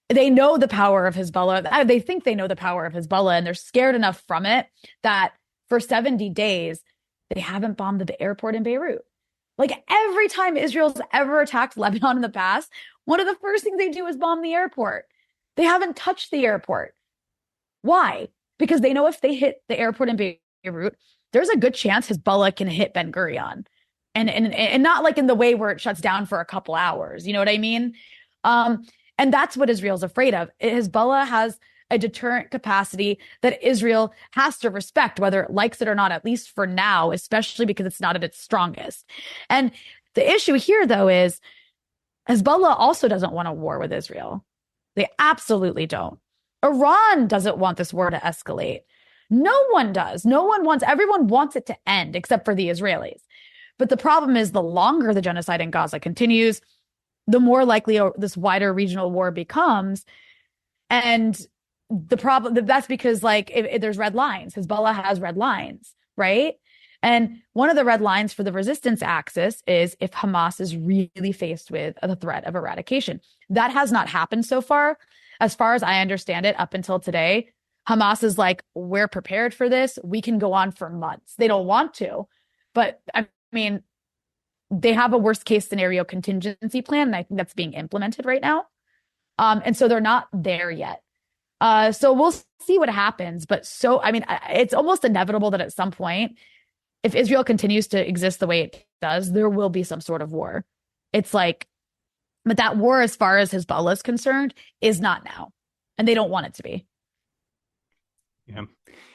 they know the power of Hezbollah. They think they know the power of Hezbollah, and they're scared enough from it that for 70 days, they haven't bombed the airport in Beirut. Like every time Israel's ever attacked Lebanon in the past, one of the first things they do is bomb the airport. They haven't touched the airport. Why? Because they know if they hit the airport in Beirut, there's a good chance Hezbollah can hit Ben Gurion. And not like in the way where it shuts down for a couple hours. You know what I mean? And that's what Israel's afraid of. Hezbollah has a deterrent capacity that Israel has to respect, whether it likes it or not, at least for now, especially because it's not at its strongest. And the issue here, though, is Hezbollah also doesn't want a war with Israel. They absolutely don't. Iran doesn't want this war to escalate. No one does. Everyone wants it to end except for the Israelis. But the problem is the longer the genocide in Gaza continues, the more likely this wider regional war becomes. And the problem, that's because like if there's red lines. Hezbollah has red lines, right? And one of the red lines for the resistance axis is if Hamas is really faced with the threat of eradication. That has not happened so far. As far as I understand it, up until today, Hamas is like, we're prepared for this. We can go on for months. They don't want to, but I mean, they have a worst case scenario contingency plan, and I think that's being implemented right now. And so they're not there yet. So we'll see what happens. But it's almost inevitable that at some point, if Israel continues to exist the way it does, there will be some sort of war. It's like, but that war, as far as Hezbollah is concerned, is not now. And they don't want it to be. Yeah.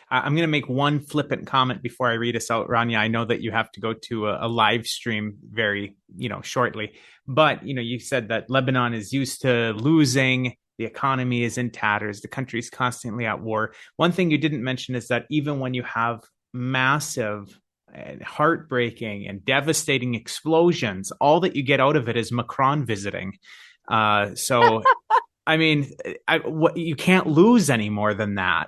I'm going to make one flippant comment before I read us out, Rania. I know that you have to go to a live stream very, shortly. But, you said that Lebanon is used to losing. The economy is in tatters. The country is constantly at war. One thing you didn't mention is that even when you have massive and heartbreaking and devastating explosions, all that you get out of it is Macron visiting. So, I mean, you can't lose any more than that.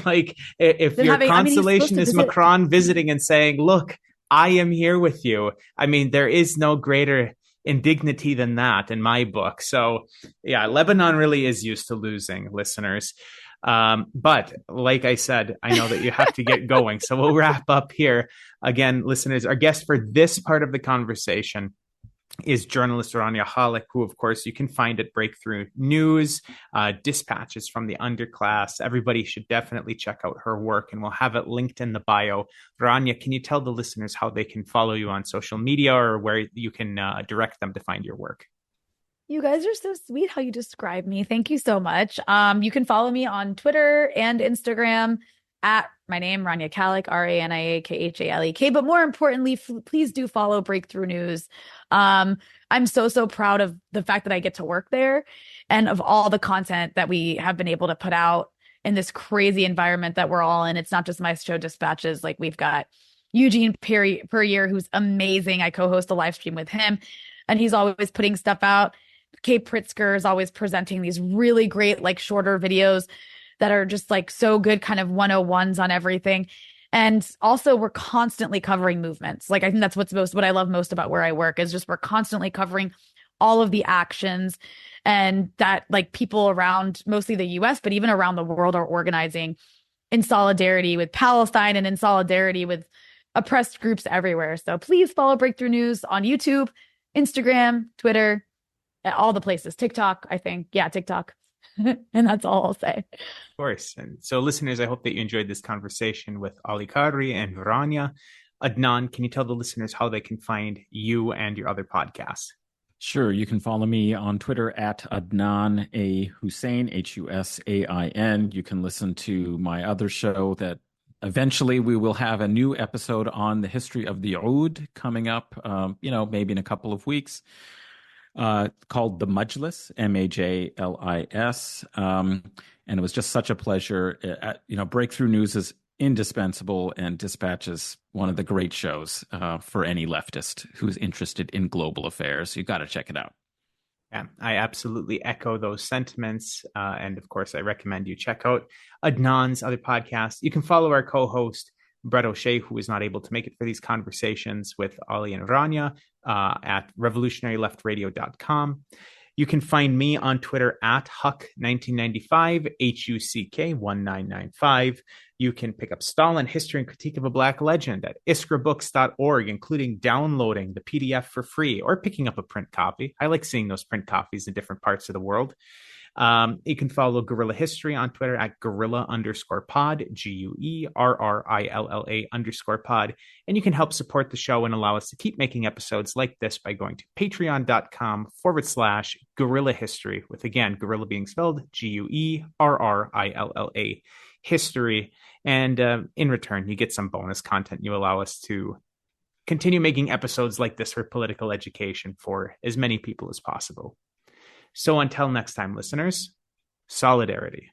Like, if your consolation is Macron visiting and saying, look, I am here with you. I mean, there is no greater indignity than that in my book. So, yeah, Lebanon really is used to losing, listeners. But like I said, I know that you have to get going. So we'll wrap up here. Again, listeners, our guest for this part of the conversation is journalist Rania Khalek, who, of course, you can find at Breakthrough News, Dispatches from the Underclass. Everybody should definitely check out her work, and we'll have it linked in the bio. Rania, can you tell the listeners how they can follow you on social media, or where you can direct them to find your work? You guys are so sweet how you describe me. Thank you so much. You can follow me on Twitter and Instagram at my name, Rania Khalek, RaniaKhalek. But more importantly, please do follow Breakthrough News. I'm so proud of the fact that I get to work there and of all the content that we have been able to put out in this crazy environment that we're all in. It's not just my show Dispatches. Like, we've got Eugene Puryear, who's amazing. I co-host a live stream with him, and he's always putting stuff out. Kay Pritzker is always presenting these really great, like, shorter videos that are just like so good, kind of 101s on everything. And also we're constantly covering movements. Like, I think that's what I love most about where I work is just we're constantly covering all of the actions, and that, like, people around mostly the US, but even around the world, are organizing in solidarity with Palestine and in solidarity with oppressed groups everywhere. So please follow Breakthrough News on YouTube, Instagram, Twitter, all the places. TikTok, I think. Yeah, TikTok. And that's all I'll say. Of course. And so, listeners, I hope that you enjoyed this conversation with Ali Kadri and Rania. Adnan, can you tell the listeners how they can find you and your other podcasts? Sure. You can follow me on Twitter at Adnan A. Hussein, Husain. You can listen to my other show that eventually we will have a new episode on the history of the Oud coming up, maybe in a couple of weeks, called The Majlis, Majlis. And it was just such a pleasure. Breakthrough News is indispensable, and Dispatches, one of the great shows for any leftist who's interested in global affairs. You got to check it out. Yeah, I absolutely echo those sentiments. And of course, I recommend you check out Adnan's other podcasts. You can follow our co-host, Brett O'Shea, who is not able to make it for these conversations with Ali and Rania, at revolutionaryleftradio.com. You can find me on Twitter at Huck1995, HUCK1995. You can pick up Stalin, History and Critique of a Black Legend at iskrabooks.org, including downloading the PDF for free or picking up a print copy. I like seeing those print copies in different parts of the world. You can follow Guerrilla History on Twitter at Guerrilla_pod, GUERRILLA_pod. And you can help support the show and allow us to keep making episodes like this by going to patreon.com/Guerrilla History, with, again, Guerrilla being spelled GUERRILLA History. And in return, you get some bonus content. You allow us to continue making episodes like this for political education for as many people as possible. So until next time, listeners, solidarity.